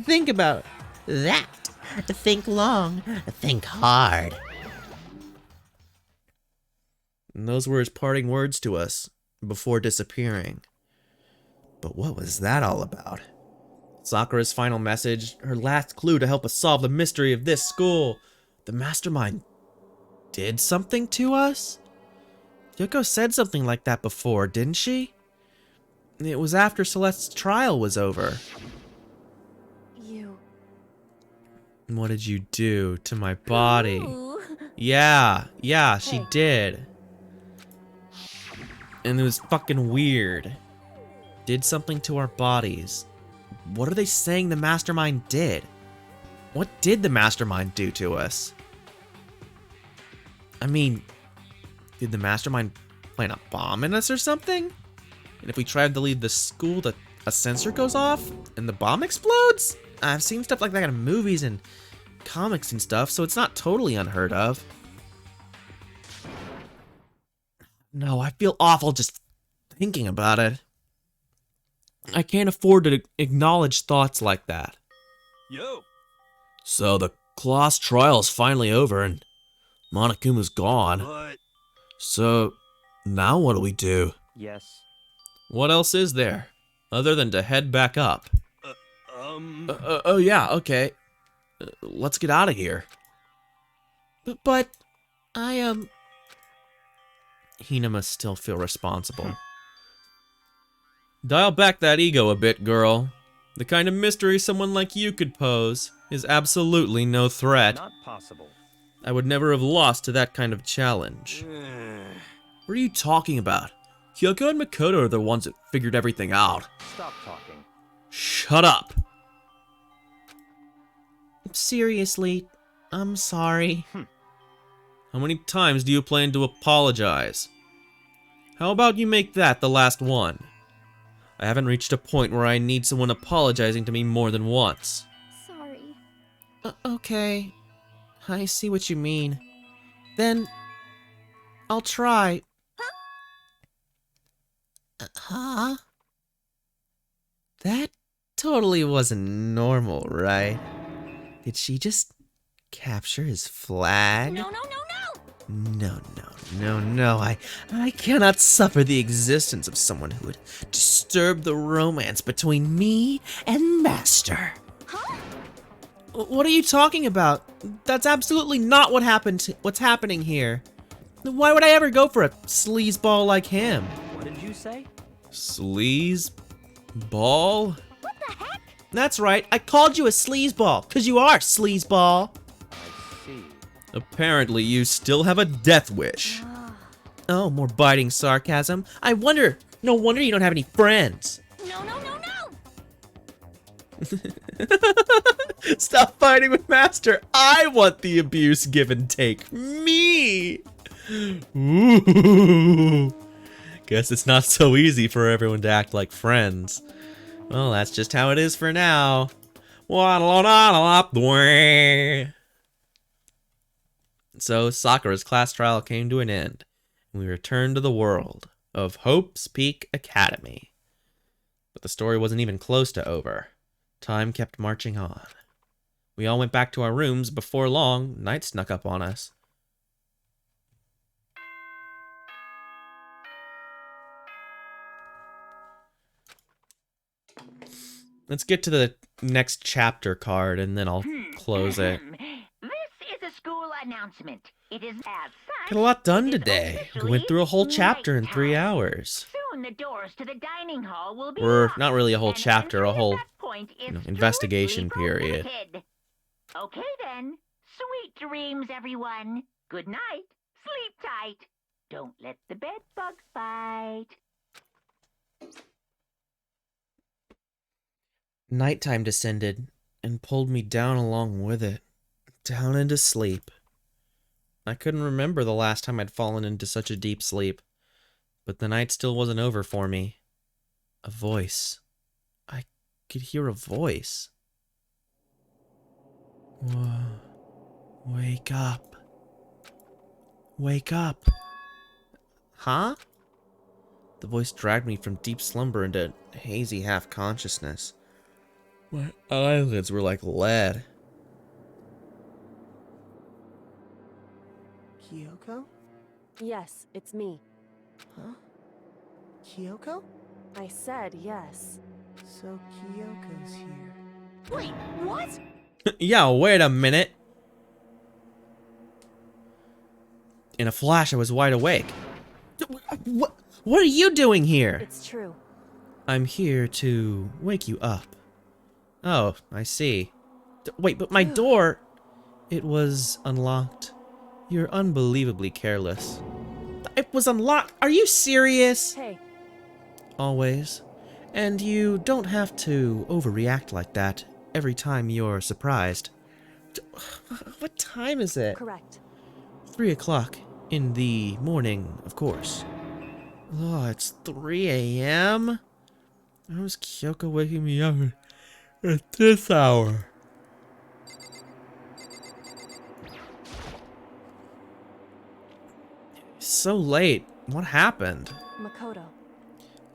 Think about that. Think long, think hard. And those were his parting words to us before disappearing. But what was that all about? Sakura's final message, her last clue to help us solve the mystery of this school. The mastermind did something to us? Yoko said something like that before, didn't she? It was after Celeste's trial was over. You. What did you do to my body? ooh. Yeah, she did. And it was fucking weird. Did something to our bodies. What are they saying the mastermind did? What did the mastermind do to us? I mean, did the mastermind plant a bomb in us or something? And if we tried to leave the school, the a sensor goes off and the bomb explodes? I've seen stuff like that in movies and comics and stuff, so it's not totally unheard of. No, I feel awful just thinking about it. I can't afford to acknowledge thoughts like that. Yo. So the class trial is finally over and Monokuma's gone. But So now what do we do? Yes. What else is there, other than to head back up? Oh yeah, okay. Let's get out of here. But I Hina must still feel responsible. Dial back that ego a bit, girl. The kind of mystery someone like you could pose is absolutely no threat. Not possible. I would never have lost to that kind of challenge. What are you talking about? Kyoko and Makoto are the ones that figured everything out. Stop talking. Shut up. Seriously, I'm sorry. How many times do you plan to apologize? How about you make that the last one? I haven't reached a point where I need someone apologizing to me more than once. Sorry. Okay, I see what you mean. Then, I'll try. Huh? That totally wasn't normal, right? Did she just capture his flag? No, no, no, no! No. I cannot suffer the existence of someone who would disturb the romance between me and Master. Huh? What are you talking about? That's absolutely not what's happening here. Why would I ever go for a sleazeball like him? What did you say? Sleazeball? What the heck? That's right, I called you a sleazeball, 'cause you are sleazeball. I see. Apparently, you still have a death wish. Oh, more biting sarcasm. No wonder you don't have any friends. No, no, no, no! Stop fighting with Master. I want the abuse give and take. Me! Ooh. Guess it's not so easy for everyone to act like friends. Well, that's just how it is for now. So Sakura's class trial came to an end, and we returned to the world of Hope's Peak Academy. But the story wasn't even close to over. Time kept marching on. We all went back to our rooms. Before long, night snuck up on us. Let's get to the next chapter card, and then I'll close it. This is a school announcement. It is as such. Got a lot done it is today. We officially went through a whole chapter in 3 nighttime. hours. Soon the doors to the dining hall will be Or locked, not really a whole and chapter, a entry at whole that point is investigation strictly period. prohibited. Okay then. Sweet dreams, everyone. Good night. Sleep tight. Don't let the bed bugs bite. Nighttime descended and pulled me down along with it, down into sleep. I couldn't remember the last time I'd fallen into such a deep sleep, but the night still wasn't over for me. A voice. I could hear a voice. Whoa. Wake up. Wake up. Huh? The voice dragged me from deep slumber into hazy half-consciousness. My eyelids were like lead. Kyoko? Yes, it's me. Huh? Kyoko? I said yes. So Kyoko's here. Wait, what? Yeah, wait a minute. In a flash, I was wide awake. What are you doing here? It's true. I'm here to wake you up. Oh, I see. Wait, but my door... It was unlocked. You're unbelievably careless. It was unlocked? Are you serious? Hey, Always. And you don't have to overreact like that every time you're surprised. What time is it? correct. 3 o'clock in the morning, of course. Oh, it's 3 a.m.? How is Kyoko waking me up at this hour? So late. What happened? Makoto.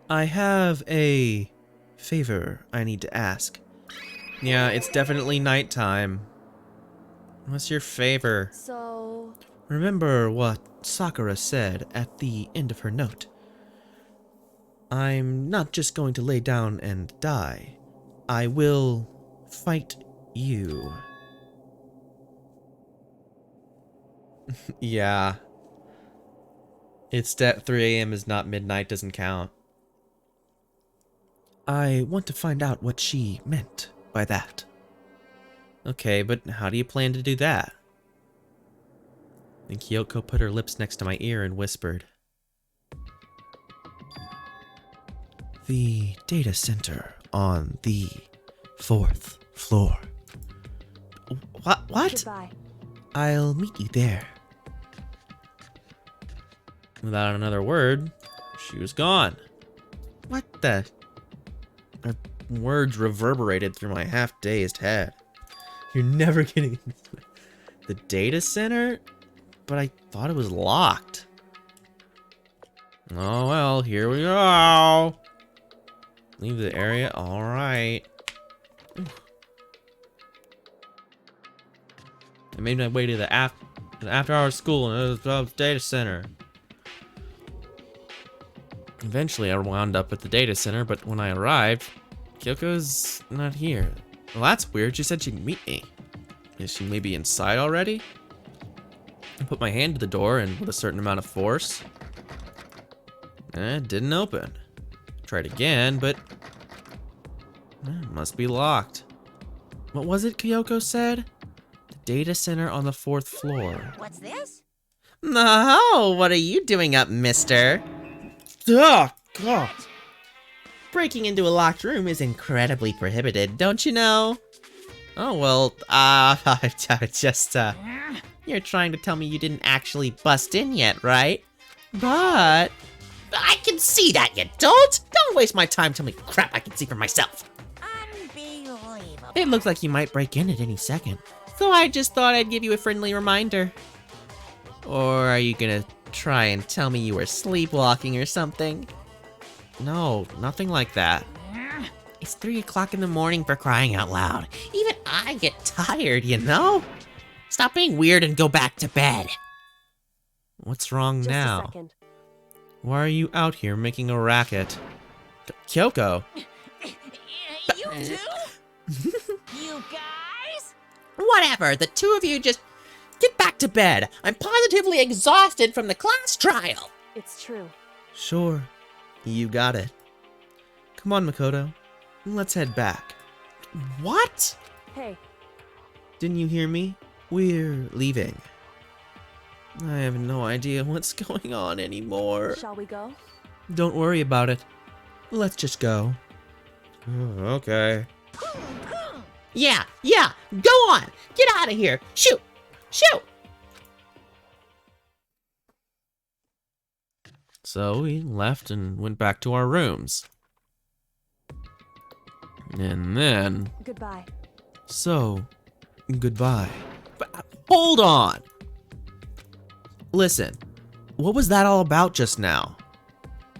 I have a favor I need to ask. Yeah, it's definitely nighttime. What's your favor? So... Remember what Sakura said at the end of her note. I'm not just going to lay down and die. I will fight you. Yeah. It's that 3 a.m. is not midnight, doesn't count. I want to find out what she meant by that. Okay, but how do you plan to do that? And Kyoko put her lips next to my ear and whispered. The data center on the 4th floor. What? Goodbye. I'll meet you there. Without another word, she was gone. What the? Her words reverberated through my half-dazed head. You're never getting the data center? But I thought it was locked. Oh well, here we go. Leave the area. All right. I made my way to the after-hours school and the data center. Eventually, I wound up at the data center, but when I arrived, Kyoko's not here. Well, that's weird. She said she'd meet me. Is she maybe inside already? I put my hand to the door and with a certain amount of force. It didn't open. Tried again, but it must be locked. What was it Kyoko said? The data center on the 4th floor. What's this? Oh, what are you doing up, mister? Oh, God. Breaking into a locked room is incredibly prohibited, don't you know? Oh, well, you're trying to tell me you didn't actually bust in yet, right? But I can see that you don't! Don't waste my time telling me crap I can see for myself. Unbelievable. It looks like you might break in at any second. So I just thought I'd give you a friendly reminder. Or are you gonna try and tell me you were sleepwalking or something? No, nothing like that. It's 3 o'clock in the morning for crying out loud. Even I get tired, you know? Stop being weird and go back to bed. What's wrong Just now? a second. Why are you out here making a racket? Kyoko? You too? You guys? Whatever, the two of you just get back to bed. I'm positively exhausted from the class trial. It's true. Sure, you got it. Come on, Makoto. Let's head back. What? Hey, Didn't you hear me? We're leaving. I have no idea what's going on anymore. shall we go? Don't worry about it. Let's just go. Okay. Yeah, go on! Get out of here! Shoot! So we left and went back to our rooms. And then... Goodbye. So, goodbye. But hold on! Listen, what was that all about just now?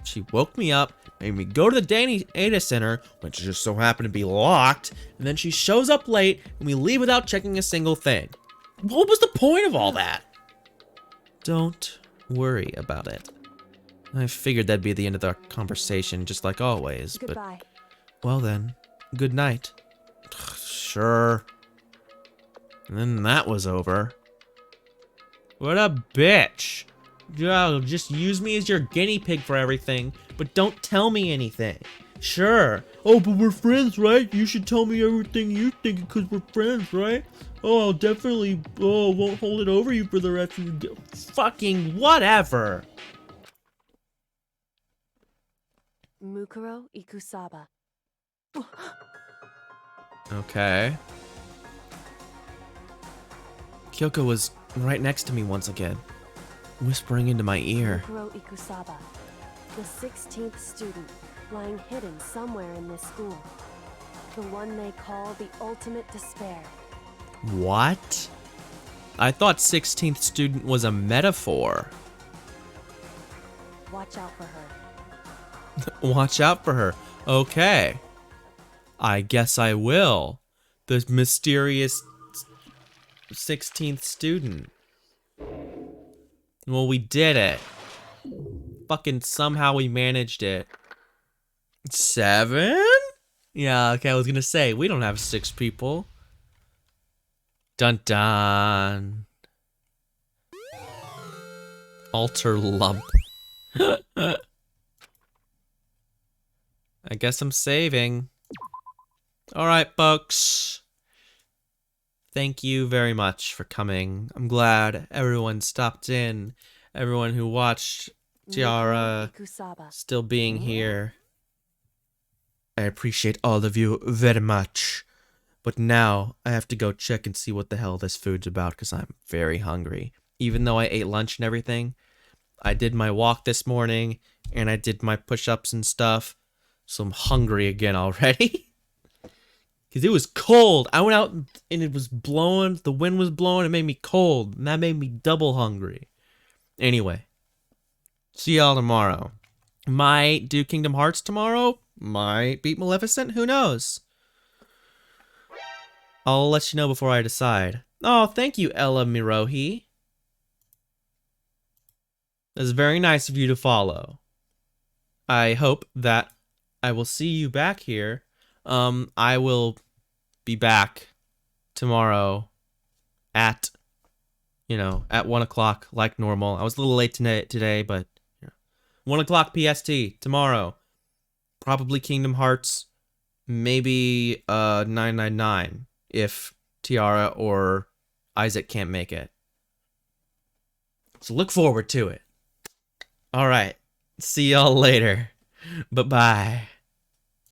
She woke me up, made me go to the data center, which just so happened to be locked, and then she shows up late, and we leave without checking a single thing. What was the point of all that? Don't worry about it. I figured that'd be the end of the conversation, just like always, Goodbye. but... Well then, good night. Sure. And then that was over. What a bitch. Yeah, just use me as your guinea pig for everything, but don't tell me anything. Sure. Oh, but we're friends, right? You should tell me everything you think because we're friends, right? Oh, I'll definitely, won't hold it over you for the rest of the fucking whatever. Mukuro Ikusaba. Okay. Kyoko was right next to me once again, whispering into my ear. Mukuro Ikusaba, the 16th student. lying hidden somewhere in this school. The one they call the ultimate despair. What? I thought 16th student was a metaphor. Watch out for her. Watch out for her. Okay. I guess I will. The mysterious 16th student. Well, we did it. Fucking somehow we managed it. 7? Yeah, okay, I was gonna say, we don't have 6 people. Dun dun. Alter lump. I guess I'm saving. Alright, folks. Thank you very much for coming. I'm glad everyone stopped in. Everyone who watched Tiara still being here. I appreciate all of you very much. But now I have to go check and see what the hell this food's about because I'm very hungry. Even though I ate lunch and everything, I did my walk this morning and I did my push-ups and stuff. So I'm hungry again already. Because it was cold. I went out and it was blowing. The wind was blowing. It made me cold. And that made me double hungry. Anyway. See y'all tomorrow. Might do Kingdom Hearts tomorrow. Might beat Maleficent. Who knows? I'll let you know before I decide. Oh, thank you, Ella Mirohi. That's very nice of you to follow. I hope that I will see you back here. I will be back tomorrow at, at 1 o'clock like normal. I was a little late today, but 1 o'clock PST tomorrow. Probably Kingdom Hearts, maybe 999 if Tiara or Isaac can't make it. So look forward to it. All right. See y'all later. Bye-bye.